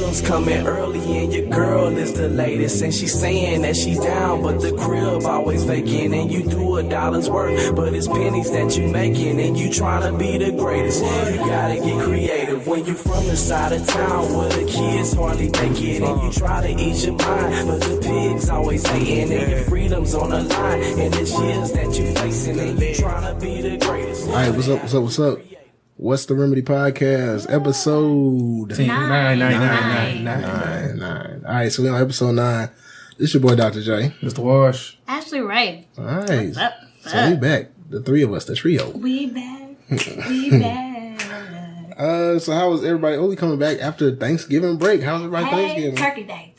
bills coming early and your girl is the latest. And she's saying that she's down, but the crib always vacant. And you do $1's worth, but it's pennies that you making. And you trying to be the greatest. You gotta get creative when you from the side of town where the kids hardly make it. And you try to eat your mind, but the pigs always hating. And your freedom's on the line, and it's years that you facing. And you trying to be the greatest. All right, what's up? What's the Remedy Podcast, episode 9. All right, so we're on episode 9. This is your boy, Dr. J. Mr. Wash. Ashley Ray. All right. What's up? So we back. The three of us, the trio. We back. We back. So how was everybody? We coming back after Thanksgiving break. How's everybody Thanksgiving? Turkey Day.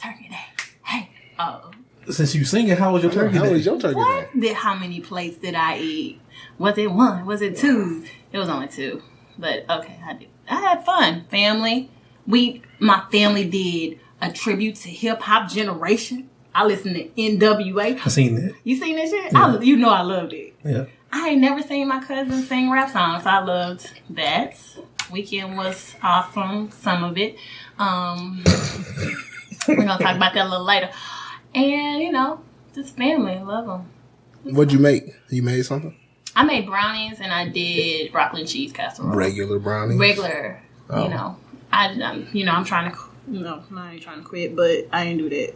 Hey. Oh. Since you singing, how was your turkey How day? was your turkey day? How many plates did I eat? Was it 1? Was it 2? It was only 2. But okay, I had fun. Family. My family did a tribute to hip hop generation. I listened to NWA. I seen that. You seen that shit? Yeah. I loved it. Yeah. I ain't never seen my cousin sing rap songs. I loved that. Weekend was awesome. Some of it. We're gonna talk about that a little later. And just family. I love them. What'd you make? You made something? I made brownies and I did broccoli and cheese casserole. Regular brownies? Regular. Oh. I'm trying to. No, I ain't trying to quit, but I ain't do that.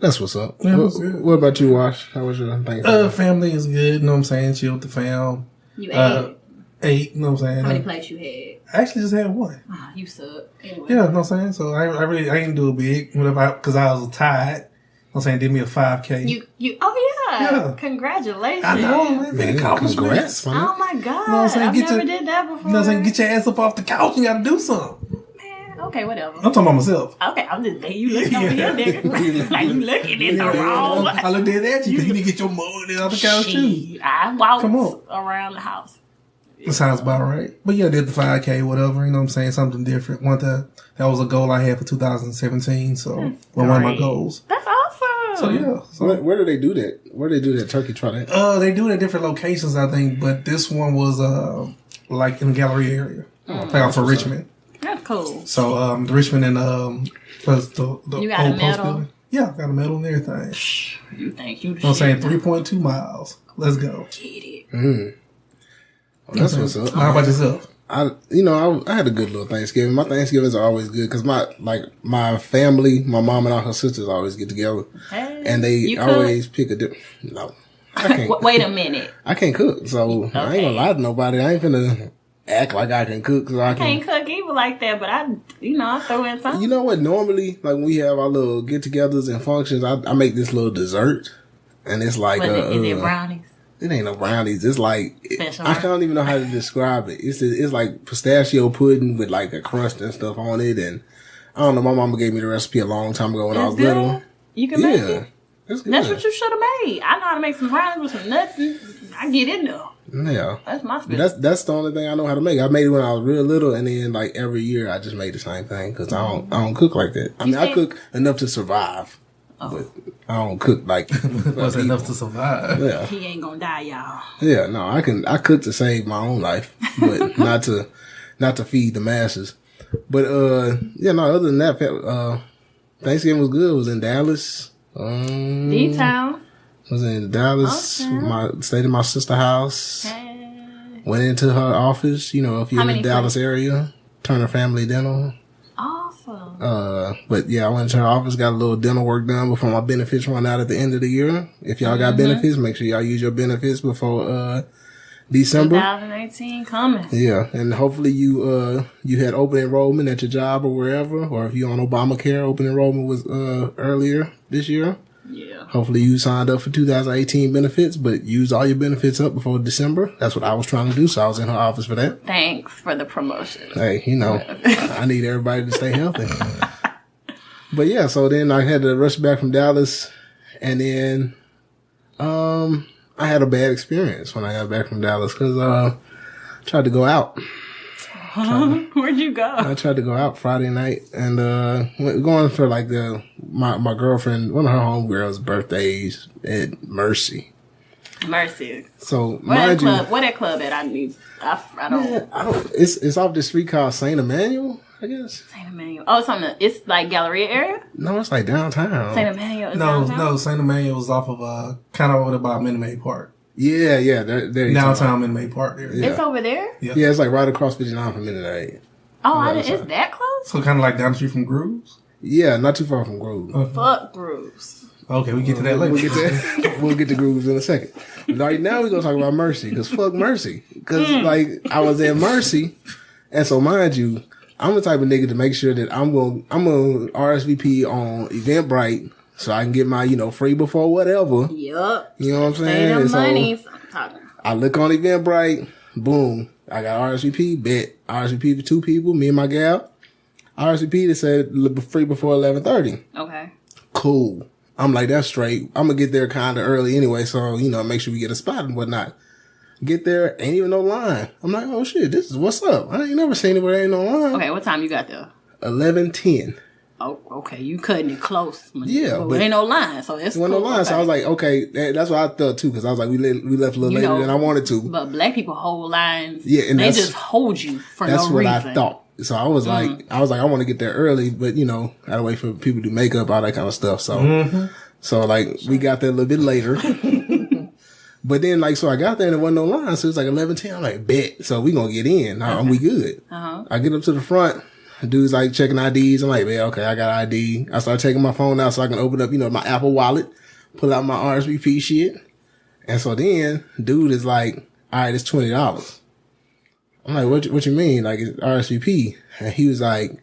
That's what's up. Yeah, what about you, Wash? How was your Thanksgiving? Family is good, you know what I'm saying? Chill with the fam. You ate? Ate, you know what I'm saying? How many plates you had? I actually just had 1. Oh, you suck. Anyway. Yeah, you know what I'm saying? So I didn't do it big, because I was tired. You know what I'm saying? Did me a 5K. Yeah. Congratulations. I know, man. Big accomplishment. Congrats, man. Oh my God. You know what I'm saying? I've never did that before. You know what I'm saying? Get your ass up off the couch. You got to do something. Man, okay, whatever. I'm talking about myself. Okay, I'm just you looking over here, nigga. Like you looking in the wrong. I looked at you because you need to get your money off the couch too. I walked Come on. around the house. That sounds about right. But yeah, I did the 5K, whatever, you know what I'm saying? Something different. That was a goal I had for 2017, so one of my goals. That's awesome. So yeah. So, Where do they do that? Where do they do that turkey trot at? they do it at different locations, I think, but this one was like in the gallery area. Like for Richmond. That's cool. So the Richmond and plus the You got a old post medal? building. Yeah, I got a medal and everything. You think you? You know what I'm saying? 3.2 miles. Let's go. Get it. Well, that's what's up. How about yourself? I had a good little Thanksgiving. My Thanksgivings are always good because my family, my mom and all her sisters always get together, and they always pick a different. No, I can't. Wait a minute. I can't cook, so I ain't gonna lie to nobody. I ain't finna act like I can cook because I can't cook either like that, but I throw in something. You know what? Normally, like when we have our little get-togethers and functions, I make this little dessert, and it's like is it brownies? It ain't no brownies. It's like Special. I don't even know how to describe it. It's like pistachio pudding with like a crust and stuff on it, and I don't know. My mama gave me the recipe a long time ago when I was little. You can make it. It's good. That's what you should have made. I know how to make some brownies with some nuts. And I get in there. Yeah, that's my special. That's the only thing I know how to make. I made it when I was real little, and then like every year I just made the same thing because I don't cook like that. I mean, I cook enough to survive. But I don't cook like was enough to survive. Yeah, he ain't gonna die, y'all. Yeah, no, I cook to save my own life, but not to feed the masses. But other than that, Thanksgiving was good. It was in Dallas. D-Town. Was in Dallas. Okay. Stayed in my sister's house. Hey. Went into her office. If you're in the Dallas area, Turner Family Dental. Awesome. But yeah, I went to her office, got a little dental work done before my benefits run out at the end of the year. If y'all got benefits, make sure y'all use your benefits before December. 2018 coming. Yeah, and hopefully you had open enrollment at your job or wherever, or if you're on Obamacare, open enrollment was earlier this year. Yeah. Hopefully you signed up for 2018 benefits, but use all your benefits up before December. That's what I was trying to do, so I was in her office for that. Thanks for the promotion. Hey, I need everybody to stay healthy. But yeah, so then I had to rush back from Dallas, and then I had a bad experience when I got back from Dallas because I tried to go out. Where'd you go? I tried to go out Friday night and going for like my girlfriend, one of her homegirls' birthdays at Mercy. So where that club at? I don't. It's off this street called St. Emmanuel, I guess. St. Emmanuel. Oh, it's like Galleria area? No, it's like downtown. St. Emmanuel is downtown? No, St. Emmanuel was off of kind of over there by Minute Maid Park. Yeah. There Downtown Minute Maid Park area. Yeah. It's over there? Yeah, it's like right across 59 from Minute Maid. Oh, it's that close? So kind of like down the street from Grooves? Yeah, not too far from Grooves. Fuck Grooves. Okay, we get to that later. We'll get to Grooves in a second. But right now we're going to talk about Mercy. Because fuck Mercy. Because, I was at Mercy. And so, mind you, I'm the type of nigga to make sure that I'm going to RSVP on Eventbrite so I can get my, free before whatever. Yup. You know what I'm saying? Pay them And so monies. I'm talking. I look on Eventbrite. Boom. I got RSVP. Bet. RSVP for 2 people. Me and my gal. RSVP that said free before 11:30. Okay. Cool. I'm like, that's straight. I'm going to get there kind of early anyway. So, make sure we get a spot and whatnot. Get there. Ain't even no line. I'm like, oh shit, this is what's up. I ain't never seen it where there ain't no line. Okay, what time you got there? 11:10. Oh, okay. You cutting it close. Yeah. But ain't no line. So it's There wasn't cool. no line. Okay. So I was like, okay, that's what I thought too. Cause I was like, we left a little later than I wanted to. But black people hold lines. Yeah, and they that's- just hold you for no That's what reason. I thought. So I was like, I want to get there early, but I had to wait for people to do makeup, all that kind of stuff. So, we got there a little bit later. But then, so I got there and there wasn't no line. So it was like 11:10. I'm like, bet. So we gonna get in. And we good. I get up to the front. The dude's like checking IDs. I'm like, man, okay, I got ID. I start taking my phone out so I can open up, my Apple Wallet, pull out my RSVP shit. And so then, dude is like, all right, it's $20. I'm like, what you mean? Like, it's RSVP? And he was like,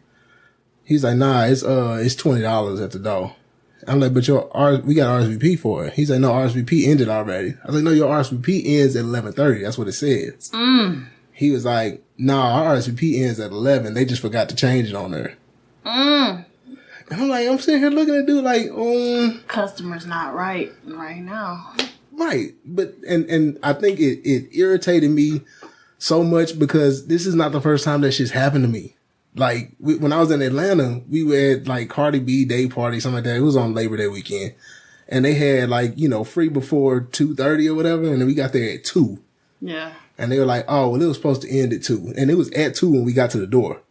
nah, it's $20 at the door. I'm like, but we got RSVP for it. He's like, no, RSVP ended already. I was like, no, your RSVP ends at 11:30. That's what it says. He was like, nah, our RSVP ends at 11. They just forgot to change it on there. And I'm like, I'm sitting here looking at dude like, Customer's not right now. Right. But, and I think it irritated me so much because this is not the first time that shit's happened to me. Like, when I was in Atlanta, we were at like Cardi B Day Party, something like that. It was on Labor Day weekend. And they had like, free before 2:30 or whatever. And then we got there at 2. Yeah. And they were like, oh, well, it was supposed to end at 2. And it was at 2 when we got to the door.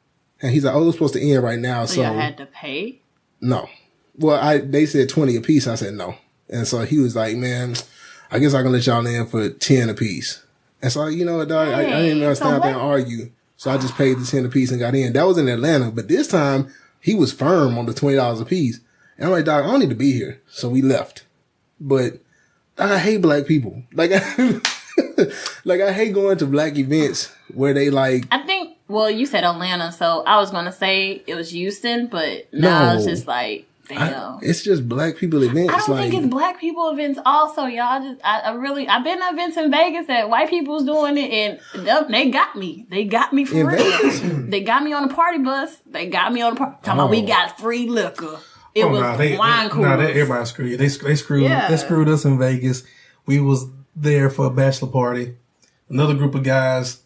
And he's like, oh, it was supposed to end right now. So you had to pay? No. Well, they said 20 a piece. I said no. And so he was like, man, I guess I can let y'all in for 10 a piece. And so, you know what, dog? I didn't even stand out there and argue. So I just paid the 10 a piece and got in. That was in Atlanta. But this time, he was firm on the $20 a piece. And I'm like, dog, I don't need to be here. So we left. But I hate black people. Like, I hate going to black events where they like... I think, well, you said Atlanta, so I was going to say it was Houston, but now it's just like, damn. It's just black people events. I don't think it's black people events also, y'all. I've been to events in Vegas that white people's doing it, and they got me. They got me for real. They got me on a party bus. They got me on a party. Talking about we got free liquor. It was wine coolers. Everybody screwed you. They screwed us in Vegas. We was there for a bachelor party. Another group of guys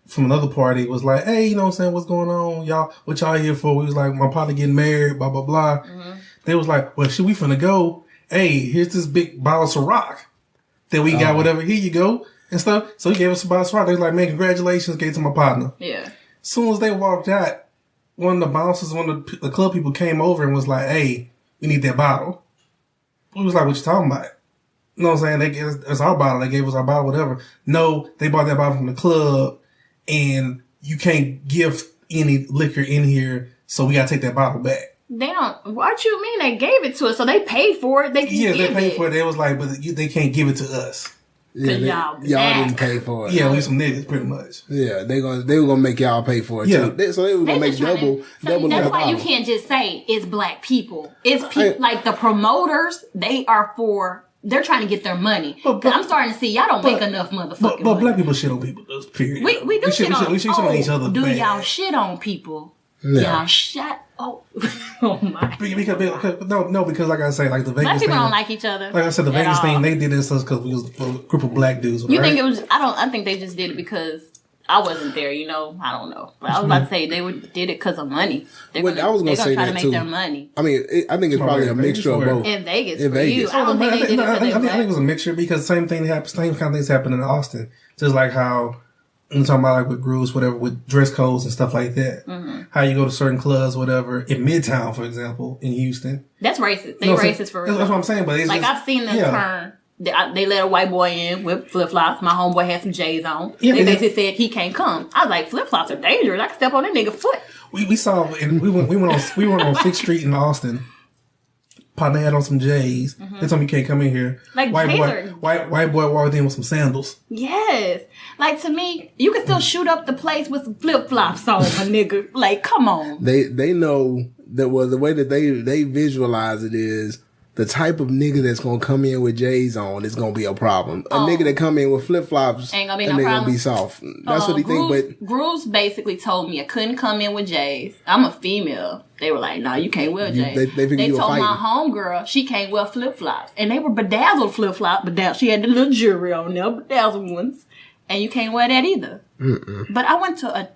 from another party was like, hey, you know what I'm saying? What's going on? Y'all, what y'all here for? We was like, my partner getting married, blah, blah, blah. Mm-hmm. They was like, well, shit, we finna go. Hey, here's this big bottle of Ciroc that we got, whatever. Here you go. And stuff. So he gave us a bottle of Ciroc. They was like, man, congratulations. Gave it to my partner. Yeah. As soon as they walked out, one of the bouncers, one of the club people came over and was like, hey, we need that bottle. We was like, what you talking about? You know what I'm saying? They gave us our bottle. They gave us our bottle, whatever. No, they bought that bottle from the club, and you can't give any liquor in here, so we gotta take that bottle back. They don't. What you mean? They gave it to us, so they paid for it. They paid for it. They was like, but they can't give it to us. Yeah, y'all didn't pay for it. Yeah, we some niggas, pretty much. Yeah, they were gonna make y'all pay for it too. So they were gonna make double. That's why you can't just say it's black people. It's people like the promoters. They're trying to get their money. But I'm starting to see y'all don't make enough motherfucking money. But black people shit on people. Period. We do shit on. We shit on each other. Do bad. y'all shit on people? Yeah. Y'all shut. Oh my. Because like I say, like the Vegas Black people thing, don't like each other. Like I said, the Vegas thing, they did this because we was a group of black dudes. You think it was? I think they just did it because I wasn't there. I don't know. But I was about to say they did it because of money. I was going to say try that to make too. their money. I mean, I think it's probably a mixture of both. In Vegas, in Vegas. I don't think they did it because I think it was a mixture because same kind of things happened in Austin. Just like how I'm talking about like with groups, whatever, with dress codes and stuff like that. Mm-hmm. How you go to certain clubs, whatever, in Midtown, for example, in Houston. That's racist. They racist for real. That's what I'm saying. But it's like, I've seen them turn. They let a white boy in with flip-flops. My homeboy had some J's on. Yeah, they basically said he can't come. I was like, flip-flops are dangerous. I can step on that nigga foot. We saw, and we went on 6th Street in Austin. Partner had on some J's. Mm-hmm. They told me you can't come in here. Like white boy walked in with some sandals. Yes. Like, to me, you can still shoot up the place with some flip-flops on, my nigga. Like, come on. They know that the way that they visualize it is the type of nigga that's gonna come in with J's on is gonna be a problem. A nigga that come in with flip-flops ain't gonna be no problem. Gonna be soft. That's what he think. But Grooves basically told me I couldn't come in with J's. I'm a female. They were like, "No, you can't wear J's." They told my homegirl she can't wear flip-flops, and they were bedazzled flip-flop. She had the little jewelry on there, bedazzled ones, and you can't wear that either. Mm-mm. But I went to a.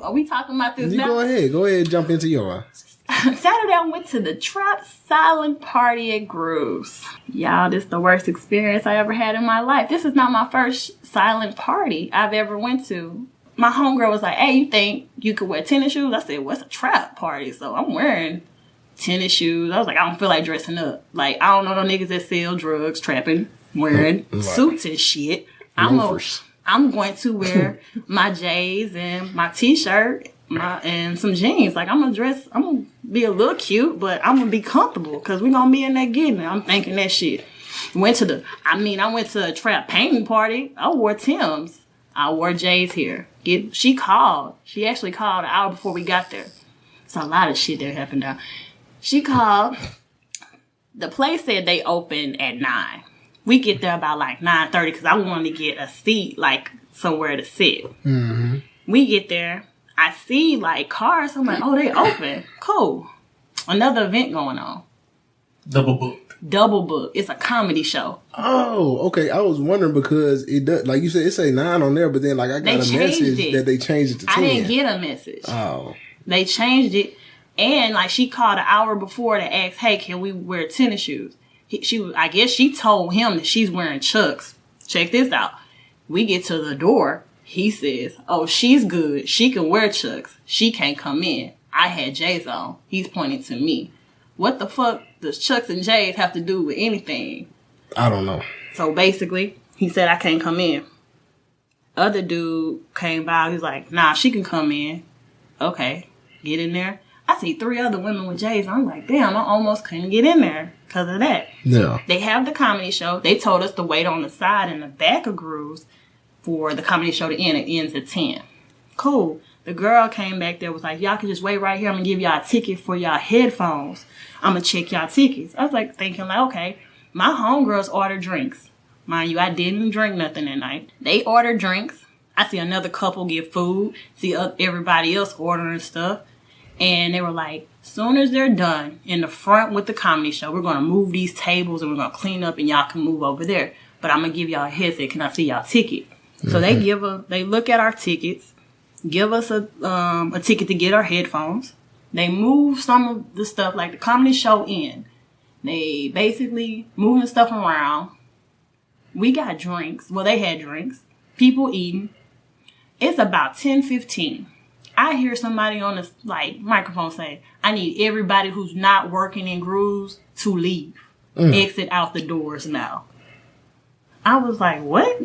Are we talking about this now? Go ahead, jump into yours. Saturday, I went to the Trap Silent Party at Grooves. Y'all, this is the worst experience I ever had in my life. This is not my first silent party I've ever went to. My homegirl was like, "Hey, you think you could wear tennis shoes?" I said, "What's a trap party?" So I'm wearing tennis shoes. I was like, I don't feel like dressing up. Like, I don't know no niggas that sell drugs, trapping, wearing suits and shit. I'm going to wear my J's and my t-shirt and some jeans. Like, I'm gonna be a little cute, but I'm gonna be comfortable because we're gonna be in there getting it. I'm thinking that shit. I went to a trap painting party. I wore Tim's. I wore J's here. She actually called an hour before we got there. It's a lot of shit that happened now. She called. The place said they opened at 9. We get there about like 9:30 because I wanted to get a seat, like somewhere to sit. Mm-hmm. We get there. I see like cars. I'm like, oh, they open. Cool. Another event going on. Double book. It's a comedy show. Oh, okay. I was wondering because it does, like you said, it say 9 on there, but then like I got a message that they changed it to 10. I didn't get a message. Oh. They changed it, and like she called an hour before to ask, "Hey, can we wear tennis shoes?" I guess she told him that she's wearing Chucks. Check this out. We get to the door. He says, "Oh, she's good. She can wear Chucks. She can't come in." I had J's on. He's pointing to me. What the fuck does Chucks and J's have to do with anything? I don't know. So basically, he said, "I can't come in." Other dude came by. He's like, "Nah, she can come in." Okay, get in there. I see 3 other women with J's. I'm like, damn, I almost couldn't get in there because of that. Yeah. They have the comedy show. They told us to wait on the side in the back of Grooves for the comedy show to end. It ends at 10. Cool. The girl came back there, was like, "Y'all can just wait right here. I'm going to give y'all a ticket for y'all headphones. I'm going to check y'all tickets." I was like thinking like, okay, my homegirls ordered drinks. Mind you, I didn't drink nothing that night. They ordered drinks. I see another couple get food. See everybody else ordering stuff. And they were like, soon as they're done in the front with the comedy show, we're going to move these tables and we're going to clean up and y'all can move over there. But I'm going to give y'all a headset. Can I see y'all ticket? Mm-hmm. So they look at our tickets, give us a ticket to get our headphones. They move some of the stuff like the comedy show in. They basically moving stuff around. We got drinks. Well, they had drinks. People eating. It's about 10:15. I hear somebody on the microphone say, "I need everybody who's not working in Grooves to leave. Exit out the doors now." I was like, what?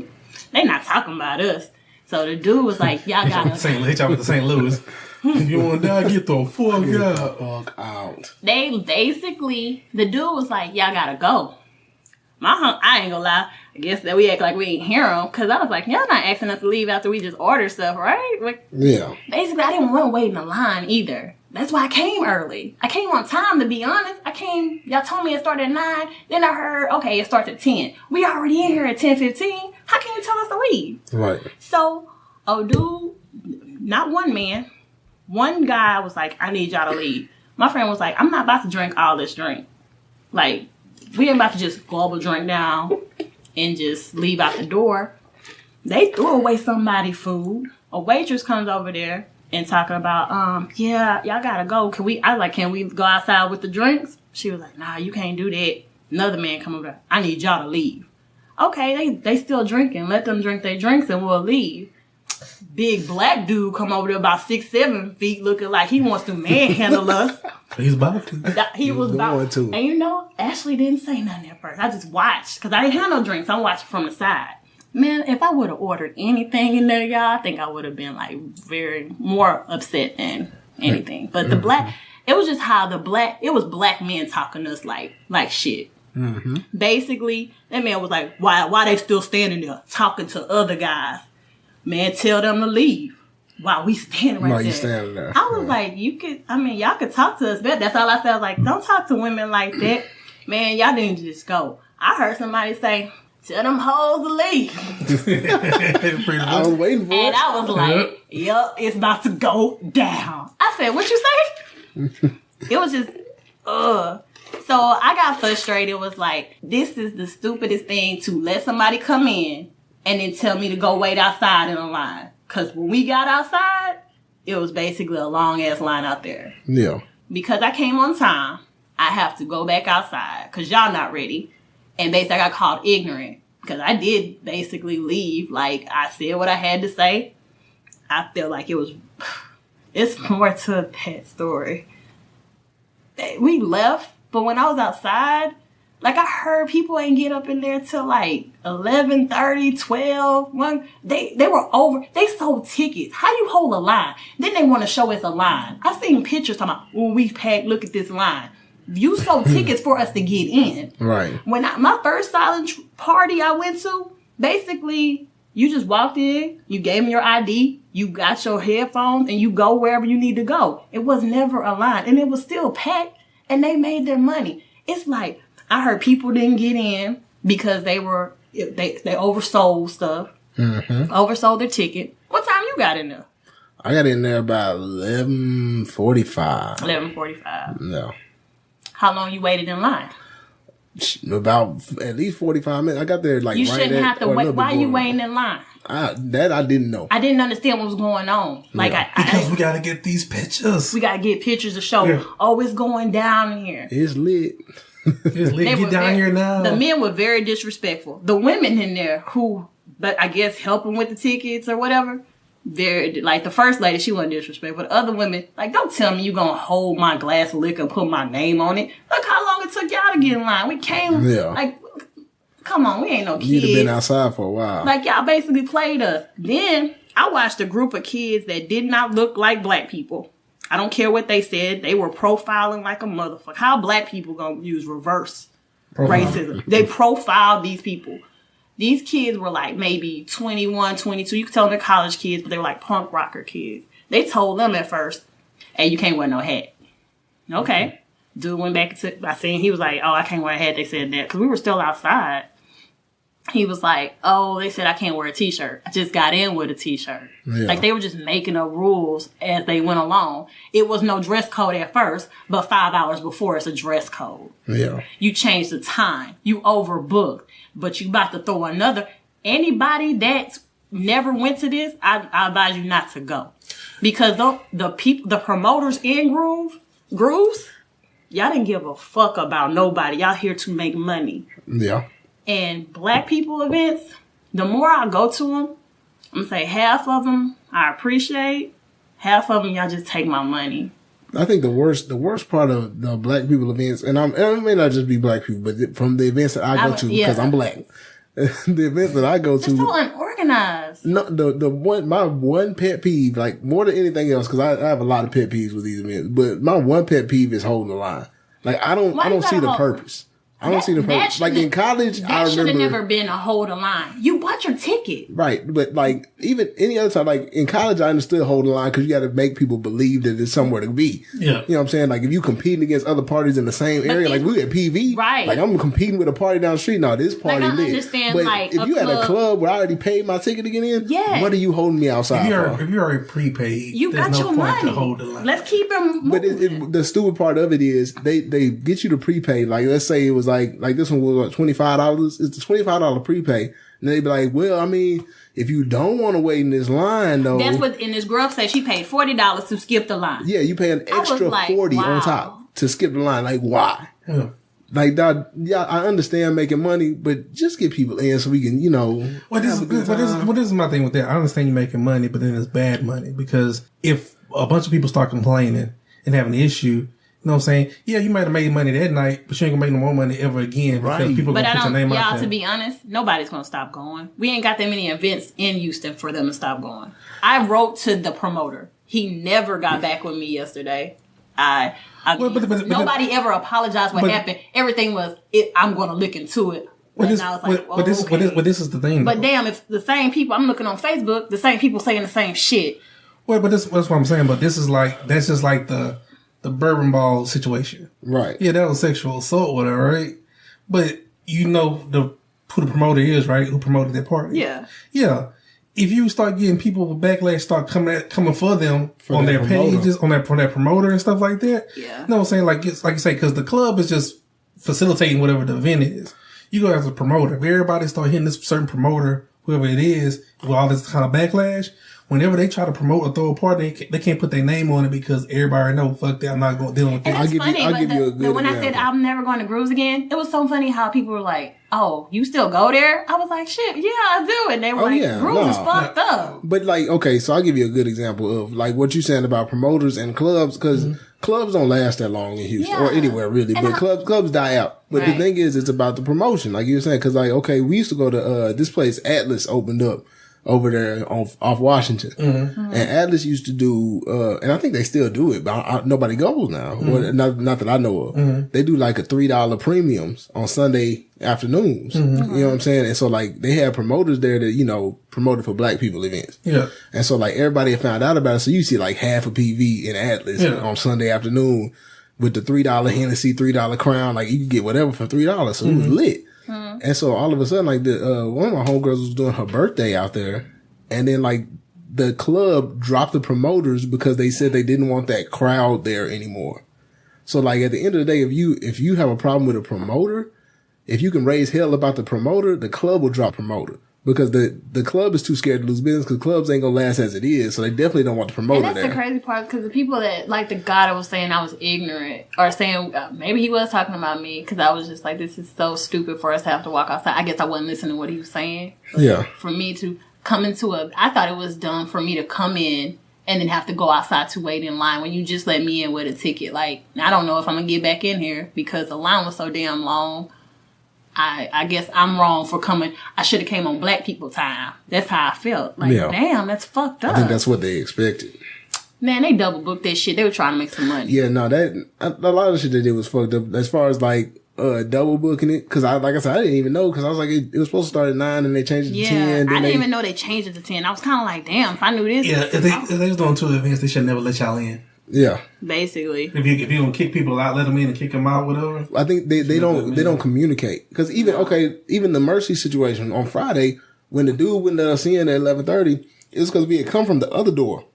They not talking about us. So the dude was like, "Y'all gotta..." They talking to St. Louis. You want to die? Get the fuck out. They basically, the dude was like, "Y'all gotta go." I ain't gonna lie. I guess that we act like we ain't hear him. Because I was like, y'all not asking us to leave after we just ordered stuff, right? Like, yeah. Basically, I didn't want to wait in the line either. That's why I came early. I came on time, to be honest. Y'all told me it started at 9. Then I heard, okay, it starts at 10. We already in here at 10:15. How can you tell us to leave? Right. So, dude, not one man. One guy was like, "I need y'all to leave." My friend was like, "I'm not about to drink all this drink. Like, we ain't about to just gulp a drink down and just leave out the door." They threw away somebody's food. A waitress comes over there and talking about, "Yeah, y'all gotta go. I was like, "Can we go outside with the drinks?" She was like, "Nah, you can't do that." Another man come over there, "I need y'all to leave." Okay, they still drinking. Let them drink their drinks and we'll leave. big black dude come over there about 6'7" feet, looking like he wants to manhandle us. He's about to. He was about to. And you know, Ashley didn't say nothing at first. I just watched because I didn't have no drinks. I'm watching from the side. Man, if I would have ordered anything in there, y'all, I think I would have been like very more upset than anything. But the black, it was just how it was black men talking to us like shit. Mm-hmm. Basically, that man was like, why they still standing there talking to other guys? Man, tell them to leave. While we standing right there. Standing there. I was like, y'all could talk to us better. That's all I said. I was like, don't talk to women like that. Man, y'all didn't just go. I heard somebody say, tell them hoes to leave. I was waiting for it. And I was like, yup, it's about to go down. I said, what you say? It was just, So I got frustrated. It was like, this is the stupidest thing to let somebody come in and then tell me to go wait outside in a line. Because when we got outside, it was basically a long-ass line out there. Yeah. Because I came on time, I have to go back outside because y'all not ready. And basically, I got called ignorant because I did basically leave. Like, I said what I had to say. I feel like it's more to that story. We left, but when I was outside, like, I heard people ain't get up in there till like 11:30, 12. 1. They were over. They sold tickets. How you hold a line? Then they want to show us a line. I seen pictures talking about, when we packed, look at this line. You sold tickets for us to get in. Right. When my first silent party I went to, basically, you just walked in, you gave them your ID, you got your headphones, and you go wherever you need to go. It was never a line. And it was still packed, and they made their money. It's like, I heard people didn't get in because they oversold stuff, oversold their ticket. What time you got in there? I got in there about 11:45. 11:45. No. How long you waited in line? About at least 45 minutes. I got there like you right shouldn't have to wait. Why are you waiting in line? That I didn't know. I didn't understand what was going on. Like because we gotta get these pictures. We gotta get pictures to show. Oh, it's going down in here. It's lit. It's lit. Get down here now. The men were very disrespectful. The women in there but I guess helping with the tickets or whatever. Very, like the first lady, she wasn't disrespectful. But the other women, like, don't tell me you gonna hold my glass of liquor and put my name on it. Look how long it took y'all to get in line. We came, like, come on, we ain't no kids. You'd have been outside for a while. Like, y'all basically played us. Then I watched a group of kids that did not look like black people. I don't care what they said. They were profiling like a motherfucker. How black people gonna use reverse racism? They profiled these people. These kids were like maybe 21, 22. You could tell them they're college kids, but they were like punk rocker kids. They told them at first, hey, you can't wear no hat. Okay. Dude went back to, I seen, he was like, oh, I can't wear a hat. They said that. Because we were still outside. He was like, oh, they said I can't wear a t-shirt. I just got in with a t-shirt. Yeah. Like, they were just making up rules as they went along. It was no dress code at first, but 5 hours before it's a dress code. Yeah. You changed the time. You overbooked. But you about to throw another. Anybody that never went to this, I advise you not to go. Because the promoters in grooves, y'all didn't give a fuck about nobody. Y'all here to make money. Yeah. And black people events, the more I go to them, I'm going to say half of them I appreciate. Half of them, y'all just take my money. I think the worst part of the black people events, and it may not just be black people, but from the events that I go to, because I'm black, the events that I go to. It's so unorganized. No, my one pet peeve, like more than anything else, because I have a lot of pet peeves with these events, but my one pet peeve is holding the line. Like, I don't see the purpose. I don't see the purpose. Like in college, I remember. That should have never been a hold the line. You bought your ticket. Right. But like, even any other time, like in college, I understood hold the line because you got to make people believe that there's somewhere to be. Yeah. You know what I'm saying? Like if you competing against other parties in the same area, like we at PV. Right. Like I'm competing with a party down the street. No, this party like, I lit. Understand, but like, if you at a club where I already paid my ticket to get in, what are you holding me outside for? If you're already prepaid, you got no your point money. To hold the line. Let's keep them moving. But the stupid part of it is they get you to prepay. Like let's say it was like this one was $25. It's the $25 prepay. And they'd be like, well, I mean, if you don't want to wait in this line, though. That's what in this girl said. She paid $40 to skip the line. Yeah, you pay an extra $40 on top to skip the line. Like, why? Yeah. Like, yeah, I understand making money, but just get people in so we can, This is my thing with that. I understand you making money, but then it's bad money because if a bunch of people start complaining and having an issue, you know what I'm saying? Yeah, you might have made money that night, but you ain't gonna make no more money ever again because people are gonna put your name out there. To be honest, nobody's gonna stop going. We ain't got that many events in Houston for them to stop going. I wrote to the promoter. He never got back with me yesterday. Nobody ever apologized what happened. Everything was, I'm going to look into it. This is the thing. But damn, if the same people, I'm looking on Facebook, the same people saying the same shit. Well, but that's what I'm saying. But that's just like the bourbon ball situation. Right. Yeah, that was sexual assault, whatever, right? But you know who the promoter is, right? Who promoted that party. Yeah. Yeah. If you start getting people with backlash start coming for them on their pages, from their promoter and stuff like that. Yeah. You know what I'm saying? Like you say, because the club is just facilitating whatever the event is. You go as a promoter. If everybody start hitting this certain promoter, whoever it is, with all this kind of backlash, whenever they try to promote or throw a party, they can't put their name on it because everybody know, fuck that, I'm not going to deal with that. I'll give you a good when I said I'm never going to Grooves again, it was so funny how people were like, oh, you still go there? I was like, shit, yeah, I do. And they were Grooves is fucked up. But like, okay, so I'll give you a good example of like what you're saying about promoters and clubs, because clubs don't last that long in Houston or anywhere really, but clubs die out. But the thing is, it's about the promotion, like you were saying, because like, okay, we used to go to this place, Atlas opened up over there off Washington. And Atlas used to do, and I think they still do it, but nobody goes now. Well, not that I know of. They do like a $3 premiums on Sunday afternoons. You know what I'm saying? And so like they had promoters there that, promoted for black people events. Yeah. And so like everybody had found out about it. So you see like half a PV in Atlas on Sunday afternoon with the $3 Hennessy, $3 Crown. Like you could get whatever for $3. So it was lit. And so all of a sudden, like one of my homegirls was doing her birthday out there, and then like the club dropped the promoters because they said they didn't want that crowd there anymore. So like at the end of the day, if you have a problem with a promoter, if you can raise hell about the promoter, the club will drop promoter. Because the club is too scared to lose business because clubs ain't gonna last as it is. So they definitely don't want the promoter there. And that's the crazy part because the people that, like the guy that was saying I was ignorant or saying, maybe he was talking about me because I was just like, this is so stupid for us to have to walk outside. I guess I wasn't listening to what he was saying. Yeah. For me to come I thought it was dumb for me to come in and then have to go outside to wait in line when you just let me in with a ticket. Like, I don't know if I'm gonna get back in here because the line was so damn long. I guess I'm wrong for coming. I should have came on black people time. That's how I felt. Like, damn, that's fucked up. I think that's what they expected. Man, they double booked that shit. They were trying to make some money. Yeah, no, a lot of shit they did was fucked up. As far as like double booking it, because like I said, I didn't even know because I was like, it was supposed to start at 9 and they changed it to 10. I didn't even know they changed it to 10. I was kind of like, damn, if I knew this. Yeah, if they was doing 2 events, they should never let y'all in. Yeah, basically. If you don't kick people out, let them in and kick them out, whatever. I think they don't communicate because even the Mercy situation on Friday when the dude went to us in at 11:30, it was because we had come from the other door.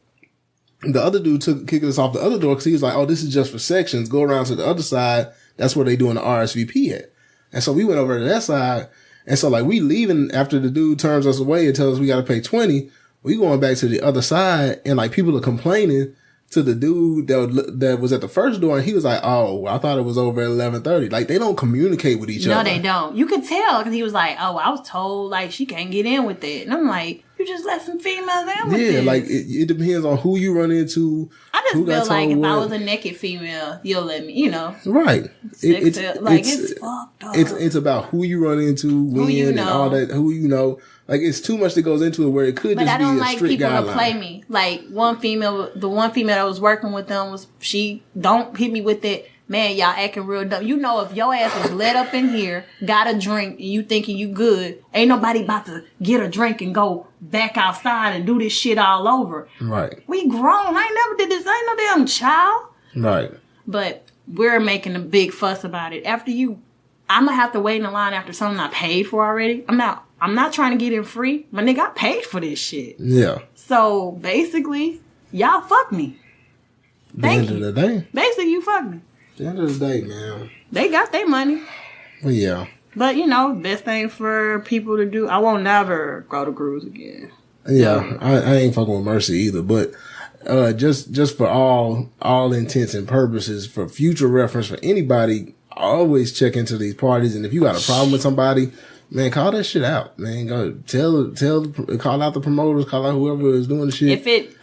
The other dude kicked us off the other door because he was like, "Oh, this is just for sections. Go around to the other side. That's where they doing the RSVP at." And so we went over to that side, and so like we leaving after the dude turns us away and tells us we got to pay $20. We going back to the other side, and like people are complaining to the dude that was at the first door, and he was like, "Oh, I thought it was over at 11:30." Like they don't communicate with each other. No, they don't. You could tell because he was like, "Oh, I was told like she can't get in with it," and I'm like, "You just let some females in with it." Yeah, like it depends on who you run into. I just feel like if I was a naked female, you'll let me, Right. It's fucked up. It's about who you run into, when, and all that. Who you know. Like, it's too much that goes into it where it could just be a strict guideline. But I don't like people to play me. Like, the one female that was working with them she don't hit me with it. Man, y'all acting real dumb. You know, if your ass is let up in here, got a drink, and you thinking you good, ain't nobody about to get a drink and go back outside and do this shit all over. Right. We grown. I ain't never did this. I ain't no damn child. Right. But we're making a big fuss about it. I'm going to have to wait in the line after something I paid for already. I'm not trying to get in free. My nigga, I paid for this shit. Yeah. So, basically, y'all fuck me. Thank you. At the end of the day. Basically, you fuck me. At the end of the day, man. They got their money. Well, yeah. But, best thing for people to do, I won't never go to Grooves again. Yeah, I ain't fucking with Mercy either. But just for all intents and purposes, for future reference for anybody, always check into these parties. And if you got a problem with somebody, man, call that shit out, man. Go call out the promoters, call out whoever is doing the shit.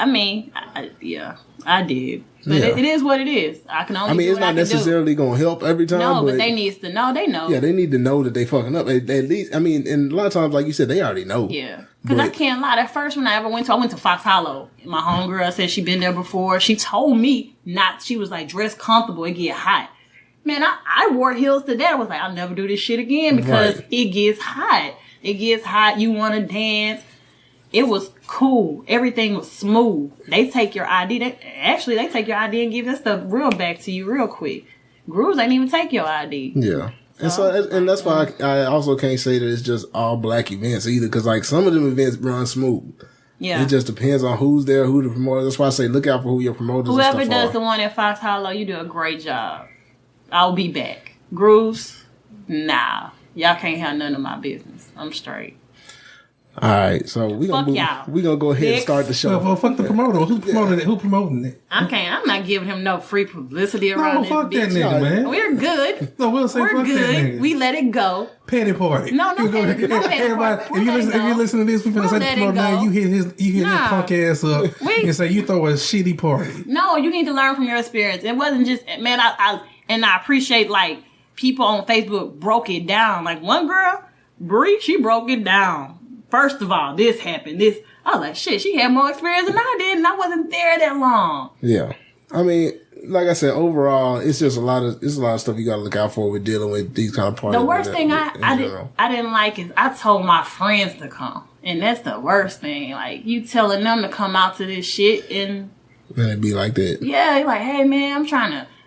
I did. But it is what it is. I can only do it's what not necessarily going to help every time. No, but they need to know. They know. Yeah, they need to know that they fucking up. At least, and a lot of times, like you said, they already know. Yeah. Because I can't lie. At first, when I went to Fox Hollow. My homegirl said she'd been there before. She told me she was like, dress comfortable. It get hot. Man, I wore heels to that. I was like, I'll never do this shit again because it gets hot. It gets hot. You want to dance. It was cool. Everything was smooth. They take your ID. They take your ID and give that stuff real back to you real quick. Grooves ain't even take your ID. Yeah. And that's why I also can't say that it's just all black events either, because like some of them events run smooth. Yeah. It just depends on who's there, who the promoter. That's why I say look out for who your promoters Whoever and stuff does are. the one at Fox Hollow, you do a great job. I'll be back. Grooves, nah. Y'all can't have none of my business. I'm straight. All right, so we gonna go ahead and start the show. Well, fuck the promoter. Who promoted it? Who promoting it? I'm not giving him no free publicity around this fuck that bitch. nigga, man. We're good. No, we'll say We're fuck good. that nigga. We let it go. Petty party. No petty Everybody, party. if you listen to this, we finna say the promoter now. You hit his punk ass up and say you throw a shitty party. No, you need to learn from your experience. It wasn't just man. I appreciate like people on Facebook broke it down. Like one girl, Bree, she broke it down. First of all, this happened. I was like, shit, she had more experience than I did, and I wasn't there that long. Yeah. I mean, like I said, overall, it's just a lot of stuff you got to look out for with dealing with these kind of parties. The worst thing I didn't like is I told my friends to come, and that's the worst thing. Like you telling them to come out to this shit, and it be like that. Yeah, you're like, hey man,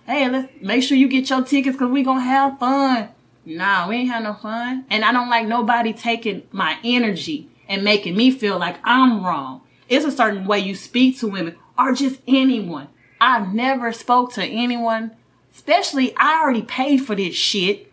let's make sure you get your tickets because we gonna have fun. Nah, we ain't have no fun. And I don't like nobody taking my energy and making me feel like I'm wrong. It's a certain way you speak to women or just anyone. I never spoke to anyone, especially I already paid for this shit.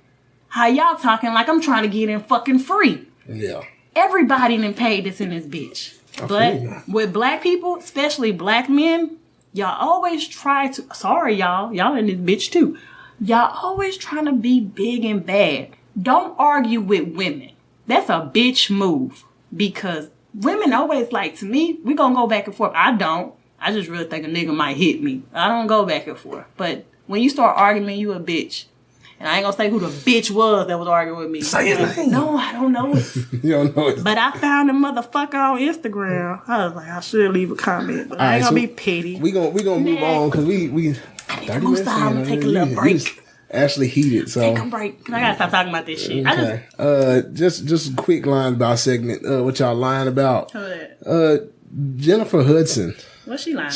How y'all talking like I'm trying to get in fucking free? Yeah. Everybody done paid this in this bitch. But with black people, especially black men, y'all always try to, sorry y'all in this bitch too. Y'all always trying to be big and bad. Don't argue with women. That's a bitch move. Because women always like, to me, we gonna go back and forth. I don't. I just really think a nigga might hit me. I don't go back and forth. But when you start arguing, you a bitch. And I ain't gonna say who the bitch was that was arguing with me. Say his name. No, I don't know it. You don't know it. But I found a motherfucker on Instagram. I was like, I should leave a comment. But I ain't gonna be petty. We gonna move on because we 30 minutes I'm gonna take a little break. Actually heated, so take a break. I gotta stop talking about this shit. Okay. Just a quick line about our segment. What y'all lying about? Jennifer Hudson. What's she lying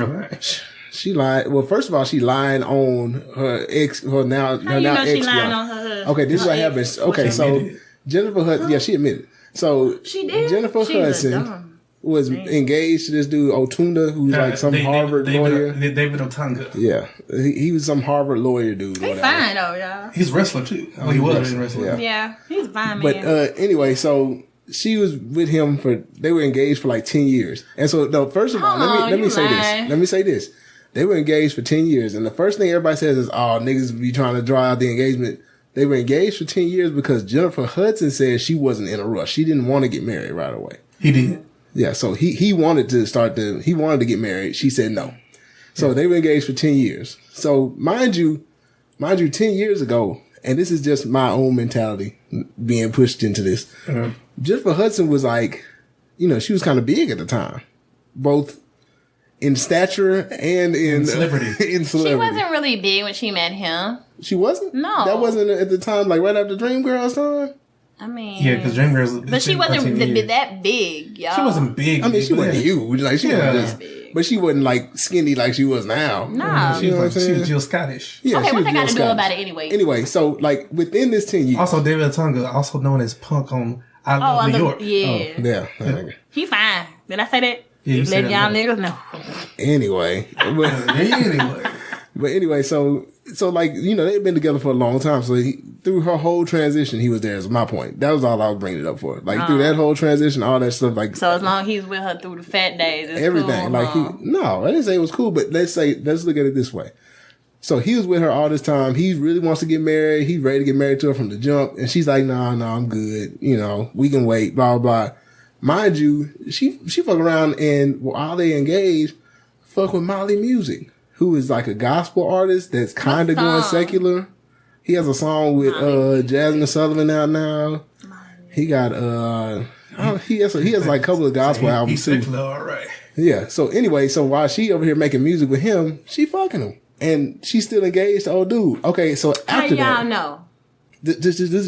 about? She lied. Well, first of all, she lying on her ex. Her now ex. She lying on her. Okay, this is what happens. Okay, so Jennifer Hudson. Yeah, she admitted. So she did. Jennifer Hudson was engaged to this dude Otunda, who's like some Harvard lawyer. David Otunga. Yeah, he was some Harvard lawyer dude. He's fine though, y'all. He's a wrestler too. Well, he was a wrestler. Yeah, he's fine, man. But anyway, so she was with him they were engaged for like 10 years. And so, no, first of all, let me say this. Let me say this. They were engaged for 10 years. And the first thing everybody says is, oh, niggas be trying to draw out the engagement. They were engaged for 10 years because Jennifer Hudson said she wasn't in a rush. She didn't want to get married right away. He did. Yeah, so he wanted to get married. She said no. So they were engaged for 10 years. So mind you, 10 years ago, and this is just my own mentality being pushed into this. Mm-hmm. Jennifer Hudson was like, she was kind of big at the time, both in stature and in celebrity. She wasn't really big when she met him. She wasn't? No. That wasn't at the time, like right after Dreamgirls time? I mean, yeah, because Dreamgirls. But she wasn't that big, y'all. She wasn't big. I mean, she wasn't huge. Like she wasn't big. But she wasn't like skinny like she was now. No. She was Jill Scottish. Yeah, okay, what they got to do about it anyway? Anyway, so like within this 10 years. Also, David Otunga, also known as Punk on I Love New York. Yeah. Yeah. He fine. Did I say that? Yeah, let y'all niggas know. Anyway. But anyway, so like, they've been together for a long time. So through her whole transition, he was there is my point. That was all I was bringing it up for. Like through that whole transition, all that stuff. Like, so as long as he's with her through the fat days, it's everything. Cool, like no, I didn't say it was cool, but let's look at it this way. So he was with her all this time. He really wants to get married. He's ready to get married to her from the jump. And she's like, nah, I'm good. You know, we can wait, blah, blah, blah. Mind you, she fuck around and while they engaged, fuck with Molly Music, who is like a gospel artist that's kind of going secular. He has a song with Jasmine Sullivan out now. He got he has like a couple of gospel albums too. He's all right. Yeah. So anyway, so while she over here making music with him, she fucking him. And she's still engaged to old dude. Okay, so after that. How y'all know?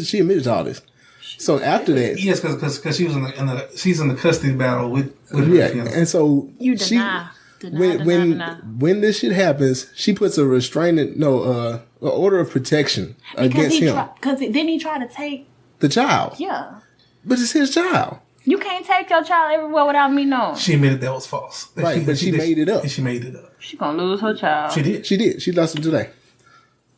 She admitted to all this. So after that. Yes, because she was she's in the custody battle with yeah, her. And so. You deny. When this shit happens, she puts a order of protection against him. Because then he tried to take. The child. Yeah. But it's his child. You can't take your child everywhere without me knowing. She admitted that was false. Right, but she made it up. She made it up. She gonna lose her child. She did. She lost it today.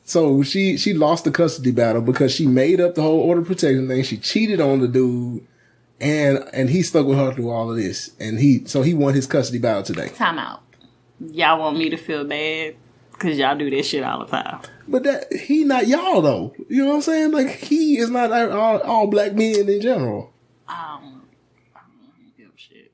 So she lost the custody battle because she made up the whole order of protection thing. She cheated on the dude, and he stuck with her through all of this. And he won his custody battle today. Time out. Y'all want me to feel bad because y'all do this shit all the time. But he not y'all though. You know what I'm saying? Like he is not all black men in general. I don't give a shit.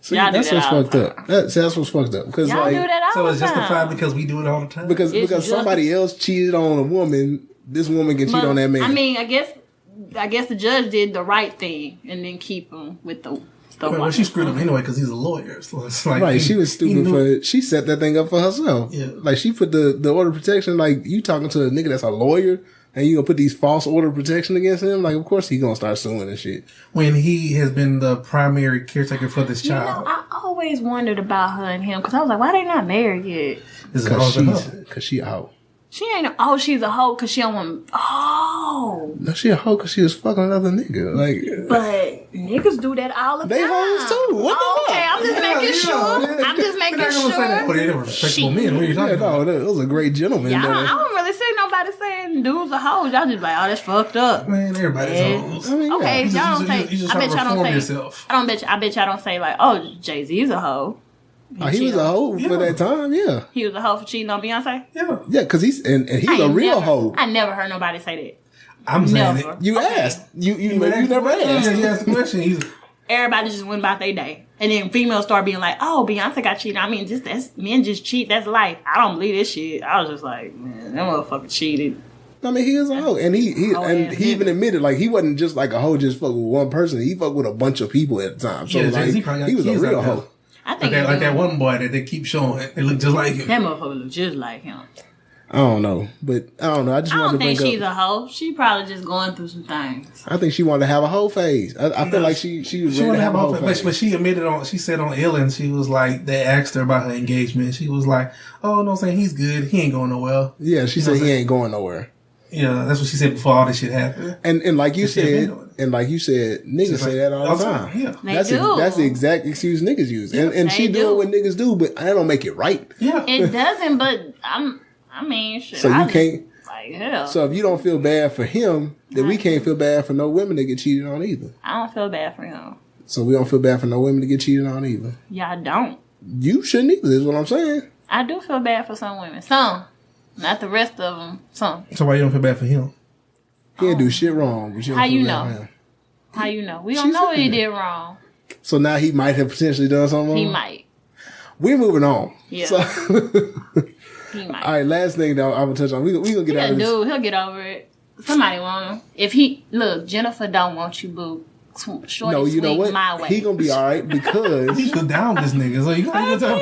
See, that's what's fucked up. That's what's fucked up. Y'all like, do that all so the it's time. justified because we do it all the time? Because somebody else cheated on a woman, this woman can cheat on that man. I mean, I guess the judge did the right thing and then keep him with the well, she screwed him anyway because he's a lawyer. So it's like right, she was stupid she set that thing up for herself. Yeah. Like she put the order of protection, like you talking to a nigga that's a lawyer and you gonna put these false order of protection against him? Like of course he gonna start suing and shit. When he has been the primary caretaker for this child. I always wondered about her and him because I was like, why they not married yet? Because she out. She ain't she's a hoe because she don't want No, she a hoe because she was fucking another nigga. Like, but niggas do that all the time. They hoes too. What the fuck? Okay, I'm just making sure. I'm just making sure. But they were respectable men. What are you talking about? Those are great gentlemen. Yeah, I don't really see nobody saying dudes are hoes. Y'all just like, oh, that's fucked up. Man, everybody's hoes. I mean, okay, yeah. y'all don't say. You just I bet y'all don't say. Yourself. I bet y'all don't say like, oh, Jay-Z's a hoe. He was a hoe for that time, yeah. He was a hoe for cheating on Beyonce? Yeah, because he's a real hoe. I never heard nobody say that. I'm saying it. You asked. You never asked. You asked the question. Everybody just went about their day. And then females start being like, oh, Beyonce got cheated. I mean, men just cheat. That's life. I don't believe this shit. I was just like, man, that motherfucker cheated. I mean, he is a hoe. And he even admitted, like, he wasn't just like a hoe just fuck with one person. He fucked with a bunch of people at the time. So, he was a real hoe. I think like that one boy that they keep showing. It looked just like him. That motherfucker looked just like him. I don't know. But I don't know. I don't think she's a hoe. She probably just going through some things. I think she wanted to have a hoe phase. I feel like she was ready to have a hoe phase. But she admitted she said on Ellen, she was like, they asked her about her engagement. She was like, oh, no, I'm saying he's good. He ain't going nowhere. Yeah, she said he ain't going nowhere. Yeah, that's what she said before all this shit happened. And like you said, niggas say that all the time. Yeah. That's the exact excuse niggas use. Yeah, and she doing what niggas do, but I don't make it right. Yeah. It doesn't, but I mean, shit. So you can't. Like, hell. So if you don't feel bad for him, then we can't feel bad for no women that get cheated on either. I don't feel bad for him. So we don't feel bad for no women to get cheated on either. Yeah, I don't. You shouldn't either, is what I'm saying. I do feel bad for some women. Some. Not the rest of them. Some. So why you don't feel bad for him? He didn't do shit wrong. But you don't How feel you bad know? for him. How you know? We don't know what he did wrong. So now he might have potentially done something wrong? He might. We're moving on. Yeah. So he might. All right, last thing that I'm going to touch on. We gonna get out of this. He'll get over it. Somebody want him. Look, Jennifer don't want you, boo. Shorty, no, you know what? My way. He gonna be all right because he could down this nigga. So you gonna talk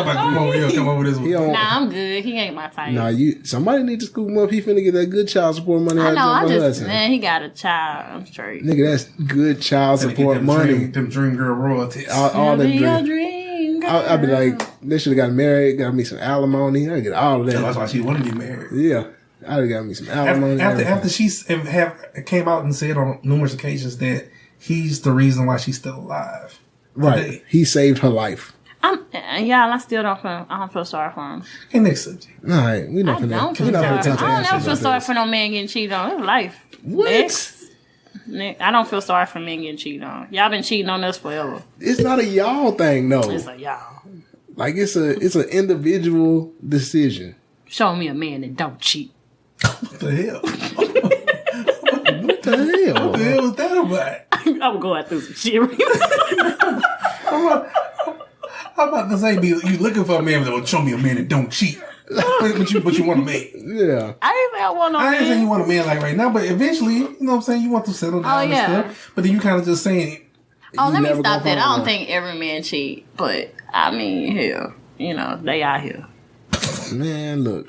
about come over this one? Nah, I'm good. He ain't my type. Nah, somebody need to scoop him up. He finna get that good child support money. Man, he got a child. I'm straight. Nigga, that's good child support money. Them dream girl royalties. All them dream girl. I'd be like, they should have got married. Got me some alimony. I get all of that. That's why she wanted to get married. Yeah. I'd have got me some alimony. After she came out and said on numerous occasions that he's the reason why she's still alive. Right. Today. He saved her life. I still don't feel sorry for him. Okay, next subject. All right. We not I don't never feel sorry for no man getting cheated on. It's life. What? Next. I don't feel sorry for men getting cheated on. Y'all been cheating on us forever. It's not a y'all thing, though. It's a y'all. Like it's an individual decision. Show me a man that don't cheat. What the hell? What the hell? What the hell was that about? I'm going through some shit. I'm about to say, you looking for a man that will show me a man that don't cheat. But you want a man. Yeah. I didn't say I want no man. I ain't saying you want a man like right now, but eventually, you know what I'm saying, you want to settle down and stuff. But then you kind of just saying... Oh, let me stop that. I don't think every man cheat, but I mean, hell, you know, they out here. Man, look.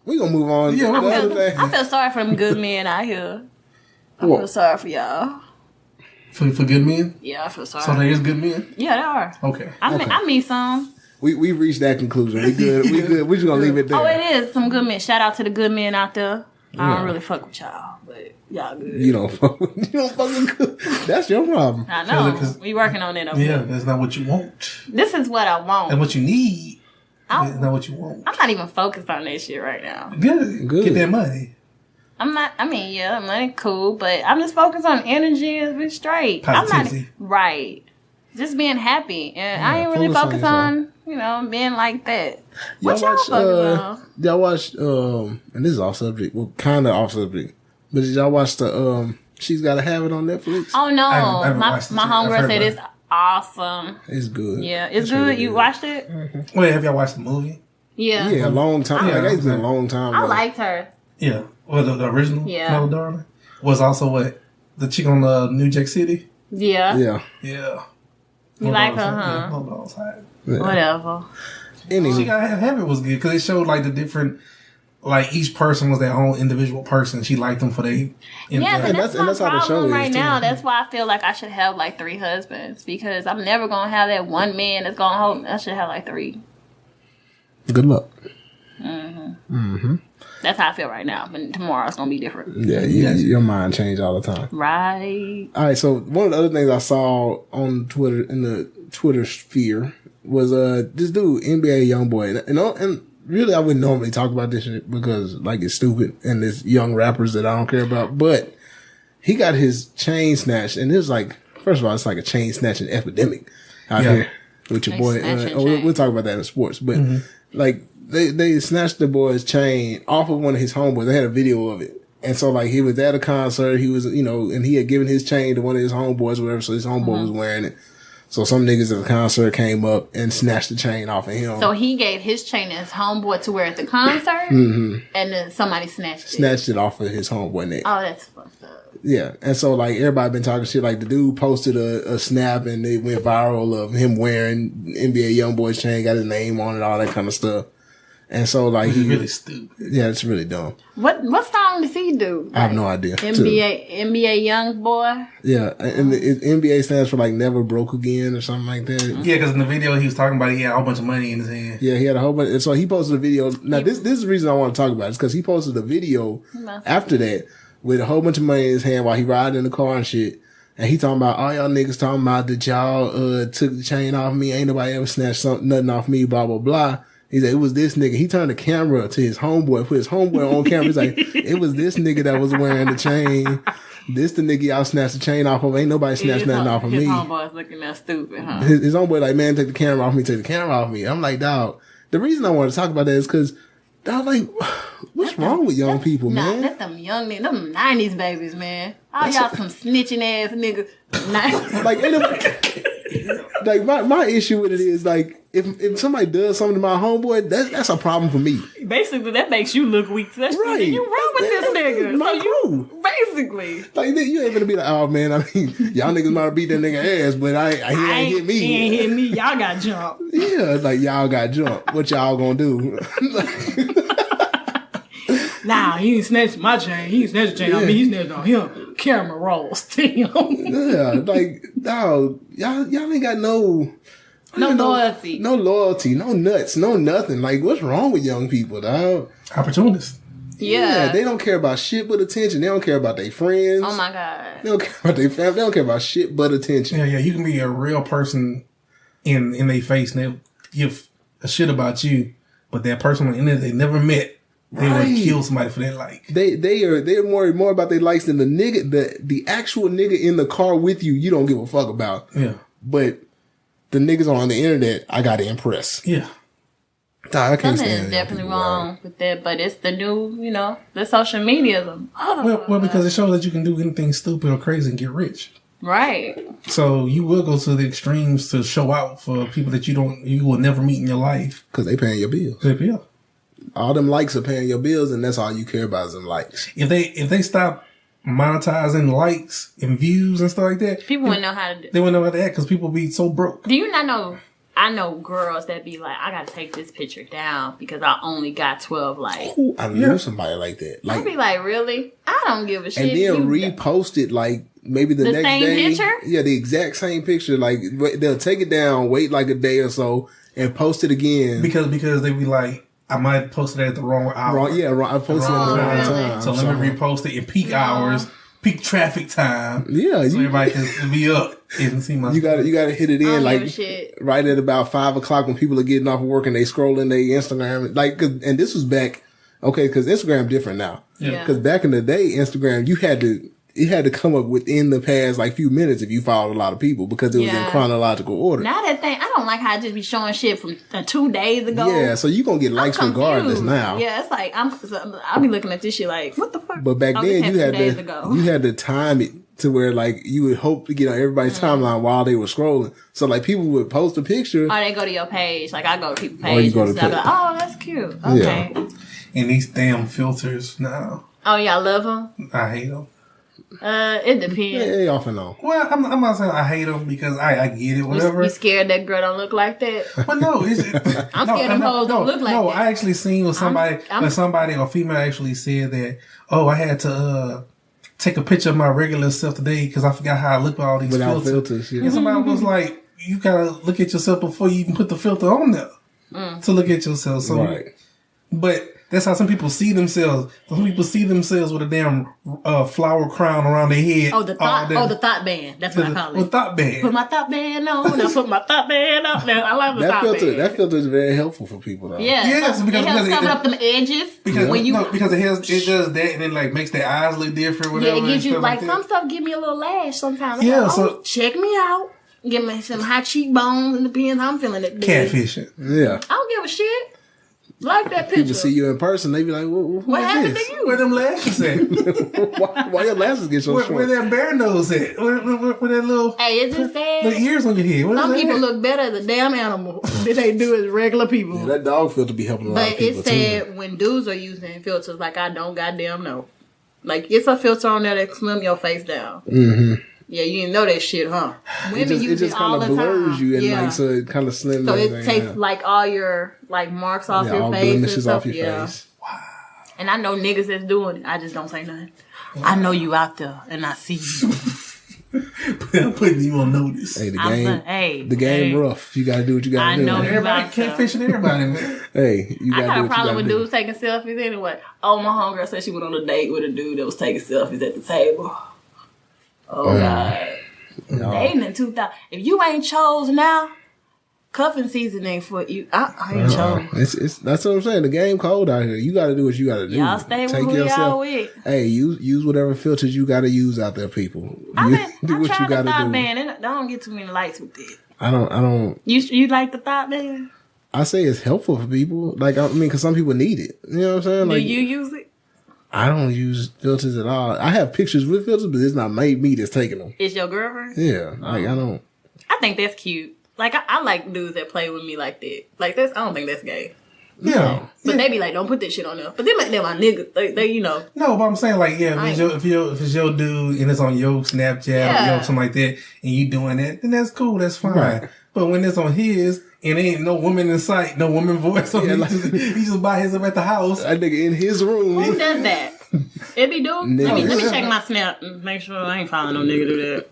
We gonna move on. Yeah, I feel sorry for them good men out here. I feel sorry for y'all. For good men? Yeah, I feel sorry. So there is good men? Yeah, there are. Okay. I meet some. We reached that conclusion. We good. We good. We just gonna leave it there. Oh, it is some good men. Shout out to the good men out there. I don't really fuck with y'all, but y'all good. You don't fuck with good. That's your problem. I know. We working on it. Yeah, that's not what you want. This is what I want. And what you need. That's not what you want. I'm not even focused on that shit right now. Good. Get that money. I'm not. I mean, yeah, money cool, but I'm just focused on energy and be straight. Positivity. I'm not right. Just being happy, and I ain't really focused on being like that. What y'all focus on? Y'all watch and this is off subject. Well, kind of off subject, but did y'all watch the She's Gotta Have It on Netflix? Oh no, I haven't my watched it. homegirl said it's awesome. It's good. Yeah, it's good. Really you good. Watched it? Mm-hmm. Wait, have y'all watched the movie? Yeah. Yeah, a long time. It's been a long time. I liked her. Yeah. Well, the original? Yeah. Mellow Darling? Was also what? The chick on New Jack City? Yeah. Yeah. Yeah. You like her, huh? Yeah. Whatever. Anyway. She Gotta Have It was good because it showed like the different, like each person was their own individual person. She liked them for their... Yeah, and that's how the show is right too. now. That's why I feel like I should have like 3 husbands because I'm never going to have that one man that's going to hold me. I should have like 3. Good luck. That's how I feel right now. But tomorrow it's going to be different. Yeah, your mind change all the time. Right. All right, so one of the other things I saw on Twitter, in the Twitter sphere, was this dude, NBA YoungBoy. And really I wouldn't normally talk about this shit because like it's stupid and there's young rappers that I don't care about. But he got his chain snatched, and it's like, first of all, it's like a chain snatching epidemic out here with your boy. We'll talk about that in sports. But like they snatched the boy's chain off of one of his homeboys. They had a video of it. And so like he was at a concert, he was, and he had given his chain to one of his homeboys or whatever, so his homeboy was wearing it. So some niggas at the concert came up and snatched the chain off of him. So he gave his chain to his homeboy to wear at the concert, and then somebody snatched it off of his homeboy neck. Oh, that's fucked up. Yeah, and so like everybody been talking shit. Like the dude posted a snap and it went viral of him wearing NBA YoungBoy's chain, got his name on it, all that kind of stuff. And so like he's really stupid. Yeah, it's really dumb. What song does he do? I have no idea. NBA Young Boy. Yeah, and the NBA stands for like Never Broke Again or something like that. Yeah, because in the video he was talking about he had a whole bunch of money in his hand. Yeah, he had a whole bunch. And so he posted a video. Now this is the reason I want to talk about it. It's because he posted a video after that with a whole bunch of money in his hand while he riding in the car and shit. And he talking about all y'all niggas talking about that y'all took the chain off me. Ain't nobody ever snatched nothing off me. Blah blah blah. He said, it was this nigga. He turned the camera to his homeboy, put his homeboy on camera. He's like, it was this nigga that was wearing the chain. This the nigga y'all snatched the chain off of. Ain't nobody snatched nothing off of me. His homeboy's looking that stupid, huh? His homeboy like, man, take the camera off me, take the camera off me. I'm like, dog, the reason I want to talk about that is because, dog, like, what's wrong with young people, man? That's them young niggas, them 90s babies, man. All y'all some snitching ass niggas. Like my issue with it is like if somebody does something to my homeboy, that's a problem for me. Basically, that makes you look weak. That's right. You wrong with this nigga. My crew. Basically, like you ain't gonna be like, oh man, I mean, y'all niggas might have beat that nigga ass, but he ain't hit me. He ain't hit me. Y'all got jumped. Yeah, like y'all got jumped. What y'all gonna do? Nah, he ain't snatched my chain. He ain't snatched the chain on me. He snatched on him. Camera rolls still. Yeah, like, dog, y'all ain't got no loyalty. No loyalty, no nuts, no nothing. Like, what's wrong with young people, dog? Opportunists. Yeah. They don't care about shit but attention. They don't care about their friends. Oh my God. They don't care about their family. They don't care about shit but attention. Yeah. You can be a real person in their face and they'll give a shit about you, but that person they never met. They would kill somebody for that like. They're more about their likes than the nigga, the actual nigga in the car with you. You don't give a fuck about. Yeah. But the niggas on the internet, I gotta impress. Yeah. I can't Something stand is definitely wrong with that, but it's the new, the social media. Well, because it shows that you can do anything stupid or crazy and get rich. Right. So you will go to the extremes to show out for people that you will never meet in your life. Because they paying your bills. Yeah. All them likes are paying your bills, and that's all you care about is them likes. If they stop monetizing likes and views and stuff like that, People wouldn't know how to do. They wouldn't know how to act because people be so broke. Do you not know? I know girls that be like, I gotta take this picture down because I only got 12 likes. Ooh, I knew somebody like that. I'd be like, really? I don't give a shit. And then repost it like maybe the next same day. picture? Yeah, the exact same picture. Like they'll take it down, wait like a day or so, and post it again. Because they be like, I might post it at the wrong hour. I posted it at the wrong time. So let me repost it in peak hours, peak traffic time. Yeah, so everybody can be up and see my. You got to hit it in like right at about 5 o'clock when people are getting off of work and they scrolling their Instagram. Like, and this was back, because Instagram different now. Yeah. Because back in the day, Instagram you had to come up within the past like few minutes if you followed a lot of people because it was in chronological order. Now that thing, I don't like how I just be showing shit from 2 days ago. Yeah, so you gonna get likes regardless now. Yeah, it's like I'll be looking at this shit like, what the fuck? But back then you had to time it to where like you would hope to get on everybody's timeline while they were scrolling. So like people would post a picture. Or they go to your page. Like I go to people's Or you pages. go to and like, oh, that's cute. Okay. Yeah. And these damn filters now. Oh, y'all love them? I hate them. It depends. Yeah, off and on. Well, I'm not saying I hate them because I get it, whatever. You scared that girl don't look like that? But no, it's I'm scared them hoes don't look like that. No, I actually seen when somebody or female actually said that, I had to take a picture of my regular self today because I forgot how I look with all these filters. Yeah. And somebody was like, you gotta look at yourself before you even put the filter on there to look at yourself. So, right. But that's how some people see themselves. Some people see themselves with a damn flower crown around their head. Oh, the thought band. That's what I call it. Well, thought band. Put my thought band on. I put my thought band on. I love the thought band. That filter is very helpful for people, though. Yeah, yes, because it helps cover up them edges. Because it does that, and then like makes their eyes look different. Whatever, yeah, it gives you like some stuff. Give me a little lash sometimes. Yeah, so check me out. Give me some high cheekbones, and depends how I'm feeling that day. Catfishing. Yeah, I don't give a shit. Like that picture. People see you in person, they be like, what happened this? to you? Where them lashes at? why your lashes get so short? Where that bear nose at? Where that little... Hey, it's just sad. The ears on your head. Some people look better as a damn animal than they do as regular people. Yeah, that dog filter be helping a lot of people, But it's sad when dudes are using filters like I don't goddamn know. Like, it's a filter on there that slim your face down. Mm-hmm. Yeah, you didn't know that shit, huh? Women use it all the time. It just kind of blurs you and like, so it kind of slims. So it takes like all your like marks off your face. Blemishes off your face. Wow. And I know niggas that's doing it. I just don't say nothing. Wow. I know you out there and I see you. I'm putting you on notice. Hey, the game rough. You gotta do what you gotta do. I know everybody can't fish everybody, man. Hey, you gotta do what you gotta do. I got a problem with dudes taking selfies anyway. Oh, my homegirl said she went on a date with a dude that was taking selfies at the table. Oh, God. Dating in 2000. If you ain't chose now, cuffing season ain't for you. I ain't chose. That's what I'm saying. The game cold out here. You got to do what you got to do. Y'all stay with who y'all with. Hey, use whatever filters you got to use out there, people. Do what you got to do. Man, I don't get too many likes with it. I don't. You like the thought band? I say it's helpful for people. Like, I mean, because some people need it. You know what I'm saying? Like, do you use it? I don't use filters at all. I have pictures with filters, but it's not me that's taking them. It's your girlfriend? Yeah. Like, I don't. I think that's cute. Like, I like dudes that play with me like that. Like, I don't think that's gay. Yeah. But they be like, don't put this shit on there. But they're my niggas. They you know. No, but I'm saying, like, yeah, if it's your dude and it's on your Snapchat or something like that, and you doing that, then that's cool. That's fine. Right. But when it's on his, and ain't no woman in sight, no woman voice, so he just by himself at the house. That nigga in his room. Who does that? It be dude? Let me check my Snap and make sure I ain't following no nigga do that.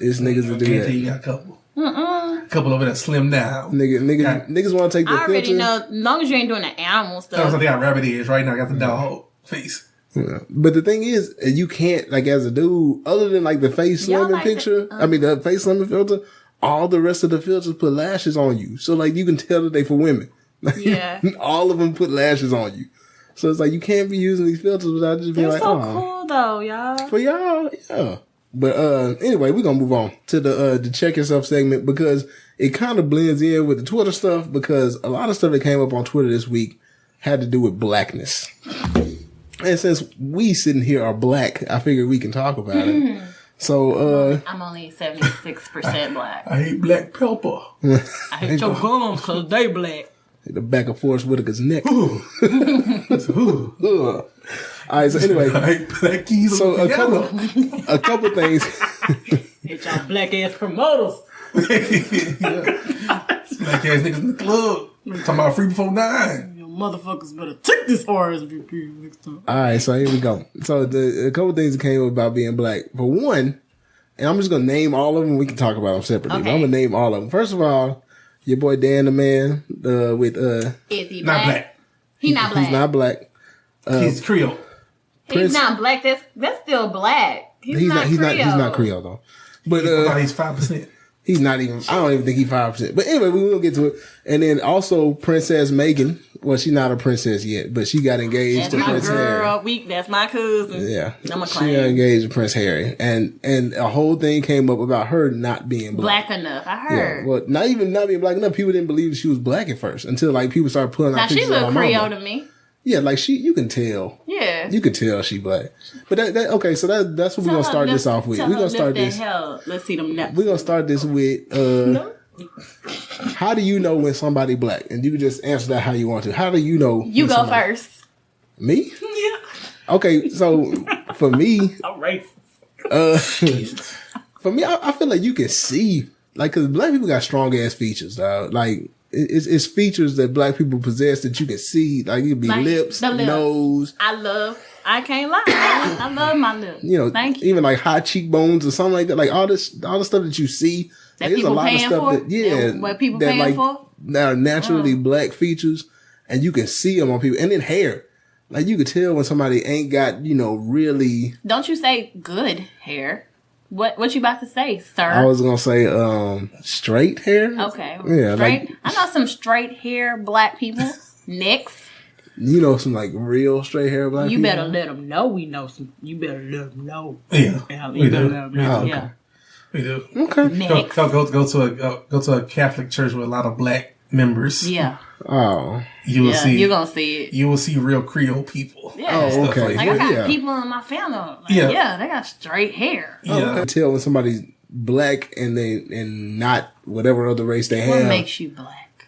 It's niggas that do that. You got a couple. A couple over there slim down. Niggas want to take the filter. I already know, as long as you ain't doing the animal stuff. So they got rabbit ears right now. I got the dog face. Yeah. But the thing is, you can't, like, as a dude, other than like the face slimming picture, the face slimming filter, all the rest of the filters put lashes on you. So, like, you can tell that they for women. Yeah. All of them put lashes on you. So, it's like, you can't be using these filters without just being like, so cool, though, y'all. For y'all, yeah. But anyway, we're gonna move on to the check yourself segment because it kind of blends in with the Twitter stuff because a lot of stuff that came up on Twitter this week had to do with blackness. And since we sitting here are black, I figured we can talk about it. So I'm only 76% black. I hate black pepper. I hate your gums because they black. The back of Forrest Whitaker's neck. Ooh. All right, so anyway. I hate black keys. So a couple things. Hate y'all black ass promoters. Black ass niggas in the club. Talking about free before 9. You motherfuckers better take this RSVP next time. All right, so here we go. So a couple things that came up about being black. For one, and I'm just gonna name all of them. We can talk about them separately. Okay. But I'm gonna name all of them. First of all, your boy Dan the Man with Is he Not black? black. He not black. He's not black. He's Creole. He's not black. That's still black. He's not Creole though. But He's 5%. he's not even. I don't even think he's 5%. But anyway, we will get to it. And then also Princess Meghan. Well, she's not a princess yet, but she got engaged That's to my Prince Harry. girl. That's my cousin. Yeah, I'm a she claim. got engaged to Prince Harry, and a whole thing came up about her not being black. Black enough. I heard. Yeah, well, not being black enough. People didn't believe she was black at first until like people started pulling out Now she pictures of her look mama. Creole to me. Yeah, like you can tell. Yeah. You can tell she black. But that okay, so that's what we're gonna start this off with. We're gonna start this. Let's see them nuts. We're gonna start this with how do you know when somebody black? And you can just answer that how you want to. How do you know? You when go somebody- first. Me? Yeah. Okay, so for me, All right. for me, I feel like you can see, like, cause black people got strong ass features, dog. Like, it's features that black people possess that you can see. Like, it could be Like lips, the lips. nose. I can't lie. I love my lips. You know, Thank you. even like high cheekbones or something like that. Like all the stuff that you see. That There's a people lot of paying stuff for? that, yeah, What people that paying like for? that are naturally black features, and you can see them on people. And then hair, like you could tell when somebody ain't got, really. Don't you say good hair? What you about to say, sir? I was gonna say straight hair. Okay. Yeah, Straight. like I know some straight hair black people. Next. some like real straight hair black You people. better let them know we know some. You better let them know. Yeah, You we better do. let them know. Oh, okay. Yeah. We do. Okay. Next. Go to a Catholic church with a lot of black members. Yeah. Oh. You will see. You're gonna see it. You will see real Creole people. Yeah. Oh, Stuff okay. Like I got Yeah. people in my family. Like, Yeah. yeah, they got straight hair. Yeah. I can tell when somebody's black and not whatever other race they have. What makes you black?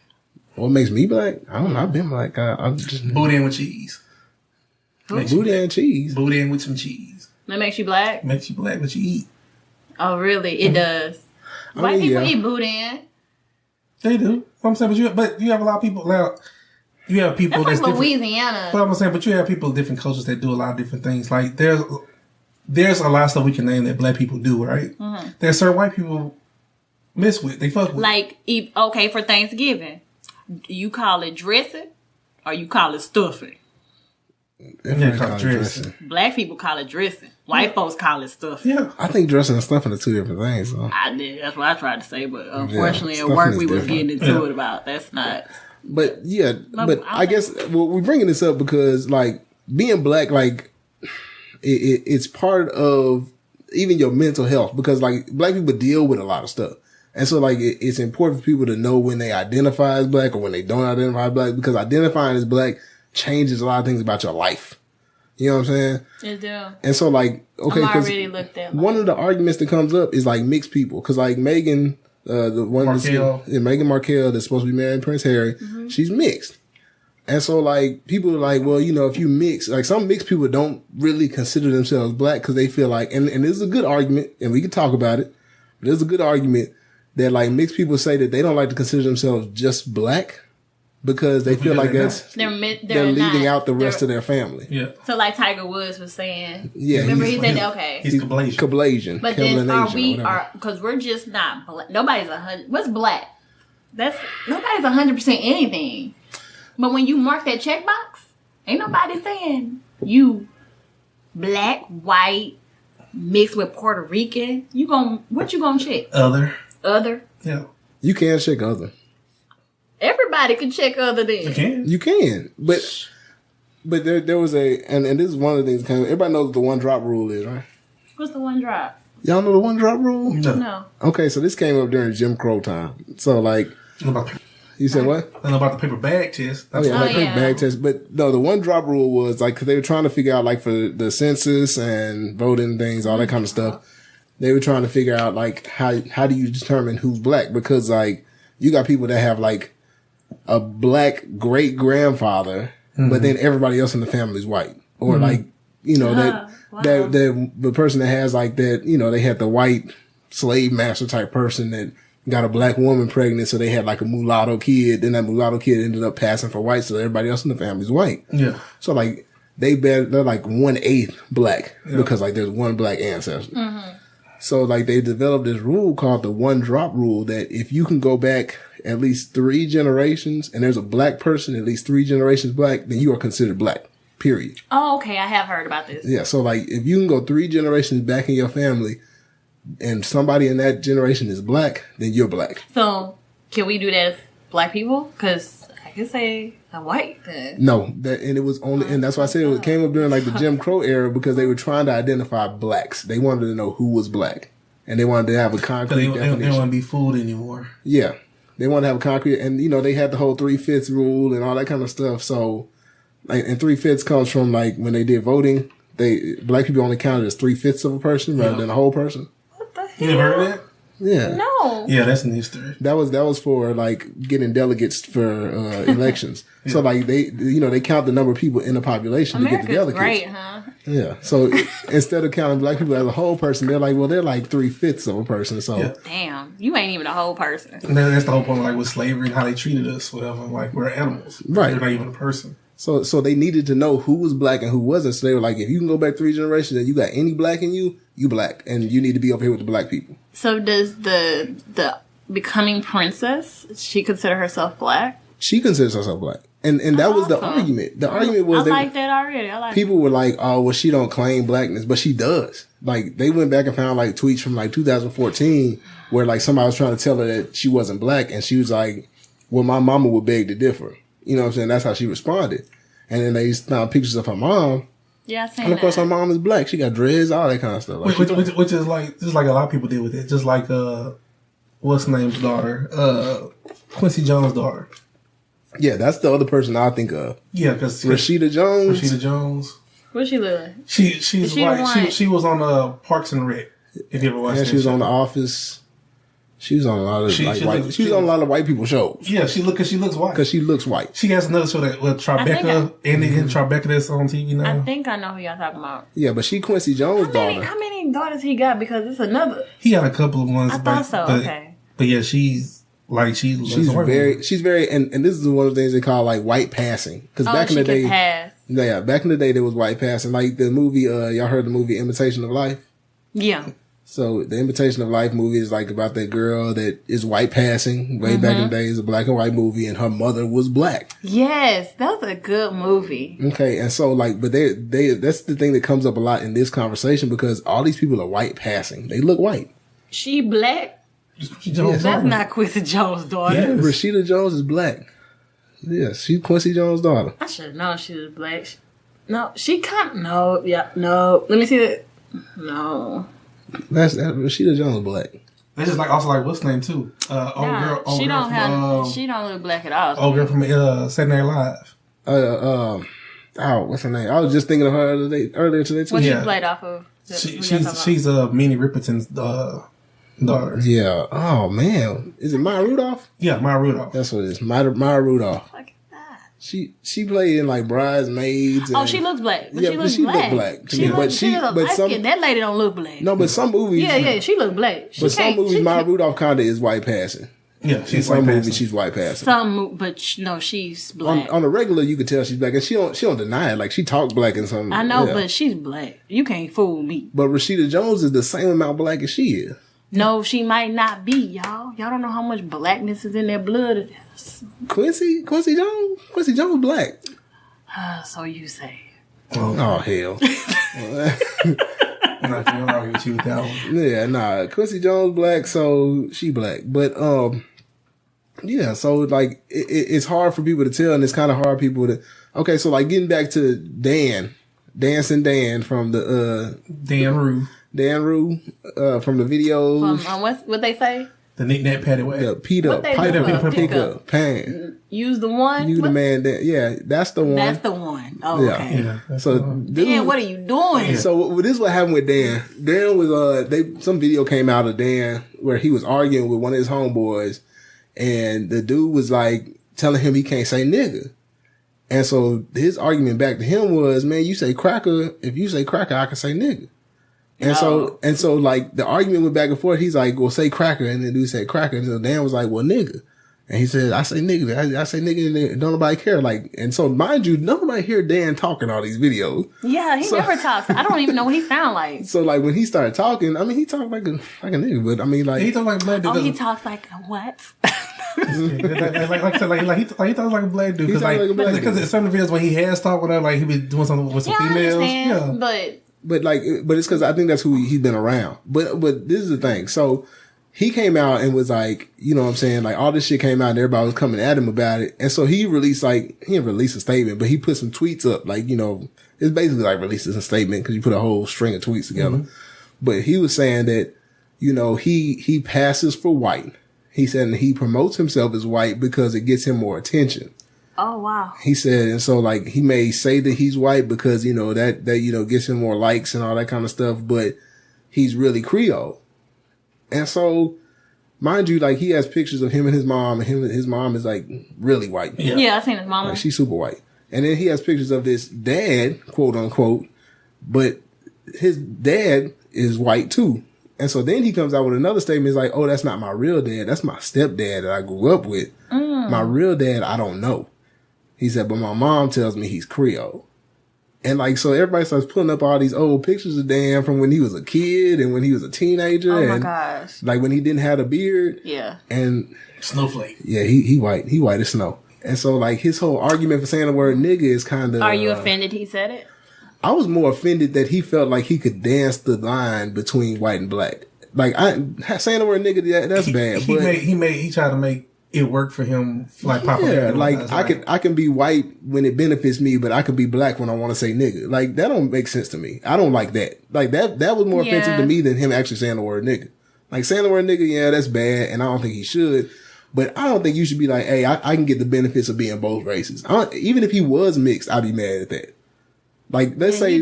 What makes me black? I don't know. I've been black. I'm just Boudin with cheese. Makes you booty and cheese. Boudin with some cheese. That makes you black? Makes you black, but you eat. Oh, really? It does. White people eat boudin. They do. I'm saying, but you have a lot of people now. You have people That's like different. Louisiana. But I'm saying, but you have people of different cultures that do a lot of different things. Like there's a lot of stuff we can name that black people do, right? Mm-hmm. There's certain white people mess with. They fuck with. Like, okay, for Thanksgiving, you call it dressing or you call it stuffing? Yeah, call it dressing. Black people call it dressing. White folks call it stuffing. Yeah. I think dressing and stuffing are two different things. So. I did. That's what I tried to say, but unfortunately at stuffing work is we was different. getting into it about that's not. But yeah, but I I guess we're bringing this up because like being black, like it's part of even your mental health because like black people deal with a lot of stuff. And so like it's important for people to know when they identify as black or when they don't identify as black because identifying as black changes a lot of things about your life. You know what I'm saying? It do. And so like, okay, I'm 'cause already looked at. one of the arguments that comes up is like mixed people. Cause like Meghan, Meghan Markle that's supposed to be married to Prince Harry, she's mixed. And so like people are like, well, if you mix, like some mixed people don't really consider themselves black because they feel like, and this is a good argument and we can talk about it. But there's a good argument that like mixed people say that they don't like to consider themselves just black because they feel like they're leaving out the rest of their family. Yeah. So like Tiger Woods was saying. Yeah. Remember he said that, okay. He's Cablasian. Cablasian. But then because we're just not black. Nobody's 100. What's black? Nobody's 100% anything. But when you mark that checkbox, ain't nobody saying you black, white, mixed with Puerto Rican. What you gonna check? Other. Yeah. You can check other. Everybody can check other then. You can. But there was and this is one of the things everybody knows what the one drop rule is, right? What's the one drop? Y'all know the one drop rule? No. Okay, so this came up during Jim Crow time. So like, you said what? I know about the paper bag test. Paper bag test. But no, the one drop rule was like, 'cause they were trying to figure out like for the census and voting things, all that kind of stuff. They were trying to figure out like how do you determine who's black? Because like you got people that have like a black great grandfather, but then everybody else in the family is white, or like the person that has like that, they had the white slave master type person that got a black woman pregnant, so they had like a mulatto kid. Then that mulatto kid ended up passing for white, so everybody else in the family is white. Yeah. So like they're like 1/8 black because like there's one black ancestor. Mm-hmm. So like they developed this rule called the one drop rule that if you can go back at least 3 generations and there's a black person at least 3 generations black, then you are considered black. Period. Oh, okay. I have heard about this. Yeah. So like if you can go 3 generations back in your family, and somebody in that generation is black, then you're black. So, can we do that as black people? Because I can say I'm white. No, and it was only, and that's why I said it came up during like the Jim Crow era because they were trying to identify blacks. They wanted to know who was black, and they wanted to have a concrete definition. They don't want to be fooled anymore. Yeah, they want to have a concrete, and they had the whole 3/5 rule and all that kind of stuff. So, like, and 3/5 comes from like when they did voting, black people only counted as 3/5 of a person rather than a whole person. You never heard of that? Yeah. No. Yeah, that's in history. That was for like getting delegates for elections. So like they count the number of people in the population to get the delegates. Great, huh? Yeah. So instead of counting black people as a whole person, they're like, well, they're like 3/5 of a person. So damn, you ain't even a whole person. And that's the whole point, like with slavery and how they treated us, whatever. Like we're animals, right? They're not even a person. So they needed to know who was black and who wasn't. So they were like, if you can go back 3 generations and you got any black in you, you black, and you need to be over here with the black people. So does the becoming princess, she consider herself black? She considers herself black. And that was the argument. The argument was I like that already. People were like, oh, well, she don't claim blackness, but she does. Like, they went back and found like tweets from like 2014 where like somebody was trying to tell her that she wasn't black, and she was like, well, my mama would beg to differ. You know what I'm saying? That's how she responded. And then they found pictures of her mom. Yeah, I seen and of course, her mom is black. She got dreads, all that kind of stuff. Like, which is like, just like a lot of people did with it. Just like, what's her name's daughter? Quincy Jones' daughter. Yeah, that's the other person I think of. Yeah, because Rashida Jones. Rashida Jones. What's she look like? She's white. She was on Parks and Rec. If you ever watched that. She was on The Office. She was on a lot of she was on a lot of white people shows. Yeah, she looks white. Because she looks white. She has another show that with Tribeca, Andy and Tribeca that's on TV now. I think I know who y'all talking about. Yeah, but she Quincy Jones' daughter. How many daughters he got? Because it's another. He got a couple of ones. I thought so. Okay. But yeah, she's very, and this is one of the things they call like white passing. Because back in the day, back in the day there was white passing. Like the movie, y'all heard the movie Imitation of Life? Yeah. So the Imitation of Life movie is like about that girl that is white passing. Way back in the day, it's a black and white movie, and her mother was black. Yes, that was a good movie. Okay, and so like, but that's the thing that comes up a lot in this conversation because all these people are white passing. They look white. She black? That's not Quincy Jones' daughter. Yeah, Rashida Jones is black. Yeah, she's Quincy Jones' daughter. I should have known she was black. No, she can't. No, yeah, no. Let me see that. No. That's Rashida Jones black. That's just like also like what's her name too? She don't look black at all. Old girl from Saturday Night Live. What's her name? I was just thinking of her earlier today too. What she played off of? She's Minnie Riperton's daughter. Yeah. Oh man, is it Maya Rudolph? Yeah, Maya Rudolph. That's what it is. Maya Rudolph. She played in like Bridesmaids. Oh, she looks black. She looks black. That lady don't look black. No, but some movies. Yeah, she look black. Some movies, Maya Rudolph kind of is white passing. Yeah, she's white passing. She's white passing. She's black. On a regular, you could tell she's black, and she don't deny it. Like she talks black in some. I know, but she's black. You can't fool me. But Rashida Jones is the same amount black as she is. No, she might not be, y'all. Y'all don't know how much blackness is in their blood. Quincy Jones black. So you say. Oh hell. I'm not gonna argue with you with that one. Yeah, nah. Quincy Jones black, so she black. But yeah, so like it's hard for people to tell, and it's kind of hard people to. Okay, so like getting back to Dancing Dan from the Dan Rue. Dan Rue from the videos. What they say? The knick-knack paddywhack. The Peter, pick up, pan. Use the one? You the man that, yeah, that's the one. That's the one. Oh, yeah. okay. Yeah, so, Dan, what are you doing? So, this is what happened with Dan. Dan was, some video came out of Dan where he was arguing with one of his homeboys, and the dude was like telling him he can't say nigga. And so, his argument back to him was, man, you say cracker. If you say cracker, I can say nigga. And so, like, the argument went back and forth. He's like, well, say cracker. And the dude said cracker. And so Dan was like, well, nigga. And he said, I say nigga. I say nigga and don't nobody care. Like, and so, mind you, nobody hear Dan talking all these videos. Yeah, he never talks. I don't even know what he sound like. So, like, when he started talking, I mean, he talked like a nigga, but I mean, like. He talks like a black dude. Oh, he talks like a what? like he talks like a black dude. Because in some of the videos when he has talked with her, like, he be doing something with some females. Yeah, But it's because I think that's who he's been around. But this is the thing. So he came out and was like, you know what I'm saying? Like all this shit came out and everybody was coming at him about it. And so he released he didn't release a statement, but he put some tweets up. Like, you know, it's basically like releases a statement because you put a whole string of tweets together. Mm-hmm. But he was saying that, you know, he passes for white. He said he promotes himself as white because it gets him more attention. Oh, wow. He said, and so like he may say that he's white because, you know, that, you know, gets him more likes and all that kind of stuff, but he's really Creole. And so, mind you, like he has pictures of him and his mom, and his mom is like really white. Yeah, I've seen his mom. Like, she's super white. And then he has pictures of this dad, quote unquote, but his dad is white too. And so then he comes out with another statement. He's like, oh, that's not my real dad. That's my stepdad that I grew up with. My real dad, I don't know. He said, but my mom tells me he's Creole. And like, so everybody starts pulling up all these old pictures of Dan from when he was a kid and when he was a teenager. Oh my and gosh. Like when he didn't have a beard. Yeah. And snowflake. Yeah, he white. He white as snow. And so like his whole argument for saying the word nigga is kind of. Are you offended he said it? I was more offended that he felt like he could dance the line between white and black. Like saying the word nigga, that's bad. He tried to make it work for him, like propaganda. Yeah, like I can be white when it benefits me, but I can be black when I want to say nigga. Like that don't make sense to me. I don't like that. Like that was more offensive to me than him actually saying the word nigga. Like saying the word nigga, yeah, that's bad, and I don't think he should. But I don't think you should be like, hey, I can get the benefits of being both races. Even if he was mixed, I'd be mad at that. Like, let's say,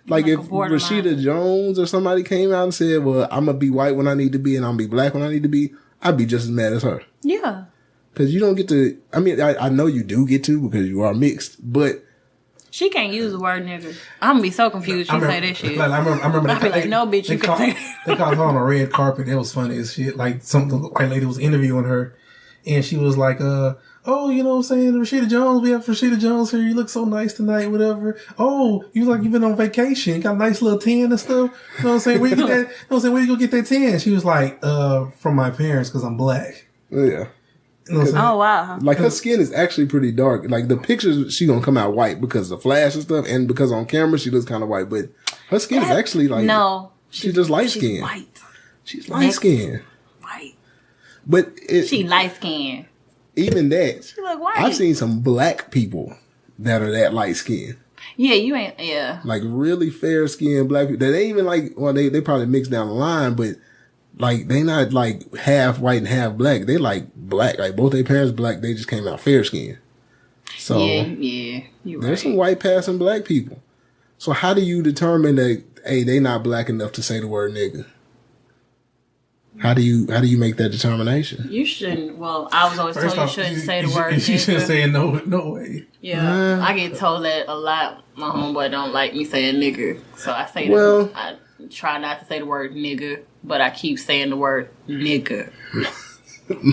like if Rashida Jones or somebody came out and said, well, I'm going to be white when I need to be and I'm going to be black when I need to be, I'd be just as mad as her. Yeah. Because you don't get to, I mean, I know you do get to because you are mixed, but. She can't use the word nigga. I'm going to be so confused she say that shit. Like, I remember I'd be like, no, bitch, you can say that. They called her on a red carpet. It was funny as shit. Like, the white lady was interviewing her and she was like, oh, you know what I'm saying? Rashida Jones, we have Rashida Jones here. You look so nice tonight, whatever. Oh, you look like you've been on vacation. You got a nice little tan and stuff. You know what I'm saying? Where you get that? You know what I'm saying? Where you go get that tan? She was like, from my parents because I'm black. Yeah. You know what I'm saying? Oh, wow. Like her skin is actually pretty dark. Like the pictures, she gonna come out white because of the flash and stuff, and because on camera she looks kind of white. But her skin is actually like she's just light skinned. White. She's light skinned. White. But she light skinned. Even that, she look white. I've seen some black people that are that light skinned. Yeah, you ain't. Yeah, like really fair skinned black people. They even like, well, they probably mix down the line, but like they not like half white and half black. They like black. Like both their parents black. They just came out fair skinned. So yeah, there's some white passing black people. So how do you determine that? Hey, they not black enough to say the word nigga. How do you make that determination? You shouldn't. Well, I was always told you shouldn't say the word nigga. You shouldn't say it no way. Yeah, I get told that a lot. My homeboy don't like me saying nigga, so I say I try not to say the word nigga, but I keep saying the word nigga.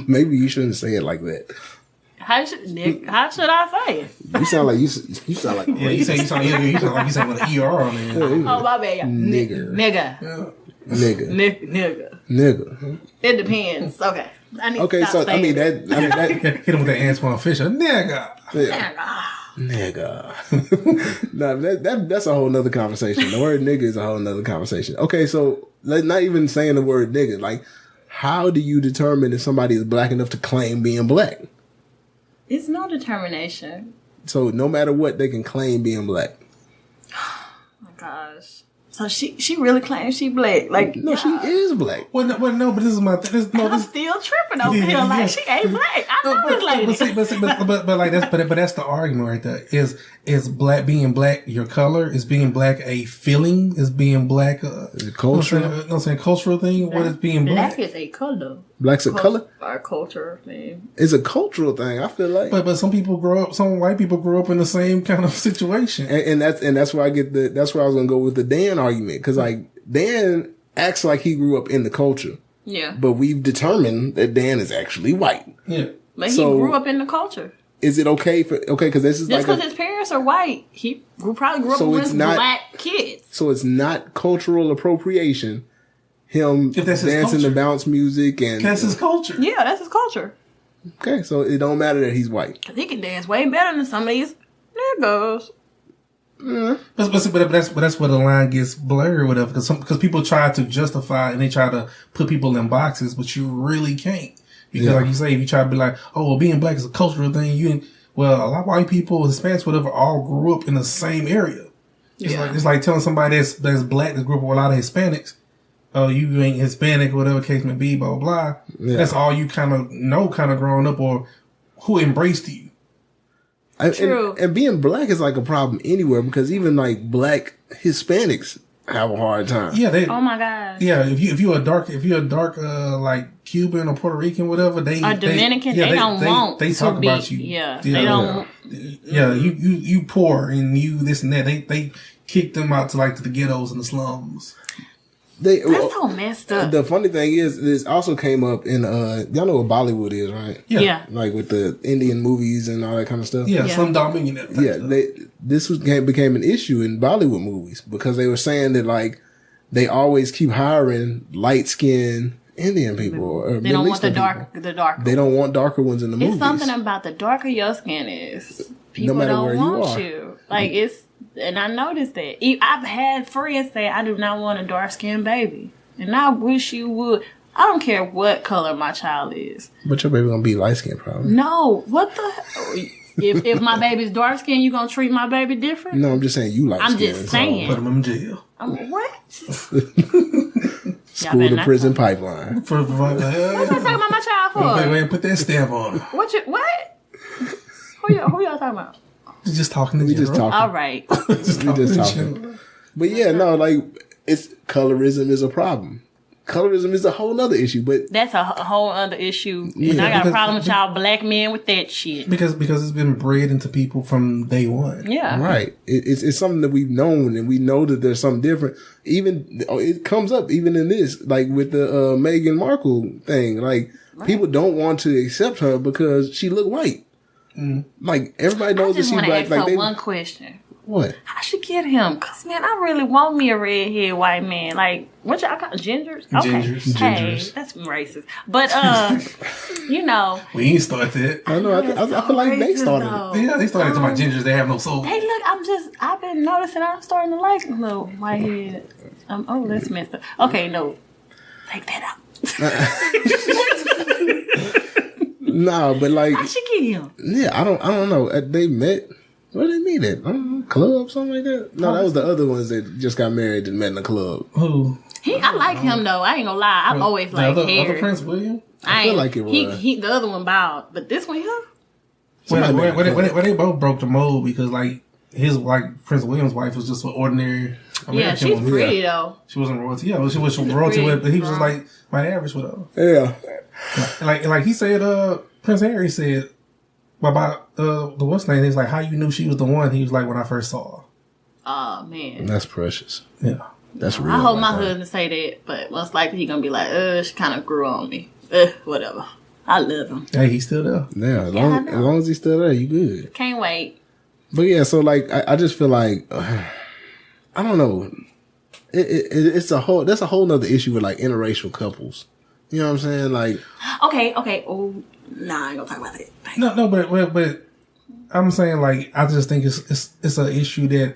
Maybe you shouldn't say it like that. How should I say it? You sound like you sound like you sound like you say with an ER on it. Oh my bad, nigga. Yeah. Nigga. It depends. Okay. So I mean that hit him with that Antoine Fisher. Nigga. No, that's a whole nother conversation. The word nigga is a whole nother conversation. Okay, so not even saying the word nigga. Like, how do you determine if somebody is black enough to claim being black? It's no determination. So no matter what, they can claim being black. Oh my gosh. So she really claims she black. Like No, she is black. Well, no, but this is my thing. I'm still tripping over here. Like she ain't black. I know this lady. But that's the argument right there. Is black being black your color? Is being black a feeling? Is being black Is it cultural? I'm saying cultural thing. What is being black? Black is a color. Black's a color? Our culture thing. It's a cultural thing, I feel like. But some white people grow up in the same kind of situation. And that's where that's where I was gonna go with the Dan argument. Cause like Dan acts like he grew up in the culture. Yeah. But we've determined that Dan is actually white. Yeah. But he grew up in the culture. Is it okay cause this is just because his parents are white, he probably grew up with black kids. So it's not cultural appropriation. Him dancing to bounce music and that's his culture. Yeah, that's his culture. Okay, so it don't matter that he's white. Cause he can dance way better than some of these niggas. But that's where the line gets blurred or whatever. Because people try to justify and they try to put people in boxes, but you really can't. Because like you say, if you try to be like, oh, well, being black is a cultural thing. A lot of white people, Hispanics, whatever, all grew up in the same area. It's like telling somebody that's black that grew up with a lot of Hispanics. Oh, you ain't Hispanic, whatever case may be, blah, blah, blah. Yeah. That's all you kind of know growing up or who embraced you. True. And being black is like a problem anywhere because even like black Hispanics have a hard time. Yeah. Oh my God. Yeah. If you're a dark, like Cuban or Puerto Rican, whatever, Dominican, they don't want they talk be, about you. Yeah. They don't. Yeah. You poor and you this and that. They kick them out to the ghettos and the slums. That's so messed up. The funny thing is, this also came up in y'all know what Bollywood is, right? Yeah. Like with the Indian movies and all that kind of stuff. Yeah, Slumdog Millionaire. Yeah, became an issue in Bollywood movies because they were saying that like they always keep hiring light skinned Indian people or they don't want the darker. They don't want darker ones in the movies. It's something about the darker your skin is, people don't want you. Like it's. And I noticed that. I've had friends say, I do not want a dark-skinned baby. And I wish you would. I don't care what color my child is. But your baby gonna be light-skinned probably. No. What the... if my baby's dark-skinned, you gonna treat my baby different? No, I'm just saying you light-skinned. I'm just saying. Put him in jail. What? School to prison pipeline. What you talking about my child for? Wait, put that stamp on. What? Who y'all talking about? Just talking to we just talking. All right. We just talking. But yeah, no, like colorism is a problem. Colorism is a whole other issue, but that's a whole other issue. And I got a problem with y'all black men with that shit. Because it's been bred into people from day one. Yeah. Right. It's something that we've known and we know that there's something different. Even it comes up even in this, like with the Meghan Markle thing. Like people don't want to accept her because she look white. Mm. Like everybody knows that she's black. Like one question. What? How she get him? Cause man, I really want me a redhead white man. Like what y'all call gingers? Okay. Hey, that's racist. But we ain't start that. I know. I feel like they started it. Yeah, they started talking about gingers. They have no soul. Hey, look, I've been noticing. I'm starting to like little whitehead. Oh, that's messed up. Okay, no, take that out. No, but like how she get him? Yeah, I don't know. They met. Where did they meet at? I don't know, club, something like that. No, that was the other ones that just got married and met in the club. Who? I like him though. I ain't gonna lie. I've always liked Harry. Other Prince William. I feel like it was. He the other one bowed, but this one here. Well, they both broke the mold because like his Prince William's wife was just an ordinary American yeah, she's woman. pretty though. She wasn't royalty. Yeah, she was royalty, but he was just like my average with her. Yeah. Like he said, Prince Harry said about the what's name. He's like, how you knew she was the one? He was like, when I first saw her. Oh man, that's precious. Yeah, that's real. I hope my husband say that, but most likely he gonna be like, she kind of grew on me. Whatever. I love him. Hey, he's still there. Yeah, as long as he's still there, you good. Can't wait. But yeah, so like I just feel like I don't know. That's a whole nother issue with like interracial couples. You know what I'm saying? Like okay. Oh, nah, I ain't gonna talk about that. No, but I'm saying like I just think it's an issue that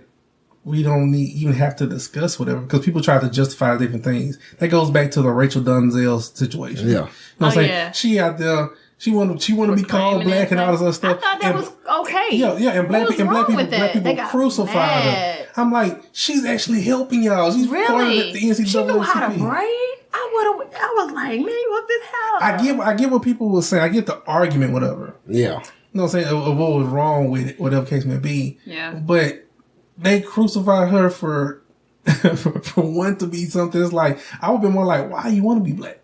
we don't even have to discuss whatever because people try to justify different things. That goes back to the Rachel Donzel situation. Yeah, you know what I'm saying? Yeah. She out there. She want to be called black and all this other stuff. I thought that was okay. Yeah, and black people crucified her. I'm like, she's actually helping y'all. She's part of the NCAA. She knew how to braid. I was like, man, what the hell? I get what people will say. I get the argument, whatever. Yeah. You know what I'm saying? Of what was wrong with it, whatever case may be. Yeah. But they crucified her for wanting to be something. It's like, I would have been more like, why you want to be black?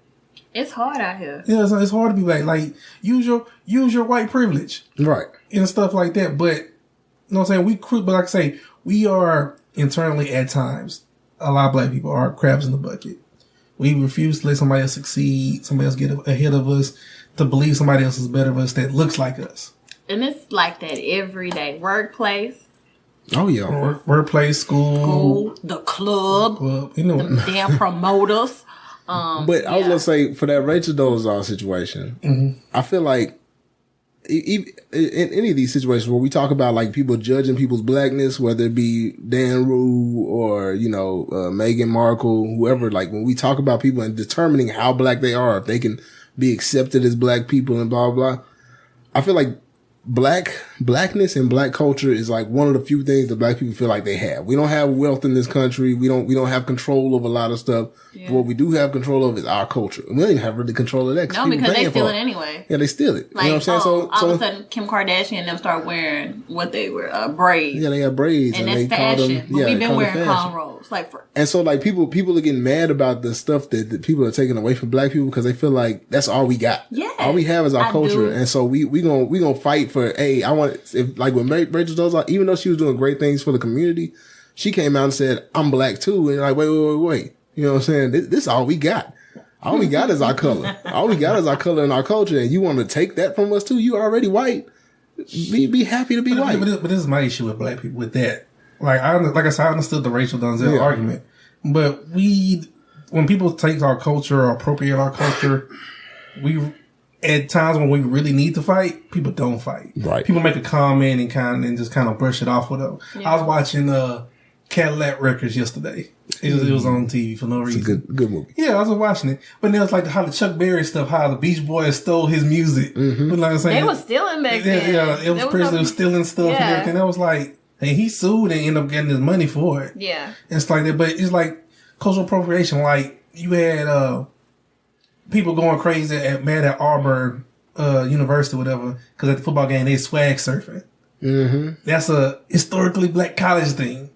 It's hard out here. Yeah, it's hard to be black. Like, use your white privilege. Right. And stuff like that. But, you know what I'm saying? But like I say, we are internally at times, a lot of black people are crabs in the bucket. We refuse to let somebody else succeed, somebody else get ahead of us, to believe somebody else is better than us that looks like us. And it's like that every day. Workplace. Oh, yeah. Workplace, school, the club, you know, the damn promoters. But I was going to say, for that Rachel Dolezal situation, I feel like in any of these situations where we talk about like people judging people's blackness, whether it be Dan Rue or, Meghan Markle, whoever, like when we talk about people and determining how black they are, if they can be accepted as black people and blah, blah, blah. I feel like blackness and black culture is like one of the few things that black people feel like they have. We don't have wealth in this country. We don't have control of a lot of stuff. Yeah. What we do have control of is our culture. We don't even have really control of that. No, because they steal it anyway. Yeah, they steal it. Like, you know what I'm saying? So all of a sudden, Kim Kardashian and them start wearing what they were, braids. Yeah, they got braids. And they that's fashion. Call them, we've been wearing cornrows. And so like people are getting mad about the stuff that people are taking away from black people because they feel like that's all we got. Yeah. All we have is our culture. And so we gonna fight for, hey, I want, if like when Rachel Dolezal, even though she was doing great things for the community, she came out and said, I'm black too. And you're like, wait. You know what I'm saying? This is all we got. All we got is our color. All we got is our color and our culture. And you want to take that from us too? You already white. Be happy to be white. But this is my issue with black people with that. Like I said, I understood the Rachel Dolezal argument. But when people take our culture or appropriate our culture, at times when we really need to fight, people don't fight. Right. People make a comment and just kind of brush it off with them. Yeah. I was watching Cadillac Records yesterday. It was on TV for no reason. It's a good movie. Yeah, I was watching it. But then it was like how the Chuck Berry stuff, how the Beach Boys stole his music. Mm-hmm. But like I'm saying, they was stealing back then. Yeah, it was stealing stuff and everything. That was like, and he sued and ended up getting his money for it. Yeah. And it's like that. But it's like cultural appropriation. Like you had people going crazy mad at Auburn University or whatever because at the football game they swag surfing. Mm-hmm. That's a historically black college thing.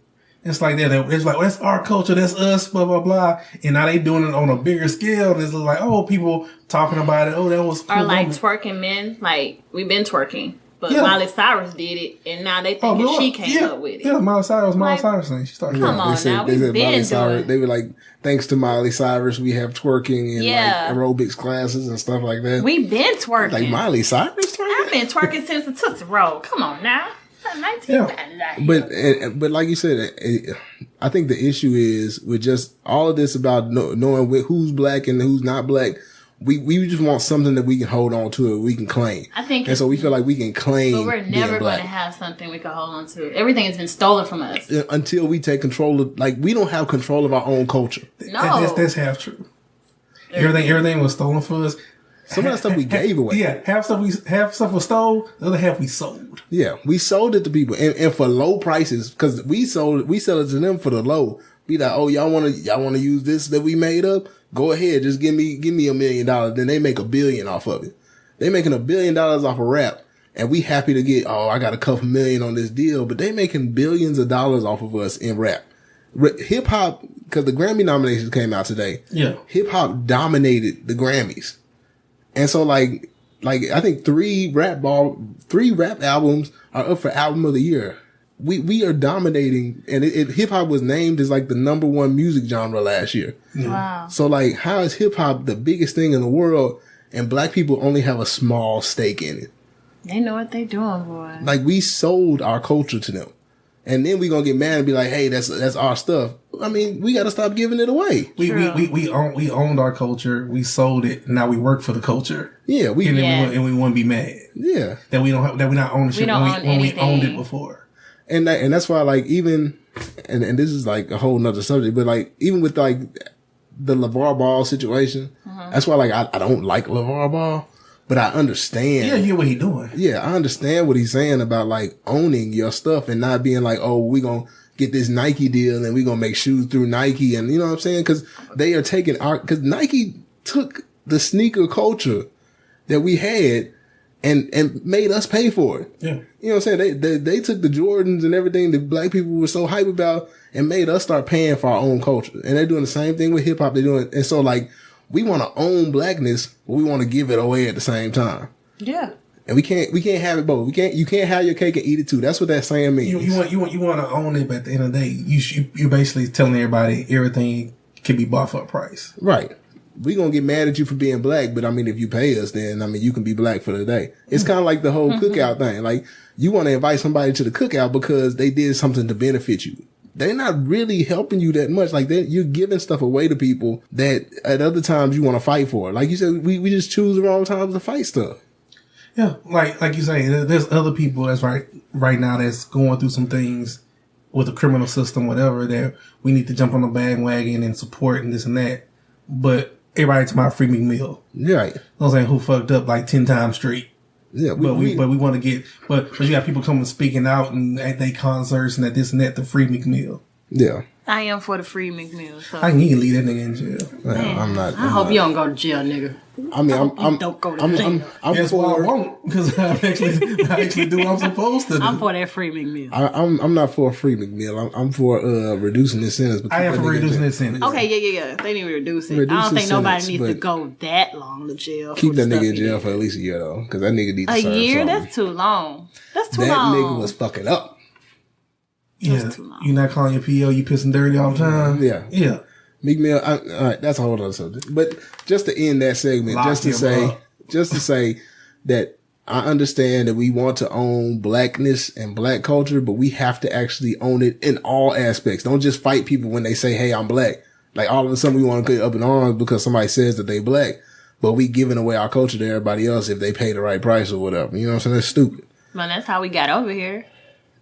It's like that. It's like, well, that's our culture. That's us, blah, blah, blah. And now they doing it on a bigger scale. And it's like, oh, people talking about it. Oh, that was cool. Or like twerking men. Like, we've been twerking. But Miley Cyrus did it. And now they think she came up with it. Yeah, Miley Cyrus thing. She started. Come on now. We've been doing it. They were like, thanks to Miley Cyrus, we have twerking and like aerobics classes and stuff like that. We've been twerking. Like Miley Cyrus twerking? I've been twerking since the Tootsie Roll. Come on now. But like you said, I think the issue is with just all of this about knowing who's black and who's not black. We just want something that we can hold on to and we can claim. I think, and so we feel like we can claim. But we're never going to have something we can hold on to. Everything has been stolen from us until we take control of. Like we don't have control of our own culture. No, that's half true. Everything was stolen from us. Some of that stuff we gave away. Yeah, half stuff was stole. The other half we sold. Yeah, we sold it to people and for low prices because we sell it to them for the low. Be like, oh, y'all want to use this that we made up? Go ahead, just give me $1 million. Then they make $1 billion off of it. They making $1 billion off of rap, and we happy to get. Oh, I got a couple million on this deal, but they making billions of dollars off of us in rap. Hip hop, because the Grammy nominations came out today. Yeah, hip hop dominated the Grammys. And so like I think three rap albums are up for album of the year. We are dominating, and hip hop was named as like the #1 music genre last year. Wow. So like, how is hip hop the biggest thing in the world, and black people only have a small stake in it? They know what they doing, boy. Like we sold our culture to them, and then we gonna get mad and be like, "Hey, that's our stuff." I mean, we got to stop giving it away. We owned our culture. We sold it. Now we work for the culture. Yeah, we want to be mad. Yeah, that we not ownership when we owned it before. And that's why, like, even and this is like a whole nother subject, but like even with like the LeVar Ball situation, that's why like I don't like LeVar Ball, but I understand. Yeah, you hear what he's doing. Yeah, I understand what he's saying about like owning your stuff and not being like, oh, we gonna get this Nike deal and we're going to make shoes through Nike. And you know what I'm saying? Cause they are taking cause Nike took the sneaker culture that we had and made us pay for it. Yeah. You know what I'm saying? They took the Jordans and everything that black people were so hype about and made us start paying for our own culture. And they're doing the same thing with hip hop. They're doing, and so like, we want to own blackness, but we want to give it away at the same time. Yeah. And we can't have it both. You can't have your cake and eat it too. That's what that saying means. You want to own it, but at the end of the day, you're basically telling everybody everything can be bought for a price. Right. We gonna get mad at you for being black, but I mean, if you pay us, then I mean, you can be black for the day. It's kind of like the whole cookout thing. Like, you want to invite somebody to the cookout because they did something to benefit you. They're not really helping you that much. Like, you're giving stuff away to people that at other times you want to fight for. Like you said, we just choose the wrong times to fight stuff. Yeah, like you say, there's other people that's right now that's going through some things with the criminal system, whatever, that we need to jump on the bandwagon and support and this and that. But everybody talking about Free McMill. Right. You know what I'm saying? Who fucked up like 10 times straight. Yeah, but we want to get, but you got people coming speaking out and at their concerts and at this and that, the Free McMill. Yeah. I am for the Free McMill. So. I need to leave that nigga in jail. Man, I'm not. I hope you don't go to jail, nigga. I mean, I'm don't go to jail. I'm Guess why I won't? Because I actually do what I'm supposed to do. I'm for that Free McMill. I'm not for a Free McMill. I'm for reducing this sentence. I am for reducing this sentence. Okay, yeah. They need to reduce it. I don't think nobody needs to go that long to jail. Keep that nigga in jail for at least a year though, because that nigga needs to serve a year. something. That's too long. That's too long. That nigga was fucking up. Yeah, you not calling your PO, you pissing dirty all the time. Yeah. Meek Mill. All right, that's a whole other subject. But just to end that segment, just to say that I understand that we want to own blackness and black culture, but we have to actually own it in all aspects. Don't just fight people when they say, "Hey, I'm black." Like all of a sudden we want to get up in arms because somebody says that they black, but we giving away our culture to everybody else if they pay the right price or whatever. You know what I'm saying? That's stupid. Well, that's how we got over here.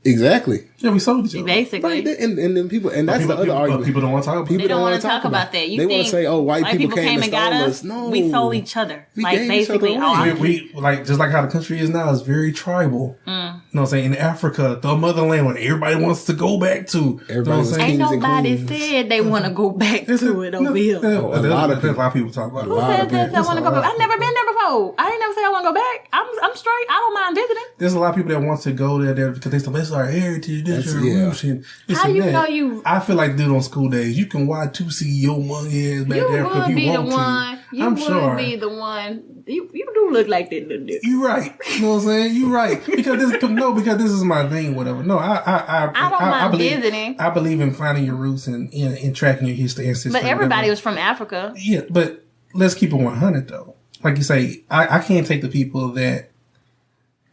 Exactly. Yeah, we sold each other. Basically. Right. And then people, and that's the other argument. People don't want to talk about it. They don't want to talk about that. They want to say, oh, white people came and got us. No. We sold each other. We like, basically. We like, just like how the country is now, it's very tribal. You know what I'm saying? In Africa, the motherland, where everybody wants to go back to. Ain't nobody said they want to go back to it over here. A lot of people talk about it. Who said that I want to go back? I've never been there before. I ain't never said I want to go back. I'm straight. I don't mind visiting. There's a lot of people that want to go there because they say, that's our heritage. How you know you? I feel like dude on school days, you can Y2C your monkey ass back there if you want to. I'm sure. You would be the one. You do look like that little dude. You right. You know what I'm saying? You right. Because this is my thing. Whatever. No, I don't mind visiting. I believe in finding your roots and tracking your history and But everybody was from Africa. Yeah, but let's keep it 100 though. Like you say, I can't take the people that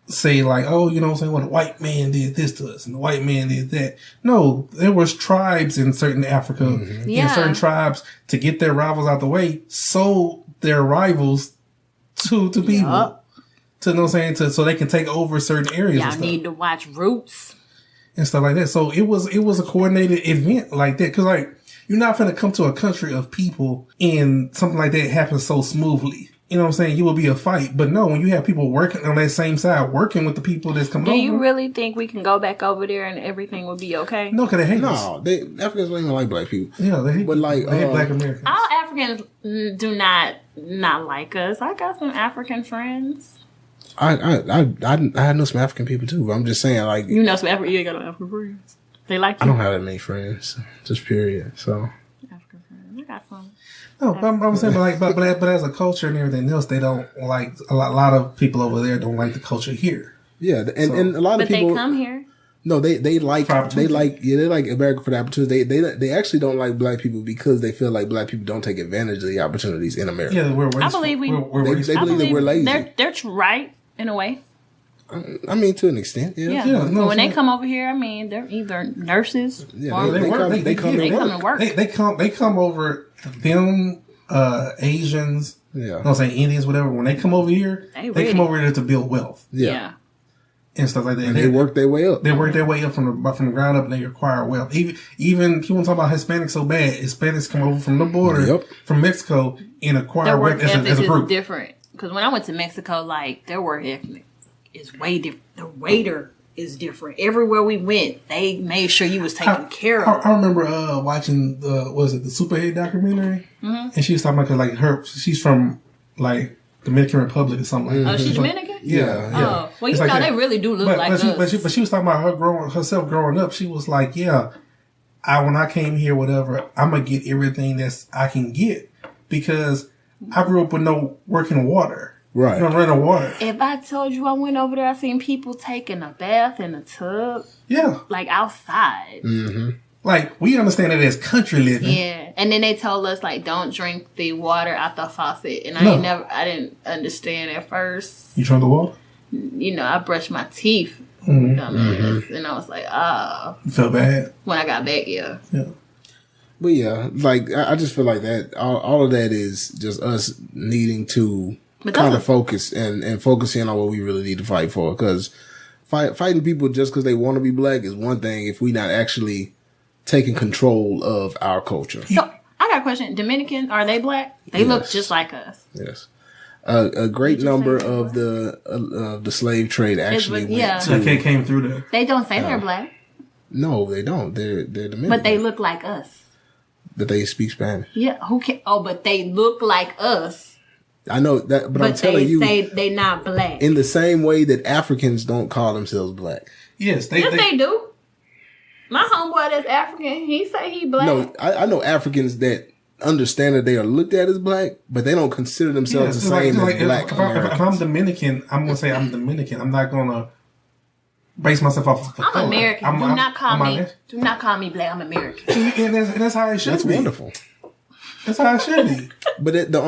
say like, oh, you know what I'm saying? Well, the white man did this to us and the white man did that. No, there was tribes in certain Africa, in certain tribes to get their rivals out the way, sold their rivals to people. To know what I'm saying? So they can take over certain areas. Y'all need to watch Roots. And stuff like that. So it was a coordinated event like that. Cause like, you're not going to come to a country of people and something like that happens so smoothly. You know what I'm saying? You will be a fight. But no, when you have people working on that same side, working with the people that's coming over. Do you really think we can go back over there and everything will be okay? No, because they hate us. No, Africans don't even like black people. Yeah, they hate, but like, they hate black Americans. All Africans do not like us. I got some African friends. I know some African people too, but I'm just saying like. You know some African, you ain't got no African friends. They like you. I don't have that many friends, just period, so. African friends. I got some. No, but I'm saying, but as a culture and everything else, they don't like a lot of people over there don't like the culture here. Yeah, and a lot of people. But they come here. No, they like America for the opportunity. They actually don't like black people because they feel like black people don't take advantage of the opportunities in America. Yeah, we're wasteful. I believe they believe that we're lazy. They're right in a way. I mean, to an extent, yeah. But when they come over here, I mean, they're either nurses. Yeah, they come to work. They come over. Them Asians, I'm saying Indians, whatever. When they come over here, they come over here to build wealth, yeah, and stuff like that. And they work their way up. They work their way up from the ground up, and they acquire wealth. Even people talk about Hispanics so bad. Hispanics come over from the border, from Mexico, and acquire wealth as a group. Different because when I went to Mexico, like their work ethic is way different. The waiter is different. Everywhere we went, they made sure you was taken care of. I remember watching the Superhead documentary, and she was talking about she's from like Dominican Republic or something like that. Oh, she's Dominican? Yeah. Oh, well, you know, they really do look like us. But she was talking about herself growing up. She was like, yeah, when I came here, whatever, I'm going to get everything that I can get because I grew up with no working water. Right. No running water. If I told you I went over there, I seen people taking a bath in a tub. Yeah. Like outside. Mm-hmm. Like, we understand it as country living. Yeah. And then they told us, like, don't drink the water out the faucet. And I didn't understand at first. You drank the water? You know, I brushed my teeth. Mm-hmm. And I was like, oh. You felt bad? When I got back, yeah. But yeah, like, I just feel like that, all of that is just us needing to kind of focus and focusing on what we really need to fight for. Because fighting people just because they want to be black is one thing if we not actually taking control of our culture. So, I got a question. Dominican, are they black? They look just like us. Yes. A great number of the slave trade actually went to... They came through there. They don't say they're black. No, they don't. They're Dominican. But they look like us. That they speak Spanish. Yeah, who can? Oh, but they look like us. I know that, but I'm telling you, they say they not black. In the same way that Africans don't call themselves black. Yes, they do. My homeboy that's African, he say he black. No, I know Africans that understand that they are looked at as black, but they don't consider themselves the same as black Americans. If I'm Dominican, I'm going to say I'm Dominican. I'm not going to base myself off of I'm American. Do not call me black. I'm American. And that's how it should be. That's wonderful. That's how it should be. But the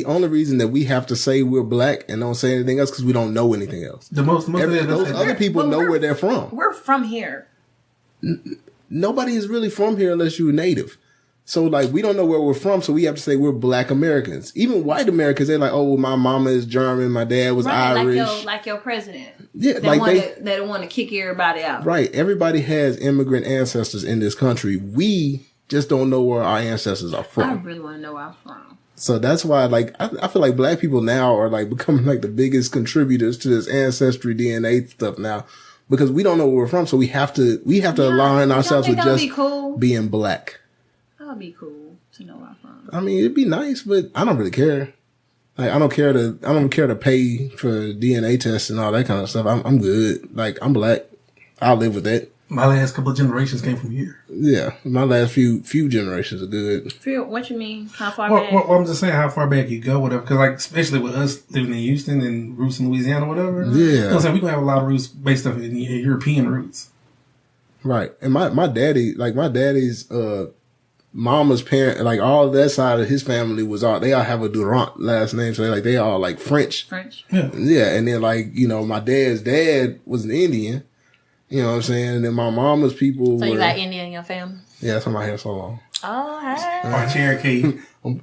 only reason that we have to say we're black and don't say anything else because we don't know anything else. Those other people know where they're from. We're from here. Nobody is really from here unless you're native. So, like, we don't know where we're from, so we have to say we're black Americans. Even white Americans, they're like, oh, well, my mama is German, my dad was Irish. Like your president. Yeah, they don't want to kick everybody out. Right. Everybody has immigrant ancestors in this country. We just don't know where our ancestors are from. I really want to know where I'm from. So that's why, like, I feel like black people now are, like, becoming, like, the biggest contributors to this ancestry DNA stuff now. Because we don't know where we're from, so we have to align ourselves with just being black. That would be cool to know where I'm from. I mean, it'd be nice, but I don't really care. Like, I don't care to pay for DNA tests and all that kind of stuff. I'm good. Like, I'm black. I'll live with that. My last couple of generations came from here. Yeah, my last few generations are good. What you mean? How far back? Well, I'm just saying how far back you go, whatever. Because, like, especially with us living in Houston and roots in Louisiana, whatever. Yeah, you know what I'm saying, we gonna have a lot of roots based off in European roots. Right, and my daddy's mama's parent, like all that side of his family they all have a Durant last name, so they all like French. Yeah, and then like my dad's dad was an Indian. You know what I'm saying? And then my mama's people. So you got Indian in your family? Yeah, that's why my hair's so long. Oh, hey. Part Cherokee.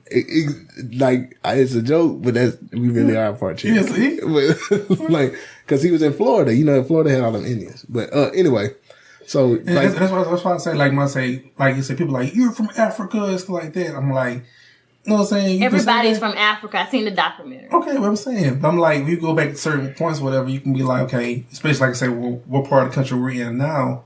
It's a joke, but we really are part Cherokee. But, like, cause he was in Florida. Florida had all them Indians. But, anyway. So, like, that's why I say, like, you say, people like, you're from Africa and stuff like that. I'm like, you know what I'm saying? Everybody's from Africa. I seen the documentary. Okay, what I'm saying. But I'm like, if you go back to certain points, whatever, you can be like, okay, especially like I say, what part of the country we're in now,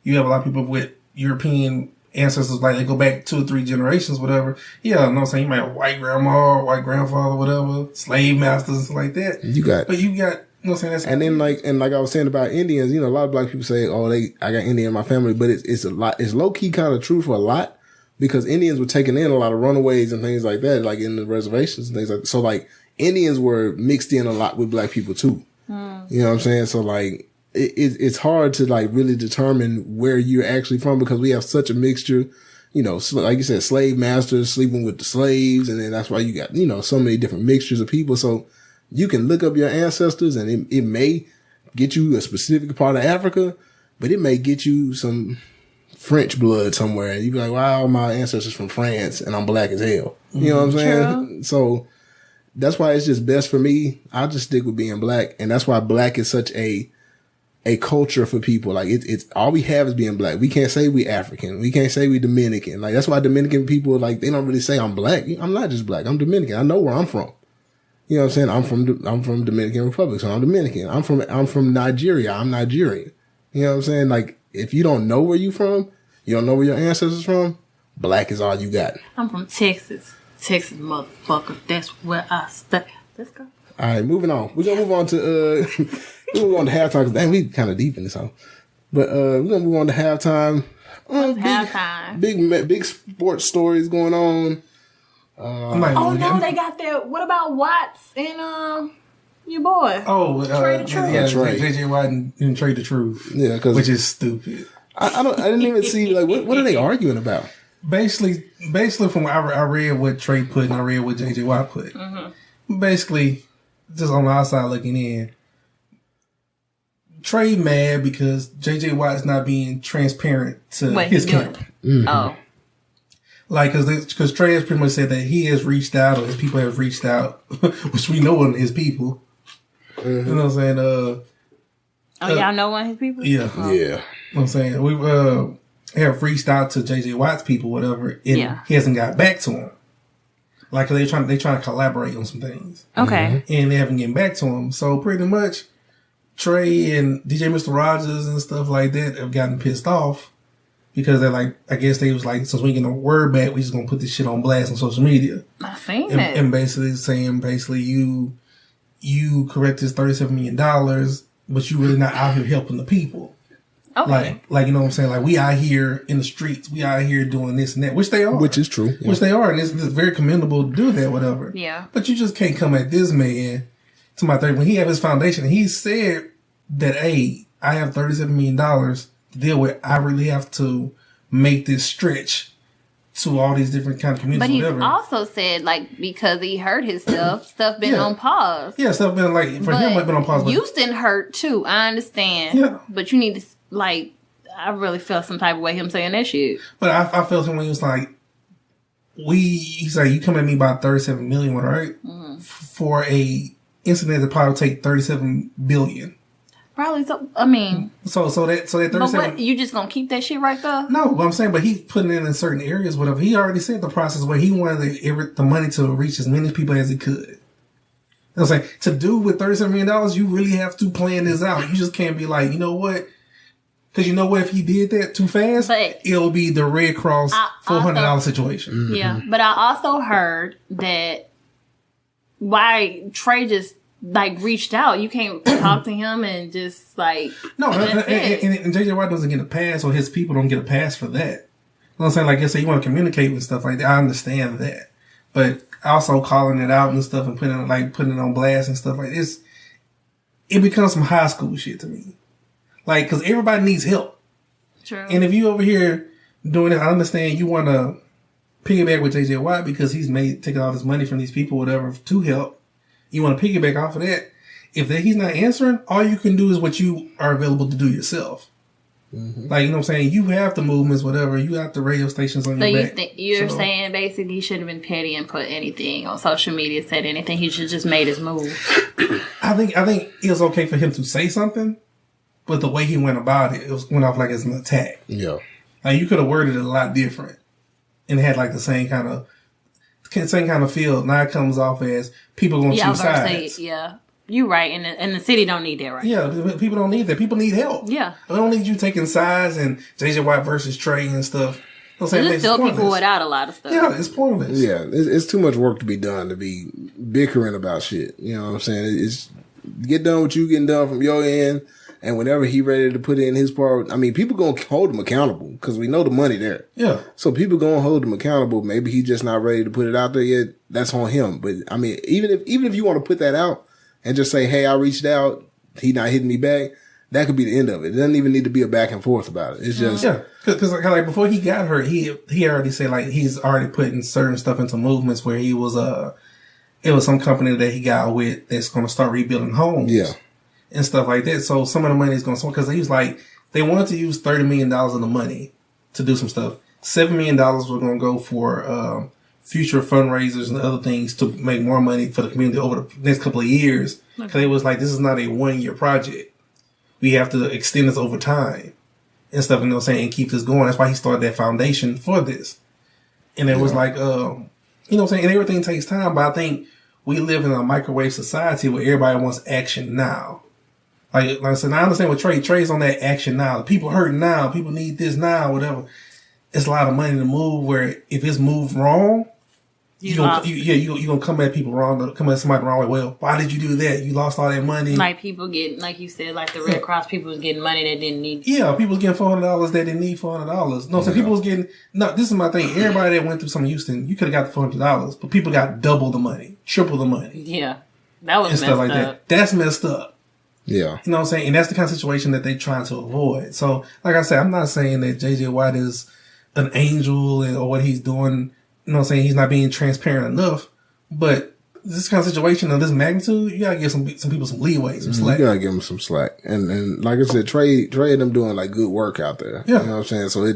you have a lot of people with European ancestors, like they go back 2 or 3 generations, whatever. Yeah, you know what I'm saying? You might have white grandma, white grandfather, whatever, slave masters and stuff like that. But you got, you know what I'm saying? That's and then like I was saying about Indians, a lot of black people say, oh, I got Indian in my family, but it's a lot, it's low key kind of true for a lot. Because Indians were taking in a lot of runaways and things like that, like in the reservations and things like that. So, like, Indians were mixed in a lot with black people, too. You know what I'm saying? So, like, it's hard to, like, really determine where you're actually from because we have such a mixture. Like you said, slave masters sleeping with the slaves. And then that's why you got, so many different mixtures of people. So, you can look up your ancestors and it may get you a specific part of Africa, but it may get you some French blood somewhere, and you be like, wow, my ancestors from France, and I'm black as hell. You know what I'm saying? True. So that's why it's just best for me. I'll just stick with being black, and that's why black is such a culture for people. Like it's all we have is being black. We can't say we African. We can't say we Dominican. Like that's why Dominican people, like, they don't really say I'm black. I'm not just black. I'm Dominican. I know where I'm from. You know what I'm saying? I'm from Dominican Republic, so I'm Dominican. I'm from Nigeria. I'm Nigerian. You know what I'm saying? Like, if you don't know where you from, you don't know where your ancestors from, black is all you got. I'm from Texas. Texas, motherfucker. That's where I stay. Let's go. All right, moving on. We're gonna move on to halftime. Cause dang, we kind of deep in this song, but we're gonna move on to halftime. Halftime. Big sports stories going on. They got that. What about Watts and your boy? Trey the Truth. Yeah, right. JJ Watt and Trey the Truth. Yeah, which is stupid. I didn't even see like what are they arguing about? Basically from what I read what Trey put and I read what JJ Watt put. Mm-hmm. Basically, just on the outside looking in, Trey mad because JJ Watt is not being transparent to his camp. Mm-hmm. Oh. Like, because Trey has pretty much said that he has reached out, or his people have reached out, which we know one of his people. Mm-hmm. You know what I'm saying? Y'all know one of his people? Yeah. Yeah. You know what I'm saying? We have reached out to JJ Watt's people, whatever, and he hasn't got back to him. Like, they trying to collaborate on some things. Okay. And they haven't getting back to him. So, pretty much, Trey and DJ Mr. Rogers and stuff like that have gotten pissed off. Because they're like, I guess they was like, since we ain't getting no word back, we just gonna put this shit on blast on social media. I seen that. And basically saying, you correct this $37 million, but you really not out here helping the people. Okay. Like, you know what I'm saying? Like, we out here in the streets, we out here doing this and that, which they are. Which is true. Yeah. Which they are, and it's very commendable to do that, whatever. Yeah. But you just can't come at this man to my third. When he had his foundation, he said that, hey, I have $37 million deal with. I really have to make this stretch to all these different kind of communities. But he's also said, like, because he hurt himself, stuff been on pause. Yeah, stuff been like for him like been on pause. Houston hurt too. I understand. Yeah, but you need to like. I really felt some type of way him saying that shit. But I felt him when he was like, he's like, you come at me about 37 million, right? Mm-hmm. For a incident that probably take 37 billion. Probably so. I mean, so that 37. But what, you just gonna keep that shit right there? No, what I'm saying, but he's putting it in certain areas. Whatever he already said, the process where he wanted the money to reach as many people as he could. You know what I'm saying? To do with $37 million, you really have to plan this out. You just can't be like, you know what? Because you know what? If he did that too fast, it'll be the Red Cross $400 situation. Mm-hmm. Yeah, but I also heard that why Trey just like reached out. You can't talk to him and just like no. And JJ Watt doesn't get a pass, or his people don't get a pass for that. You know what I'm saying? Like, you say you want to communicate with stuff like that. I understand that, but also calling it out and stuff and putting it on blast and stuff like this, it becomes some high school shit to me. Like, because everybody needs help. True. And if you over here doing it, I understand you want to piggyback with JJ Watt because he's taking all this money from these people, whatever, to help. You want to piggyback off of that. If he's not answering, all you can do is what you are available to do yourself. Mm-hmm. Like, you know what I'm saying? You have the movements, whatever. You have the radio stations on your back. You're saying basically he shouldn't have been petty and put anything on social media, said anything. He should just made his move. I think it was okay for him to say something, but the way he went about it went off like it's an attack. Yeah. Like, you could have worded it a lot different and had like the same kind of feel. Now it comes off as people going to choose sides. Yeah. You're right. And the city don't need that right now. Yeah, people don't need that. People need help. Yeah. They don't need you taking sides and JJ Watt versus Trey and stuff. There's still people without a lot of stuff. Yeah, it's pointless. Yeah, it's too much work to be done to be bickering about shit. You know what I'm saying? It's get done what you getting done from your end. And whenever he ready to put in his part, I mean, people gonna hold him accountable because we know the money there. Yeah. So people gonna hold him accountable. Maybe he's just not ready to put it out there yet. That's on him. But I mean, even if you want to put that out and just say, "Hey, I reached out. He not hitting me back." That could be the end of it. It doesn't even need to be a back and forth about it. It's just because like before he got hurt, he already said like he's already putting certain stuff into movements where he was it was some company that he got with that's going to start rebuilding homes. Yeah. And stuff like that. So some of the money is going to, because he was like, they wanted to use $30 million of the money to do some stuff. $7 million was going to go for future fundraisers and other things to make more money for the community over the next couple of years. Because it was like, this is not a 1-year project. We have to extend this over time and stuff, you know what I'm saying, and keep this going. That's why he started that foundation for this. And it was like, you know what I'm saying, and everything takes time, but I think we live in a microwave society where everybody wants action now. Like I said, I understand what Trey's on that action now. People hurting now. People need this now, whatever. It's a lot of money to move where if it's moved wrong, you're gonna come at people wrong, come at somebody wrong. Like, well, why did you do that? You lost all that money. Like people get, like you said, like the Red Cross, people was getting money they didn't need. Yeah, people was getting $400 they didn't need $400. No, so people was getting, no, this is my thing. Everybody that went through some in Houston, you could have got the $400, but people got double the money, triple the money. Yeah. That was and messed stuff like up. that. That's messed up. Yeah. You know what I'm saying? And that's the kind of situation that they're trying to avoid. So, like I said, I'm not saying that JJ Watt is an angel or what he's doing. You know what I'm saying? He's not being transparent enough. But this kind of situation of this magnitude, you gotta give some people some leeway, some slack. You gotta give them some slack. And like I said, Trey and them doing like good work out there. Yeah. You know what I'm saying? So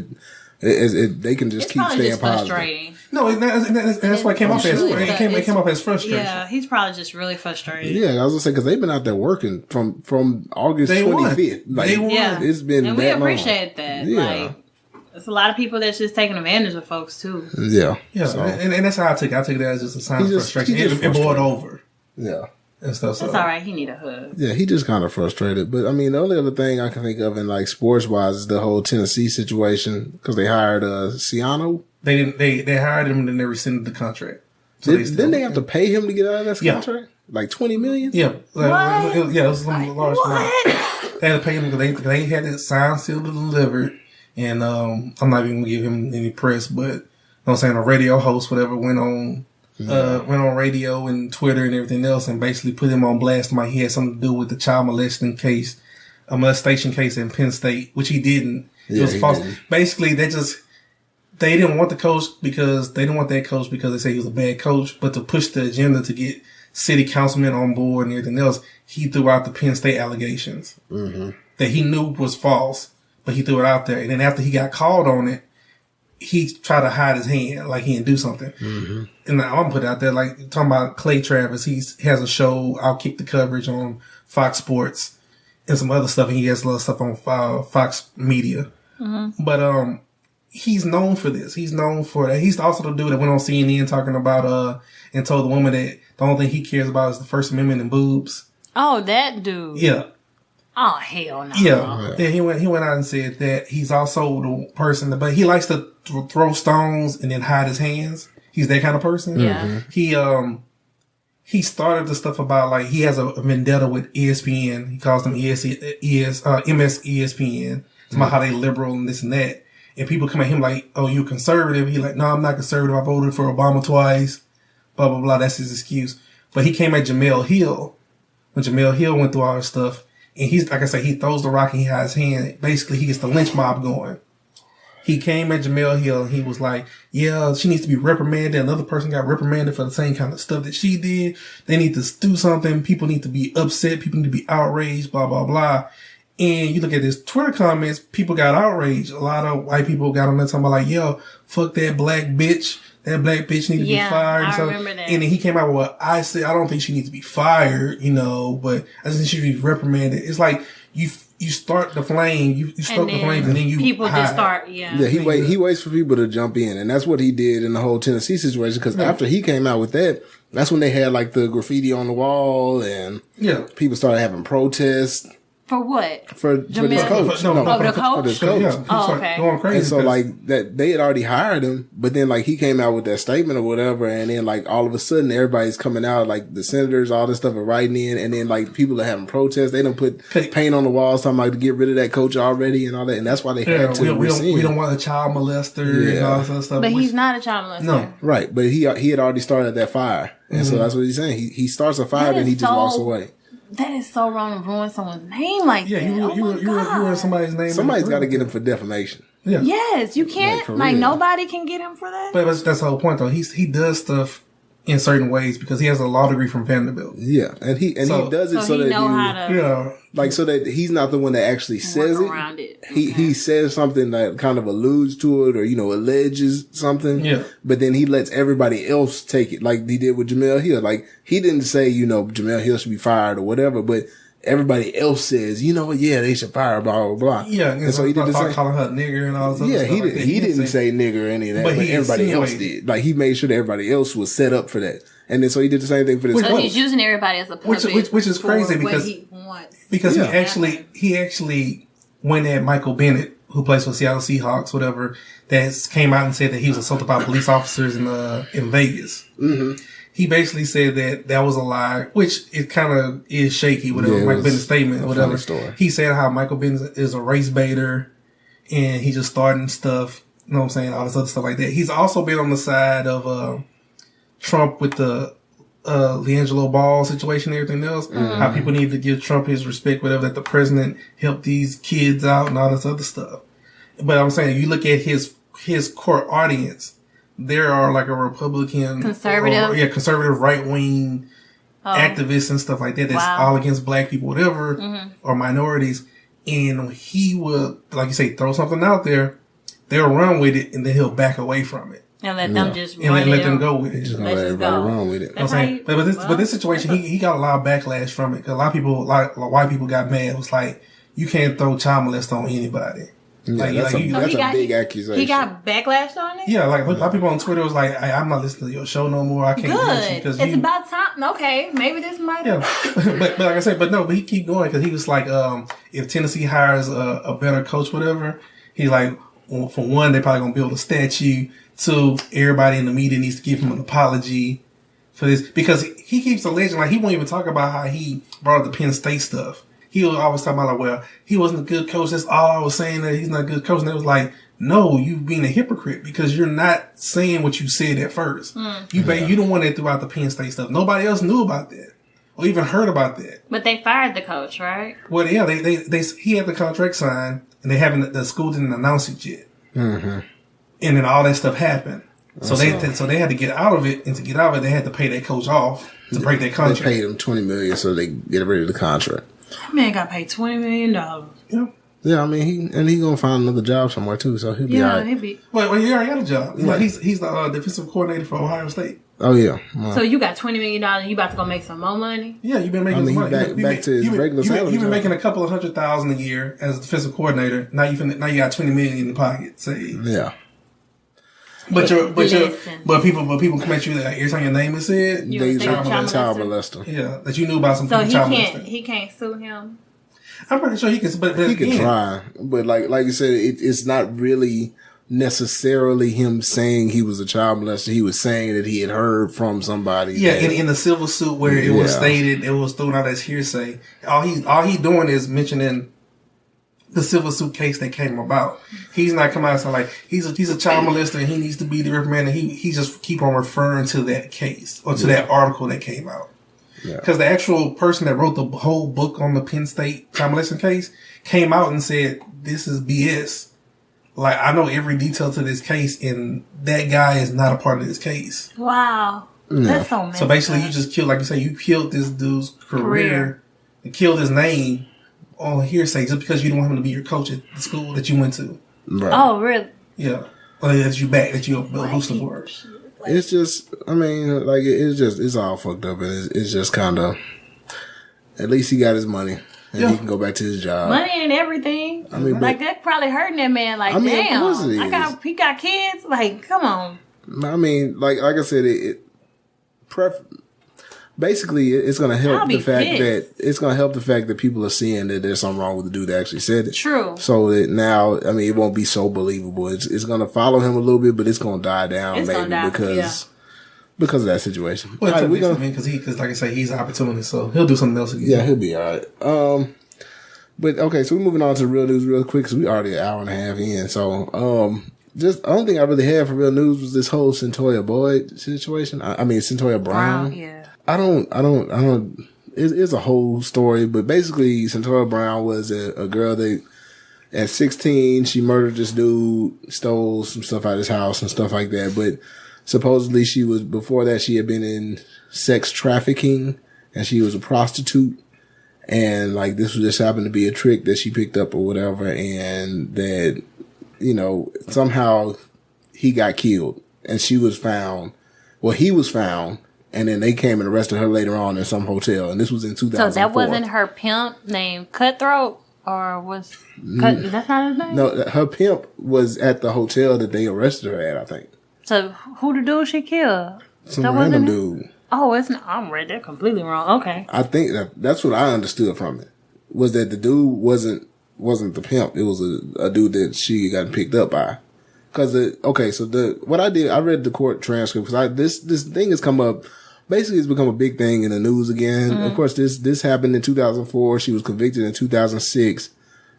they can just keep staying just positive. frustrating. No, and that's why it came off as it came off as frustration. Yeah, he's probably just really frustrated. Yeah, I was gonna say because they've been out there working from August Day 25th. one. Like, Day one. Yeah. It's been and we that appreciate that. Yeah. Like, there's a lot of people that's just taking advantage of folks too. Yeah. Yeah, So, and that's how I took it. I took it as just a sign of frustration. he's just It boiled frustrated. over yeah. and stuff. So. That's all right. He need a hug. Yeah, he just kind of frustrated. But I mean, the only other thing I can think of in like sports wise is the whole Tennessee situation because they hired Ciano. They hired him and then they rescinded the contract. So Didn't they have to pay him to get out of that Yeah. contract? Like $20 million? Yeah, What? it was some large amount. They had to pay him because they had it signed, sealed, and delivered. And I'm not even gonna give him any press, but you know what I'm saying, a radio host, whatever, went on radio and Twitter and everything else, and basically put him on blast. Like he had something to do with the child molestation case in Penn State, which he didn't. It was false. Didn't. Basically, they didn't want the coach because they say he was a bad coach, but to push the agenda to get city councilmen on board and everything else, he threw out the Penn State allegations that he knew was false, but he threw it out there. And then after he got called on it, he tried to hide his hand, like he didn't do something. Mm-hmm. And I'm gonna put it out there, like talking about Clay Travis, he has a show, I'll Kick the Coverage on Fox Sports and some other stuff, and he has a lot of stuff on Fox Media. Mm-hmm. But he's known for this. He's known for that. He's also the dude that went on CNN talking about and told the woman that the only thing he cares about is the First Amendment and boobs. Oh, that dude. Yeah. Oh, hell no. Yeah. Then he went out and said that he's also the person but he likes to throw stones and then hide his hands. He's that kind of person. Yeah. He started the stuff about like he has a vendetta with ESPN. He calls them MS ESPN. It's about how they liberal and this and that. And people come at him like, "Oh, you conservative?" He's like, "No, I'm not conservative. I voted for Obama twice." Blah blah blah. That's his excuse. But he came at Jamel Hill when Jamel Hill went through all his stuff. And he's, like I say, he throws the rock and he has his hand. Basically, he gets the lynch mob going. He came at Jamel Hill and he was like, yeah, she needs to be reprimanded. Another person got reprimanded for the same kind of stuff that she did. They need to do something. People need to be upset. People need to be outraged, blah, blah, blah. And you look at his Twitter comments, people got outraged. A lot of white people got on there talking about like, yo, fuck that black bitch. That black bitch needs to be fired. I remember that. And then he came out with what I said, I don't think she needs to be fired, but I just think she should be reprimanded. It's like you start the flame, you stoke the flame, and then you people hide. just start, Yeah, he waits for people to jump in, and that's what he did in the whole Tennessee situation. Because after he came out with that, that's when they had like the graffiti on the wall, and people started having protests. For what? For this coach. For this coach. Yeah, oh, okay. Going crazy. And so like that, they had already hired him, but then like he came out with that statement or whatever, and then like all of a sudden everybody's coming out, like the senators, all this stuff are writing in, and then like people are having protests. They don't put paint on the walls, talking about to get rid of that coach already and all that, and that's why they had to rescind. We don't want a child molester and all that stuff. But he's not a child molester. No, right? But he had already started that fire, and so that's what he's saying. He starts a fire, and he just walks away. That is so wrong to ruin someone's name like that. You ruin somebody's name. Somebody's got to get him for defamation. Yeah. Yes, you can't. Like nobody can get him for that. But that's the whole point, though. He does stuff in certain ways because he has a law degree from Vanderbilt. Yeah, and he does it so he that know how to like so that he's not the one that actually says it. He says something that kind of alludes to it or alleges something. Yeah, but then he lets everybody else take it, like he did with Jamel Hill. Like he didn't say Jamel Hill should be fired or whatever, but everybody else says, you know what, yeah, they should fire, blah, blah, blah. Yeah, and so he did the same. Calling her nigger and all this other stuff. Yeah, he didn't say nigger or any of that, but everybody else did. Like, he made sure that everybody else was set up for that. And then so he did the same thing for this. So he's using everybody as a puppet, which is crazy because he actually went at Michael Bennett, who plays for Seattle Seahawks, whatever, that came out and said that he was assaulted by police officers in Vegas. Mm-hmm. He basically said that was a lie, which it kind of is shaky, whatever, Michael Bennett's statement, whatever. He said how Michael Bennett is a race baiter and he's just starting stuff, you know what I'm saying, all this other stuff like that. He's also been on the side of Trump with the LiAngelo Ball situation and everything else. Mm-hmm. How people need to give Trump his respect, whatever, that the president helped these kids out and all this other stuff. But I'm saying, you look at his core audience, there are like a Republican, conservative right-wing activists and stuff like that that's all against black people, whatever, or minorities. And he will, like you say, throw something out there, they'll run with it, and then he'll back away from it. And let them just run and let them go with it. Just gonna let everybody run with it. I'm saying, but this situation, he got a lot of backlash from it. Cause a lot of people, like white people, got mad. It was like, you can't throw child molest on anybody. Yeah, that's a big accusation. He got backlash on it? Yeah, like a lot of people on Twitter was like, I'm not listening to your show no more. I can't listen because it's about time. Okay, maybe this might. Yeah, but like I said, but he keep going because he was like, if Tennessee hires a better coach, whatever, he's like, well, for one, they're probably gonna build a statue. Two, everybody in the media needs to give him an apology for this because he keeps alleging, like, he won't even talk about how he brought up the Penn State stuff. He was always talking about, like, well, he wasn't a good coach. That's all I was saying, that he's not a good coach. And it was like, no, you being a hypocrite because you're not saying what you said at first. You don't want that throughout the Penn State stuff. Nobody else knew about that or even heard about that. But they fired the coach, right? Well, yeah, he had the contract signed and the school didn't announce it yet. Mm-hmm. And then all that stuff happened. So they had to get out of it, and to get out of it, they had to pay that coach off to break that contract. They paid him $20 million so they get rid of the contract. That man got paid $20 million. Yeah. Yeah, I mean, he's gonna find another job somewhere too, so he'll be all right. Well, he already got a job. Yeah. Like he's the defensive coordinator for Ohio State. Oh yeah. Wow. So you got $20 million, and you about to go make some more money? Yeah, you've been making some money. Back to his regular salary. You've been making a couple of $100,000 a year as a defensive coordinator. Now you got $20 million in the pocket. Saved. Yeah. But people come at you like, every time your name is said, they child molester. Yeah, that you knew about some people child molesting. So he can't sue him. I'm pretty sure he can, but he can try. But like you said, it's not really necessarily him saying he was a child molester. He was saying that he had heard from somebody. Yeah, in the civil suit where it was stated, it was thrown out as hearsay. All he doing is mentioning the civil suit case that came about. He's not coming out and saying like he's a child molester and he needs to be the reprimanded. He just keep on referring to that case or to that article that came out. Because the actual person that wrote the whole book on the Penn State child molesting case came out and said, this is BS. Like, I know every detail to this case, and that guy is not a part of this case. Wow. Yeah. That's so messed So basically, you just killed, like you say, you killed this dude's career and killed his name on hearsay just because you don't want him to be your coach at the school that you went to. Right. Oh, really? Yeah. Or that you're a booster for it. It's just, I mean, like, it's all fucked up, and it's just kind of, at least he got his money, and he can go back to his job. Money ain't everything. I mean, like, that's probably hurting that man, like, damn, he got kids, like, come on. I mean, like I said, basically, it's going to help the fact that people are seeing that there's something wrong with the dude that actually said it. True. So that now, I mean, it won't be so believable. It's going to follow him a little bit, but it's going to die down because of that situation. Well, because like I say, he's an opportunist, so he'll do something else again. Yeah, he'll be all right. But okay, so we're moving on to real news real quick because we already an hour and a half in. So, just the only thing I really had for real news was this whole Cyntoia situation. I mean, Cyntoia Brown. Yeah. I don't. It's a whole story, but basically, Cyntoia Brown was a girl that at 16 she murdered this dude, stole some stuff out of his house and stuff like that. But supposedly, before that she had been in sex trafficking and she was a prostitute. And like this just happened to be a trick that she picked up or whatever, and that somehow he got killed and she was found. Well, he was found And then they came and arrested her later on in some hotel. And this was in 2004. So that wasn't her pimp named Cutthroat? Or was... Is that not his name? No, her pimp was at the hotel that they arrested her at, I think. So who the dude she killed? Some random dude. Oh, it's not... I'm read that completely wrong. Okay. I think that's what I understood from it. Was that the dude wasn't the pimp. It was a dude that she got picked up by. Cause what I did, I read the court transcript because this thing has come up. Basically, it's become a big thing in the news again. Mm-hmm. Of course, this happened in 2004. She was convicted in 2006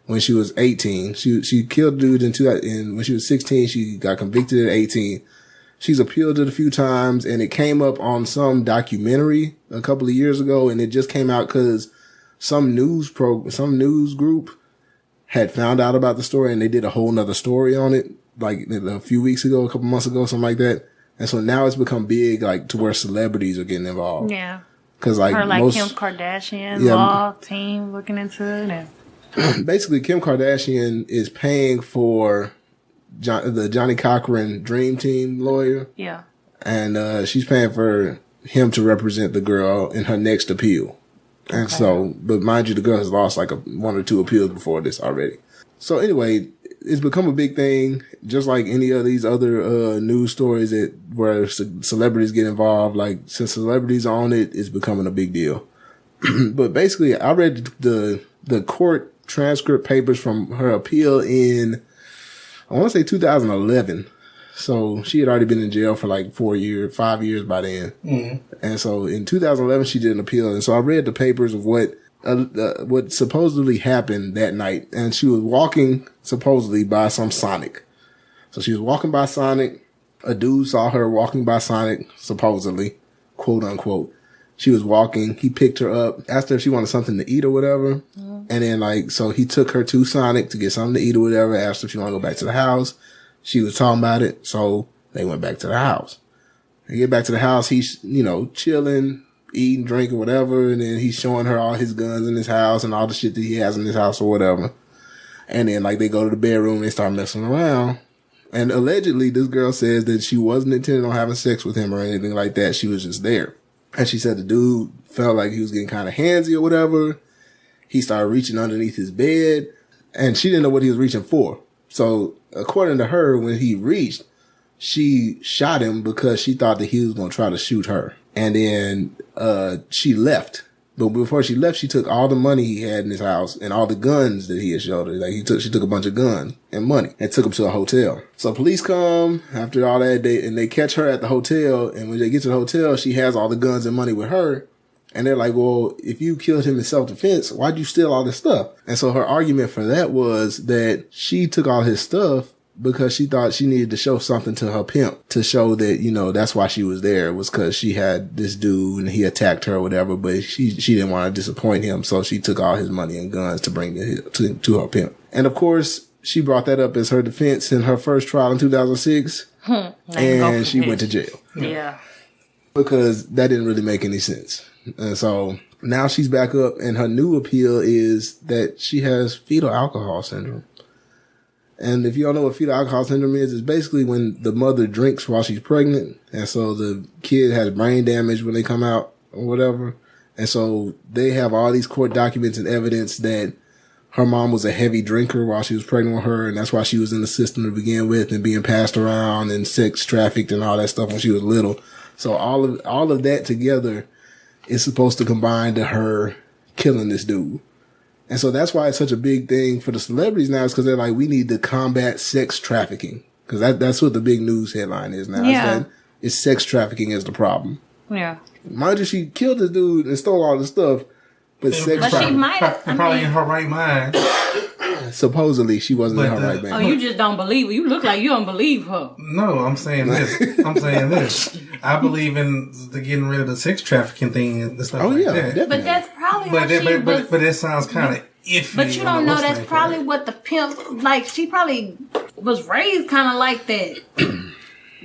when she was 18. She killed a dude when she was 16. She got convicted at 18. She's appealed it a few times, and it came up on some documentary a couple of years ago, and it just came out because some news group had found out about the story, and they did a whole nother story on it, like a few weeks ago, a couple months ago, something like that. And so now it's become big, like to where celebrities are getting involved. Yeah. Cause like Kim Kardashian law team looking into it. And basically, Kim Kardashian is paying for the Johnny Cochran Dream Team lawyer. Yeah. And she's paying for him to represent the girl in her next appeal. And so, but mind you, the girl has lost like one or two appeals before this already. So anyway, it's become a big thing, just like any of these other news stories where celebrities get involved. Like, since celebrities are on it, it's becoming a big deal. But basically, I read the court transcript papers from her appeal in, I want to say 2011. So she had already been in jail for like 5 years by then. Mm-hmm. And so in 2011, she did an appeal. And so I read the papers of what supposedly happened that night. And she was walking supposedly by some Sonic. So she was walking by Sonic. A dude saw her walking by Sonic, supposedly, quote unquote. She was walking. He picked her up, asked her if she wanted something to eat or whatever. Mm-hmm. And then so he took her to Sonic to get something to eat or whatever, asked her if she wanted to go back to the house. She was talking about it. So they went back to the house. They get back to the house. He's, chilling, eating, drinking, whatever. And then he's showing her all his guns in his house and all the shit that he has in his house or whatever. And then they go to the bedroom, they start messing around. And allegedly this girl says that she wasn't intending on having sex with him or anything like that. She was just there. And she said the dude felt like he was getting kind of handsy or whatever. He started reaching underneath his bed and she didn't know what he was reaching for. So according to her, when he reached, she shot him because she thought that he was going to try to shoot her. And then she left. But before she left, she took all the money he had in his house and all the guns that he had showed her. She took a bunch of guns and money and took him to a hotel. So police come after all that, they catch her at the hotel. And when they get to the hotel, she has all the guns and money with her. And they're like, well, if you killed him in self-defense, why'd you steal all this stuff? And so her argument for that was that she took all his stuff because she thought she needed to show something to her pimp to show that, that's why she was there. It was because she had this dude and he attacked her or whatever, but she didn't want to disappoint him. So she took all his money and guns to bring to her pimp. And of course, she brought that up as her defense in her first trial in 2006. And she went to jail. Yeah. Because that didn't really make any sense. And so now she's back up and her new appeal is that she has fetal alcohol syndrome. And if you don't know what fetal alcohol syndrome is, it's basically when the mother drinks while she's pregnant. And so the kid has brain damage when they come out or whatever. And so they have all these court documents and evidence that her mom was a heavy drinker while she was pregnant with her. And that's why she was in the system to begin with and being passed around and sex trafficked and all that stuff when she was little. So all of that together is supposed to combine to her killing this dude. And so that's why it's such a big thing for the celebrities now, is because they're like, we need to combat sex trafficking. Because that's what the big news headline is now. Yeah. It's sex trafficking is the problem. Yeah. Mind you, she killed this dude and stole all this stuff. But sex trafficking. She might have. Probably in her right mind. Supposedly, she wasn't in her right mind. Oh, you just don't believe her. You look like you don't believe her. No, I'm saying this. I believe in the getting rid of the sex trafficking thing and stuff like that. Definitely. But that's probably but that sounds kind of iffy. But you don't know that's probably what the pimp, she probably was raised kind of like that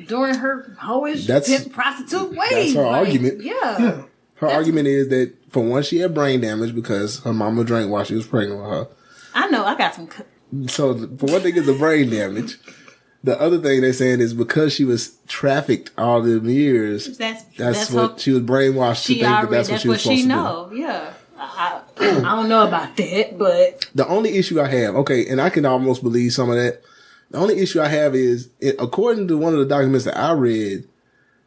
during her hoish pimp prostitute ways. That's her argument. Yeah. Her argument is that for one, she had brain damage because her mama drank while she was pregnant with her. I know. I got some. So for one thing is the brain damage. the other thing they're saying is because she was trafficked all them years, that's what she was brainwashed to think that's what she was supposed to do. Yeah. I don't know about that, but the only issue I have, and I can almost believe some of that. The only issue I have is, according to one of the documents that I read,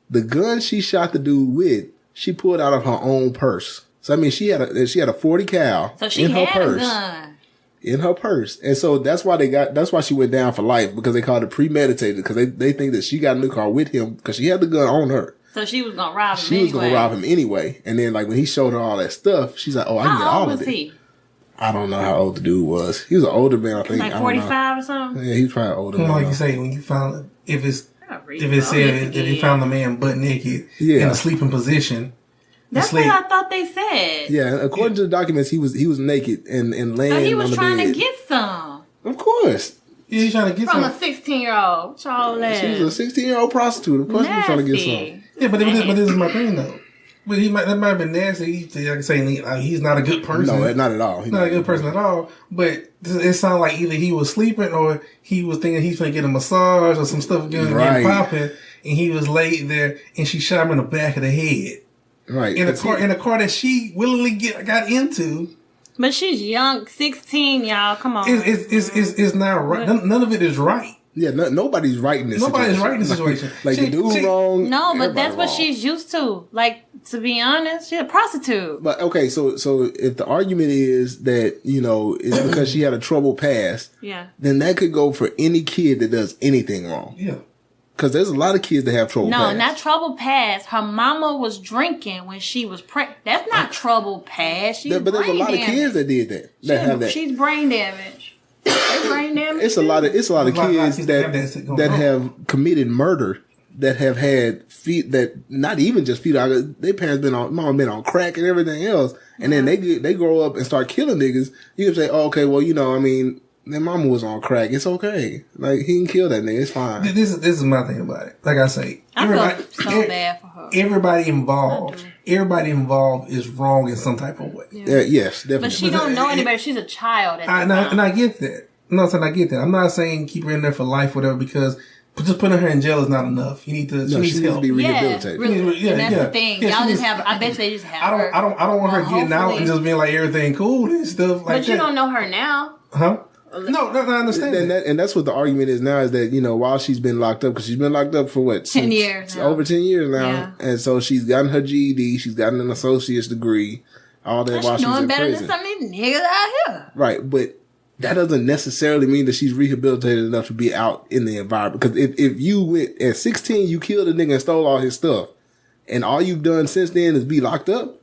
the gun she shot the dude with, she pulled out of her own purse. So I mean, she had a 40 cal in her purse. In her purse. And so that's why she went down for life, because they called it premeditated, because they think that she got in the car with him because she had the gun on her. So she was going to rob him anyway. She was going to rob him anyway. And then, like, when he showed her all that stuff, she's like, oh, I can get all of it. How old was he? I don't know how old the dude was. He was an older man, I think. Like 45 or something? Yeah, he was probably older. Like you say, when you found, if it said that he found the man butt naked in a sleeping position. That's what I thought they said. Yeah, according to the documents, he was naked and laying on the bed. So he was trying to get some. Of course. Yeah, he's trying to get from some. a 16-year-old. She was a 16-year-old prostitute. Of course he was trying to get some. Yeah, but this is my thing, though. But that might have been nasty. Like I say, he's not a good person. No, not at all. He's not a good person at all. But it sounded like either he was sleeping or he was thinking he's going to get a massage or some stuff getting popping. And he was laid there and she shot him in the back of the head. Right. In a car that she willingly got into. But she's young, 16, y'all. Come on. It's not right. None of it is right. Yeah, nobody's right in this situation. Nobody's right in this situation. Like the dude wrong. No, but that's what she's used to. Like, to be honest, she's a prostitute. But okay, so if the argument is that, it's because she had a troubled past, then that could go for any kid that does anything wrong. Yeah. Because there's a lot of kids that have troubled past. No, not troubled past. Her mama was drinking when she was pregnant. That's not troubled past. But there's a lot of kids that did that. That have that. She's brain damaged. Brain damage. It's a lot of kids that have committed murder, that have had not even just fetal. Their parents mom been on crack and everything else, and then they grow up and start killing niggas. You can say, oh, okay, well, their mama was on crack. It's okay. Like, he can kill that nigga. It's fine. This is my thing about it. Like I say, I feel so bad for her. Everybody involved is wrong in some type of way. Yeah. Yes, definitely. But she don't know anybody. She's a child. And I get that. No, I'm saying I get that. I'm not saying keep her in there for life, whatever, because just putting her in jail is not enough. She needs help. To be rehabilitated. Yeah, that's the thing. Y'all just have. I bet they just have. I don't want her getting out and just being like everything cool and stuff like that. But you don't know her now. Huh? No, I understand. And that's what the argument is now, is that, while she's been locked up, because she's been locked up for what? 10 years now. Over 10 years now. Yeah. And so she's gotten her GED, she's gotten an associate's degree, all that while she's in prison. She's doing better than some of these niggas out here. Right, but that doesn't necessarily mean that she's rehabilitated enough to be out in the environment. Because if you went, at 16, you killed a nigga and stole all his stuff, and all you've done since then is be locked up,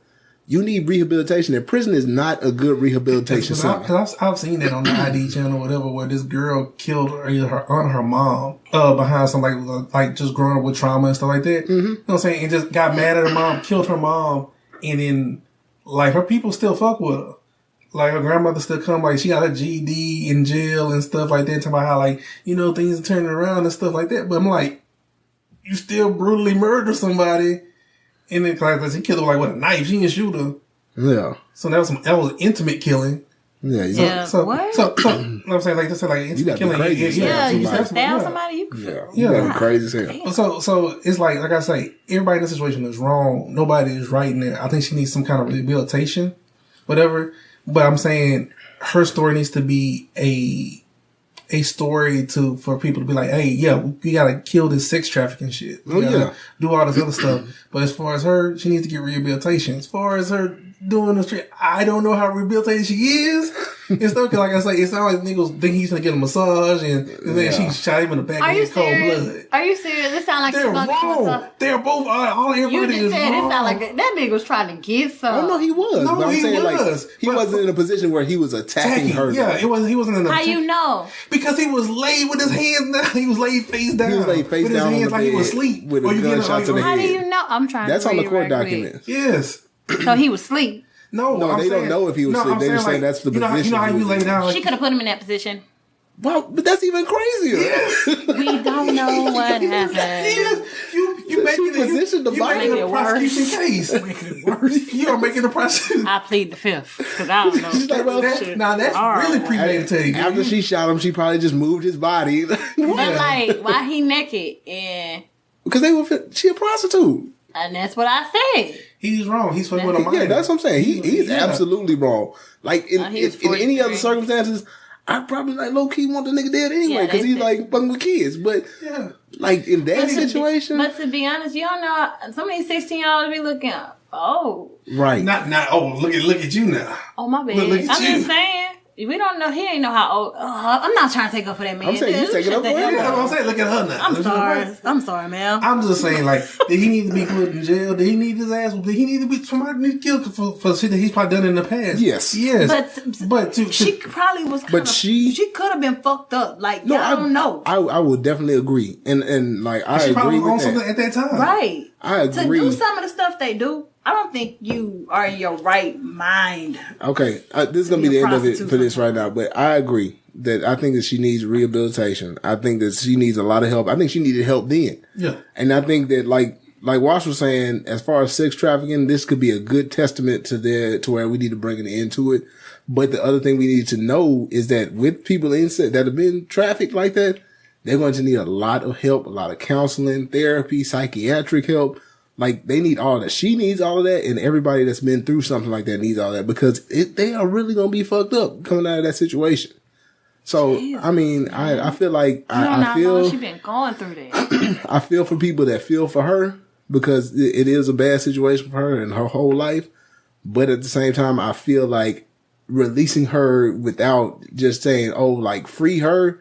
you need rehabilitation, and prison is not a good rehabilitation center. Because I've seen that on the ID channel or whatever, where this girl killed either her aunt or her mom behind somebody like just growing up with trauma and stuff like that. Mm-hmm. You know what I'm saying? And just got mad at her mom, killed her mom, and then like her people still fuck with her. Like her grandmother still come, like she got her GED in jail and stuff like that, talking about how like, things are turning around and stuff like that. But I'm like, you still brutally murder somebody. And then, cause he killed her like with a knife. She didn't shoot her. Yeah. So that was an intimate killing. Yeah. So what? So you know what I'm saying? Like, just like an intimate killing. You stab somebody. You gotta be crazy as hell. So it's like I say, everybody in this situation is wrong. Nobody is right in there. I think she needs some kind of rehabilitation, whatever. But I'm saying her story needs to be a story for people to be like, hey, yeah, we gotta kill this sex trafficking shit. We gotta do all this other stuff. But as far as her, she needs to get rehabilitation. As far as her doing the street, I don't know how rehabilitated she is. It's stuff, cause like I say, it sounds like niggas think he's gonna get a massage and then she shot him in the back with cold blood. Are you serious? It sounds like they're wrong. They're both all everybody you just is said wrong. It sounded like that nigga was trying to get some. Oh no, he was. No, but I'm he saying, was. Like, he wasn't in a position where he was attacking her. Yeah, he wasn't in a How you know? Because he was laid with his hands down. He was laid face down. He was laid face with down his hands on the like he was bed asleep. with a gunshot to the head. How do you know? I'm trying That's to on the read court right documents. quick. Yes. So he was asleep. No, they don't know if he was asleep. They just saying that's the position. You know how you lay down? Like, she could have put him in that position. Well, but that's even crazier. Yes. We don't know what happened. You making position to bite making him. a prosecution case. Making it worse. You are making a prosecution. I plead the fifth because I don't know. She's like, well, That's really premeditated. After she shot him, she probably just moved his body. But like, why he naked? And because she a prostitute. And that's what I said. He's wrong. He's fucking with a minor. Yeah, that's what I'm saying. He's absolutely wrong. Like in any other circumstances, I'd probably like low key want the nigga dead anyway because he's like fucking with kids. But like in that situation, but to be honest, you don't know some of these 16-year-olds be looking. Oh, right. Not. Oh, look at you now. Oh my bad. Look at I'm you. just saying. We don't know. He ain't know how old. I'm not trying to take up for that man. I'm saying you taking up for him. Yeah, that's what I'm saying. Look at her now. I'm sorry, man. I'm just saying, like, did he need to be put in jail? Did he need his ass? Did he need to be somebody need to kill for shit that he's probably done in the past? Yes. But she probably was. She could have been fucked up. Like, no, I don't know. I would definitely agree, and like I she agree with on that. Something at that time, right? I agree. To do some of the stuff they do. I don't think you are in your right mind. Okay, this is going to be the end of it for this right now, but I agree that I think that she needs rehabilitation. I think that she needs a lot of help. I think she needed help then. Yeah. And I think that like Wash was saying, as far as sex trafficking, this could be a good testament to where we need to bring an end to it. But the other thing we need to know is that with people that have been trafficked like that, they're going to need a lot of help, a lot of counseling, therapy, psychiatric help. Like, they need all that. She needs all of that, and everybody that's been through something like that needs all that because they are really going to be fucked up coming out of that situation. So, I mean, I feel like I feel she been going through that. I feel for people that feel for her because it is a bad situation for her and her whole life. But at the same time, I feel like releasing her without just saying, "Oh, like free her."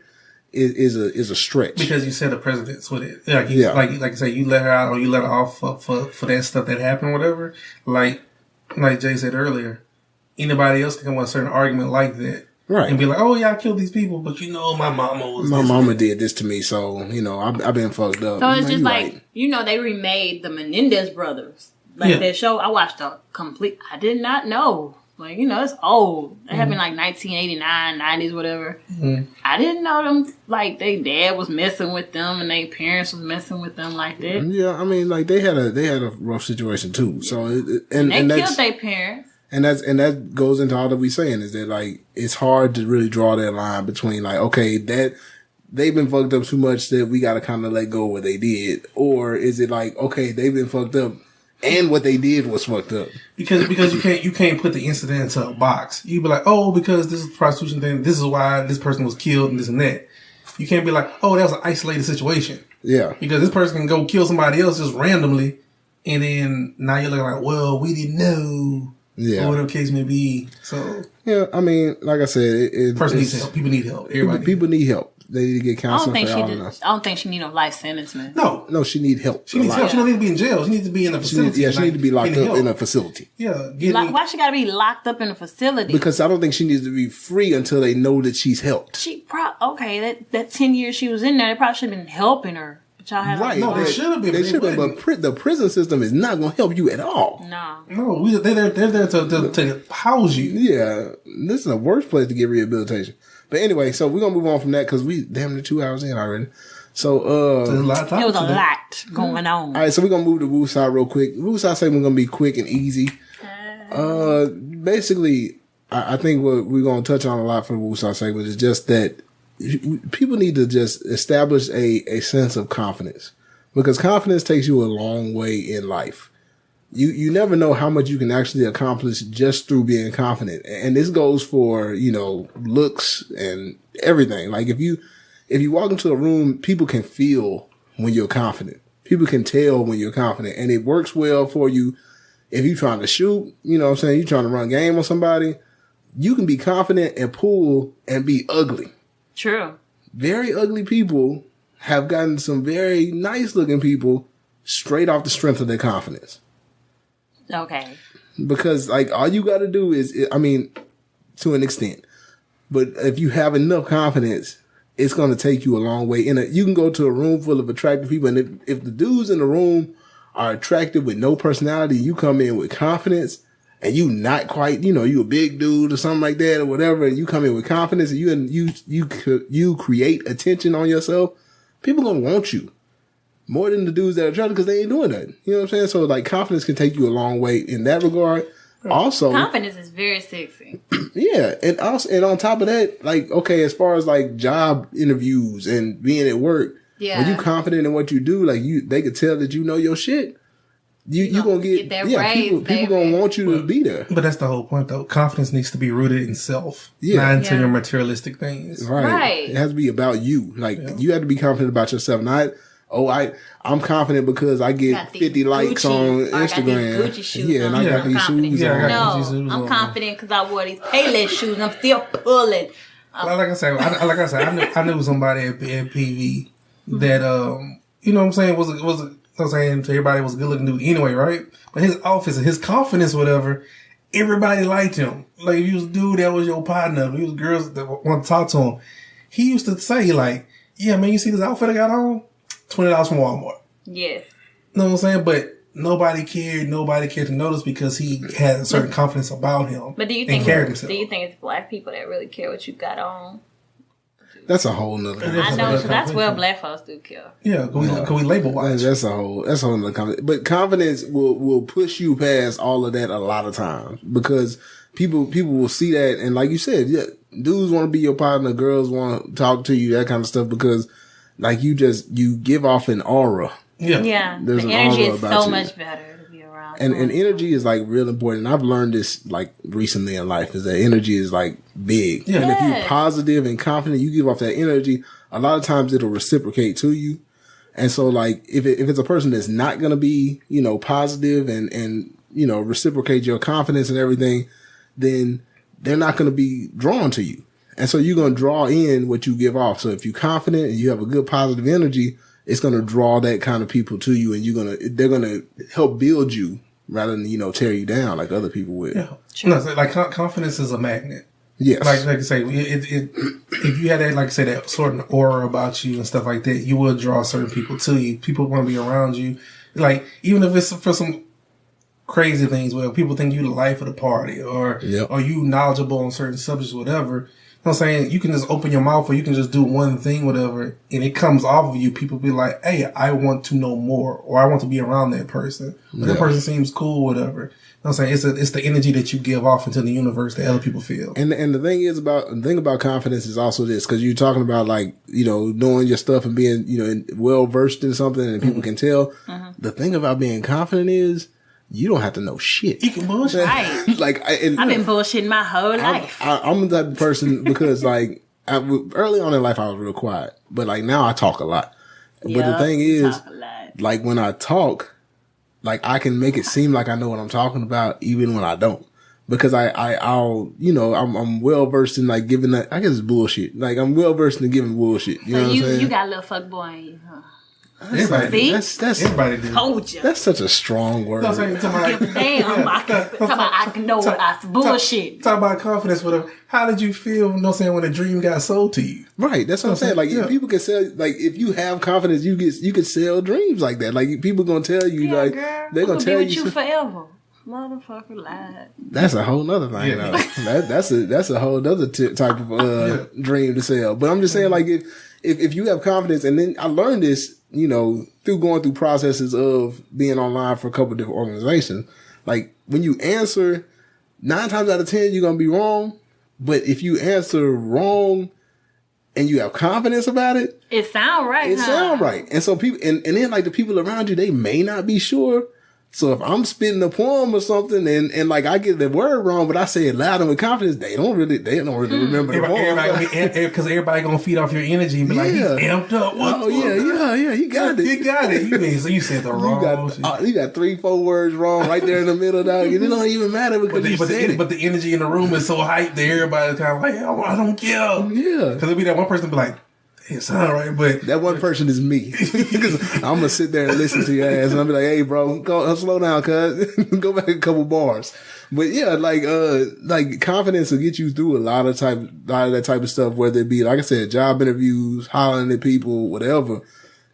Is a stretch because you said the president's with it. Like you say, you let her out or you let her off for that stuff that happened, or whatever. Like Jay said earlier, anybody else can come with a certain argument like that, right? And be like, "Oh yeah, I killed these people, but my mama did this to me, so I've been fucked up." So it's just like they remade the Menendez brothers, that show. I watched a complete. I did not know. Like, it's old. It happened like 1989, 90s, whatever. Mm-hmm. I didn't know them, like, their dad was messing with them and their parents was messing with them like that. Yeah, I mean, like, they had a rough situation, too. So, and they killed their parents. And that goes into all that we saying is that, like, it's hard to really draw that line between, like, okay, that they've been fucked up too much that we got to kind of let go of what they did. Or is it like, okay, they've been fucked up and what they did was fucked up. Because you can't put the incident into a box. You be like, oh, because this is the prostitution thing, this is why this person was killed and this and that. You can't be like, oh, that was an isolated situation. Yeah. Because this person can go kill somebody else just randomly, and then now you're looking like, well, we didn't know. Yeah. Or whatever the case may be. So yeah, I mean, like I said, person needs help. People need help. People need help. They need to get counseling. I don't think she need a life sentence, man. No, she need help. She needs help. She don't need to be in jail. She needs to be in a facility. She needs to be locked up in a facility. Yeah. Why she got to be locked up in a facility? Because I don't think she needs to be free until they know that she's helped. That 10 years she was in there, they probably should have been helping her. But y'all have right. No, they should have been. They should have been. But the prison system is not going to help you at all. No, they're there to house you. Yeah, this is the worst place to get rehabilitation. But anyway, so we're going to move on from that because we damn near 2 hours in already. So, there's a lot of time. There was a lot going on. All right, so we're going to move to Woosah real quick. Woosah say we're going to be quick and easy. Basically, I think what we're going to touch on a lot for the Woosah segment is just that people need to just establish a sense of confidence because confidence takes you a long way in life. You never know how much you can actually accomplish just through being confident. And this goes for, looks and everything. Like if you walk into a room, people can feel when you're confident. People can tell when you're confident and it works well for you. If you're trying to shoot, you're trying to run game on somebody, you can be confident and pull and be ugly. True. Very ugly people have gotten some very nice looking people straight off the strength of their confidence. Okay. Because all you got to do is, to an extent, but if you have enough confidence, it's going to take you a long way. You can go to a room full of attractive people, and if the dudes in the room are attractive with no personality, you come in with confidence, and you not quite, you a big dude or something like that or whatever, and you come in with confidence, and you create attention on yourself. People gonna want you. more than the dudes that are trying because they ain't doing that. You know what I'm saying? So like confidence can take you a long way in that regard. Also, confidence is very sexy. Yeah, and also, and on top of that, like, okay, as far as like job interviews and being at work, when you confident in what you do, like they could tell that you know your shit. You gonna get that raise, people gonna want you to be there. But that's the whole point, though. Confidence needs to be rooted in self, not into your materialistic things. Right. It has to be about you. Like you have to be confident about yourself, not. I'm confident because I get 50 likes on Instagram. Gucci shoes and I got these shoes on. I'm confident because I wore these Payless shoes and I'm still pulling. Like I said, I knew somebody at PV that, you know what I'm saying, I'm saying to everybody was a good looking dude anyway, right? But his office and his confidence, whatever, everybody liked him. Like if you was a dude that was your partner, if you was girls that want to talk to him, he used to say like, yeah, man, you see this outfit I got on? $20 from Walmart. Yes. You know what I'm saying? But nobody cared to notice because he had a certain confidence about him. But do you think it's black people that really care what you got on? That's a whole nother. I know, so that's where black folks do care. Yeah, can we label watch? That's a whole nother confidence. But confidence will push you past all of that a lot of times because people will see that, and like you said, dudes want to be your partner, girls want to talk to you, that kind of stuff, because like you give off an aura. Yeah. There's the energy is so much better to be around. And energy is like real important. And I've learned this like recently in life is that energy is like big. Yeah. And if you're positive and confident, you give off that energy, a lot of times it'll reciprocate to you. And so like if it's a person that's not going to be, positive and reciprocate your confidence and everything, then they're not going to be drawn to you. And so you're going to draw in what you give off. So if you're confident and you have a good positive energy, it's going to draw that kind of people to you, and they're going to help build you rather than, tear you down like other people would. Yeah. No, like confidence is a magnet. Yes. Like I say, if you had that, like I say, that sort of aura about you and stuff like that, you will draw certain people to you. People want to be around you. Like, even if it's for some crazy things where people think you the life of the party or you knowledgeable on certain subjects, whatever. You know what I'm saying? You can just open your mouth or you can just do one thing, whatever, and it comes off of you. People be like, hey, I want to know more, or I want to be around that person. Or that person seems cool, whatever. You know what I'm saying? It's the energy that you give off into the universe that other people feel. And the thing about confidence is also this, because you're talking about like, knowing your stuff and being, well versed in something and people can tell. Mm-hmm. The thing about being confident is, you don't have to know shit. You can bullshit. Right. Like I've been bullshitting my whole life. I'm the type of person because like early on in life I was real quiet, but like now I talk a lot. But the thing is, like when I talk, like I can make it seem like I know what I'm talking about even when I don't, because I'm well versed in like giving that. I guess it's bullshit. Like I'm well versed in giving bullshit. You know what I'm saying? You got a little fuck boy in you, huh? Everybody do. Told you. That's such a strong word. Damn, I can know what I bullshit. Talk about confidence, whatever. How did you feel, when a dream got sold to you? Right, that's what I'm saying. Like, people can sell, like, if you have confidence, you can sell dreams like that. Like, people gonna tell you, like, girl, they're gonna tell you. Be with you forever. Motherfucker lied. That's a whole nother thing, though. That's a whole other type of dream to sell. But I'm just saying, like, if you have confidence, and then I learned this, through going through processes of being online for a couple of different organizations. Like, when you answer, 9 times out of 10, you're going to be wrong. But if you answer wrong and you have confidence about it, it sound right. And so people, and then like the people around you, they may not be sure. So if I'm spitting a poem or something and like I get the word wrong, but I say it loud and with confidence, they don't really remember the poem. Because everybody gonna feed off your energy and be like, he's amped up. You got it. You got it. So you said the wrong shit. You got 3-4 words wrong right there in the middle, dog. And it don't even matter because you said it. But the energy in the room is so hyped that everybody's kind of like, I don't care. Yeah. Because it'll be that one person be like, it sound right, but that one person is me. Because I'm gonna sit there and listen to your ass, and I'll be like, "Hey, bro, slow down, cuz go back a couple bars." But yeah, like confidence will get you through a lot of that type of stuff. Whether it be, like I said, job interviews, hollering at people, whatever.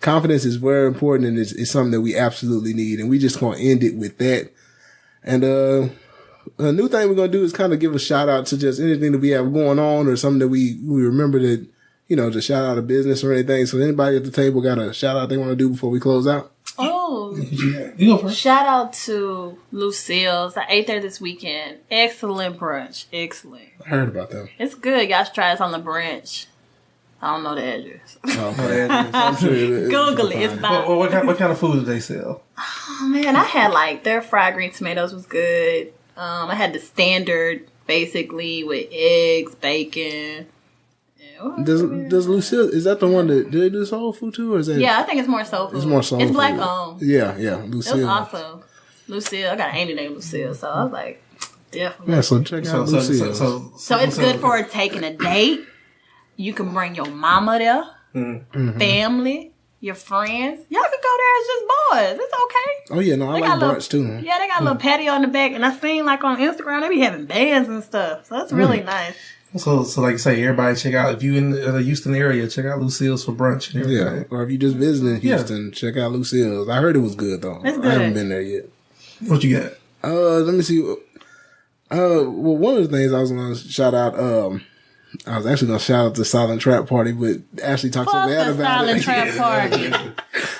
Confidence is very important, and it's something that we absolutely need. And we just gonna end it with that. And a new thing we're gonna do is kind of give a shout out to just anything that we have going on, or something that we remember that to shout out a business or anything. So anybody at the table got a shout out they want to do before we close out? Oh, You go first. shout out to Lucille's. I ate there this weekend. Excellent brunch. Excellent. I heard about them. It's good. Y'all should try this on the brunch. I don't know the address. Okay. I'm sure Google it. It's about. What kind of food do they sell? Oh man, I had like their fried green tomatoes was good. I had the standard basically with eggs, bacon. Does Lucille, is that the one that did they do soul food too, or is that? Yeah, I think it's more soul food. It's more soul food. It's black owned. Yeah, It Lucille. was awesome. Lucille, I got an auntie named Lucille, so I was like, definitely. Yeah, so check out Lucille. So it's good for taking a date. You can bring your mama there, family, your friends. Y'all can go there as just boys. It's okay. Oh yeah, no, I like brunch too. Man. Yeah, they got a little patio in the back, and I seen like on Instagram they be having bands and stuff. So that's really nice. So like you say, everybody check out, if you in the Houston area, check out Lucille's for brunch and everything. Yeah, or if you just visiting Houston, check out Lucille's. I heard it was good though. It's good. I haven't been there yet. What you got? Let me see. Well, one of the things I was going to shout out, I was actually going to shout out the Silent Trap Party, but Ashley talked so bad about it. Silent Trap Party.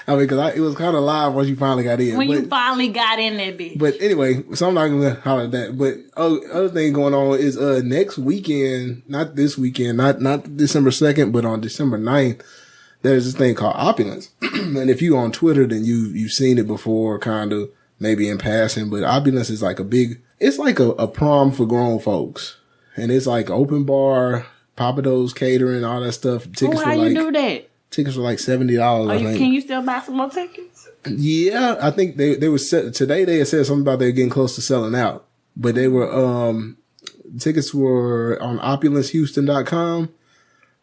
I mean, because it was kind of live once you finally got in. When you finally got in there, bitch. But anyway, so I'm not going to holler at that. But other thing going on is next weekend, not this weekend, not December 2nd, but on December 9th, there's this thing called Opulence. And if you on Twitter, then you've seen it before, kind of, maybe in passing. But Opulence is like it's like a prom for grown folks. And it's like open bar, Papados catering, all that stuff. Tickets how you do that? Tickets were like $70. I think. Can you still buy some more tickets? Yeah, I think they were set today. They had said something about they're getting close to selling out, but they were tickets were on opulencehouston.com.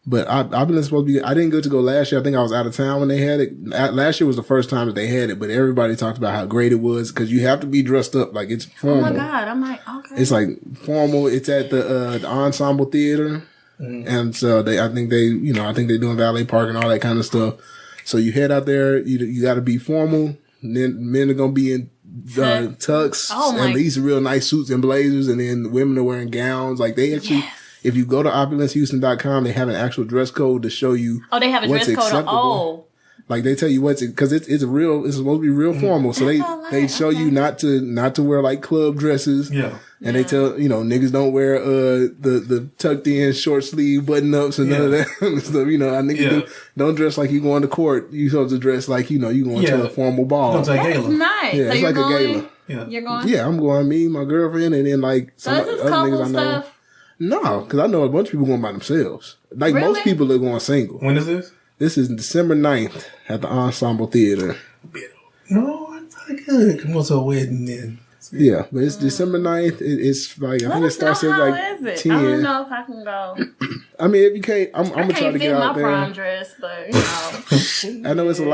But Opulence supposed to be. I didn't get to go last year. I think I was out of town when they had it. Last year was the first time that they had it, but everybody talked about how great it was because you have to be dressed up like it's formal. Oh my God, I'm like, okay. It's like formal. It's at the Ensemble Theater, and so I think they're doing valet parking and all that kind of stuff. So you head out there. You got to be formal. And then men are gonna be in tux and these real nice suits and blazers, and then the women are wearing gowns. Like they actually. Yes. If you go to opulencehouston.com, they have an actual dress code to show you. Oh, they have a dress code. Acceptable. Like they tell you because it's supposed to be real formal. So they show you not to wear like club dresses. Yeah. And they tell, niggas don't wear, the tucked in short sleeve button ups and none of that stuff. Niggas don't dress like you going to court. You supposed to dress like, you going to a formal ball. That's nice. Yeah, so it's like a gala. Yeah. You're going? Yeah, I'm going, me, my girlfriend, and then like some other niggas I know. Stuff? No, because I know a bunch of people going by themselves. Like most people are going single. When is this? This is December 9th at the Ensemble Theater. No, I'm probably good. I'm going to a wedding then. Yeah, but it's December 9th. It's like, I think it starts at like 10. I don't know if I can go. I mean, if you can't, I'm going to try to get out there. I can't fit my prom dress, but, I know it's a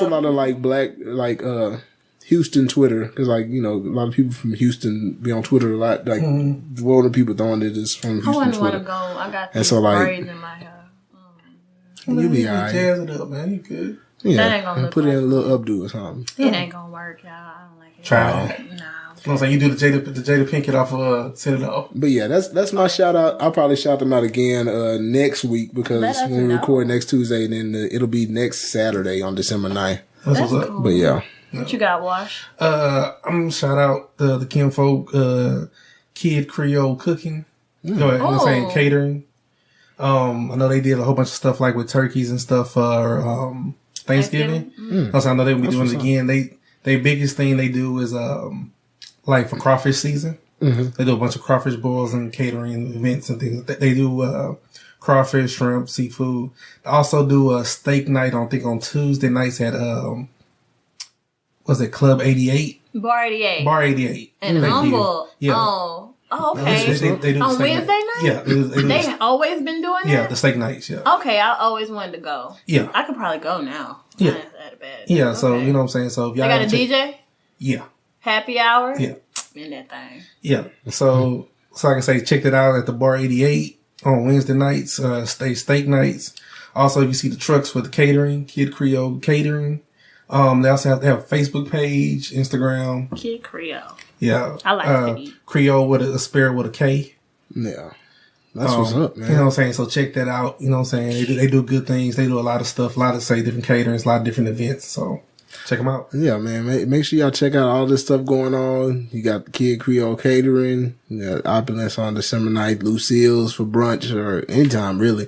lot of like black, like, Houston Twitter, because like, a lot of people from Houston be on Twitter a lot. Like, the world of people throwing it is from Houston Twitter. I wouldn't want to go. I got these braids in my hair. You be alright. Jazz it up, man. You good. Yeah, that ain't gonna put in a little updo or something. It ain't gonna work, y'all. I don't like it. Try it. No. I'm saying you do the Jada Pinkett off Set It Off. But yeah, that's my shout out. I'll probably shout them out again next week because when we record next Tuesday, then it'll be next Saturday on December 9th. That's what's up. Cool. But yeah. What you got, Wash? I'm gonna shout out the Kinfolk Kid Creole Cooking. Go ahead. I'm saying catering. I know they did a whole bunch of stuff like with turkeys and stuff for Thanksgiving. Also, I know they'll be doing it again. They biggest thing they do is like for crawfish season. They do a bunch of crawfish boils and catering events and things. They do crawfish, shrimp, seafood. They also do a steak night on Tuesday nights at was it Club 88? Bar 88. Bar 88. And Humble. Yeah. Oh, okay. They do on Wednesday night? Yeah. They always been doing that? Yeah, the steak nights, yeah. Okay, I always wanted to go. Yeah. I could probably go now. Yeah. Yeah, okay. So, you know what I'm saying? So, if y'all they got a DJ? Yeah. Happy hour? Yeah. In that thing. Yeah. So like I say, check that out at the Bar 88 on Wednesday nights, steak nights. Also, you see the trucks for the catering, Kid Creole Catering. They also have a Facebook page, Instagram. Kid Creole. Yeah. I like to eat. Creole with a spirit with a K. Yeah. That's what's up, man. You know what I'm saying? So check that out. You know what I'm saying? They do good things. They do a lot of stuff, a lot of different caterings, a lot of different events. So check them out. Yeah, man. Make sure y'all check out all this stuff going on. You got the Kid Creole Catering. You got Opulence on December 9th, Lucille's for brunch or anytime, really.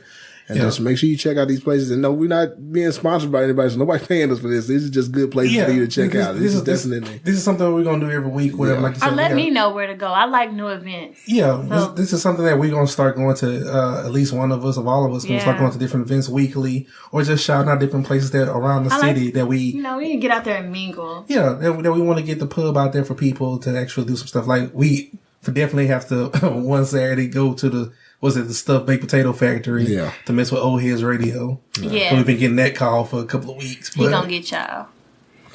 And just make sure you check out these places. And no, we're not being sponsored by anybody, so nobody's paying us for this. These are just good places for you to check out. This is something we're going to do every week. Whatever, like you said, let me know where to go. I like new events. Yeah, so, this is something that we're going to start going to, at least one of us, of all of us, going to start going to different events weekly, or just shouting out different places that around the city that we... we need to get out there and mingle. Yeah, that we want to get the pub out there for people to actually do some stuff. Like, we definitely have to, one Saturday, go to the stuffed baked potato factory to mess with Old Heads Radio. Yeah. So we've been getting that call for a couple of weeks. He gonna get y'all.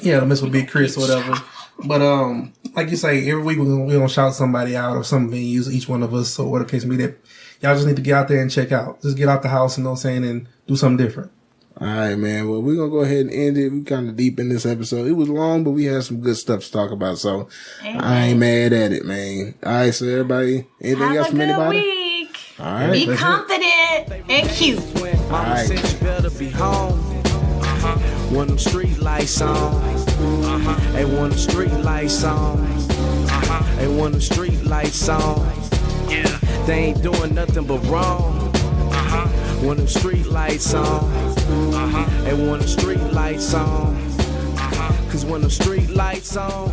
Yeah, to mess with Big Chris or whatever. But, like you say, every week we're gonna shout somebody out of some venues, each one of us, or whatever case may be, that y'all just need to get out there and check out. Just get out the house, you know what I'm saying, and do something different. All right, man. Well, we're going to go ahead and end it. We're kind of deep in this episode. It was long, but we had some good stuff to talk about, so I ain't mad at it, man. All right, so everybody, anything else from anybody? Week. All right. Be confident and cute. Mama said you better be home. When them street lights on. Hey, when them street lights on. Hey, when them street lights on. They ain't doing nothing but wrong. When them street lights on. Hey, when the street lights on. Cause when the street lights on.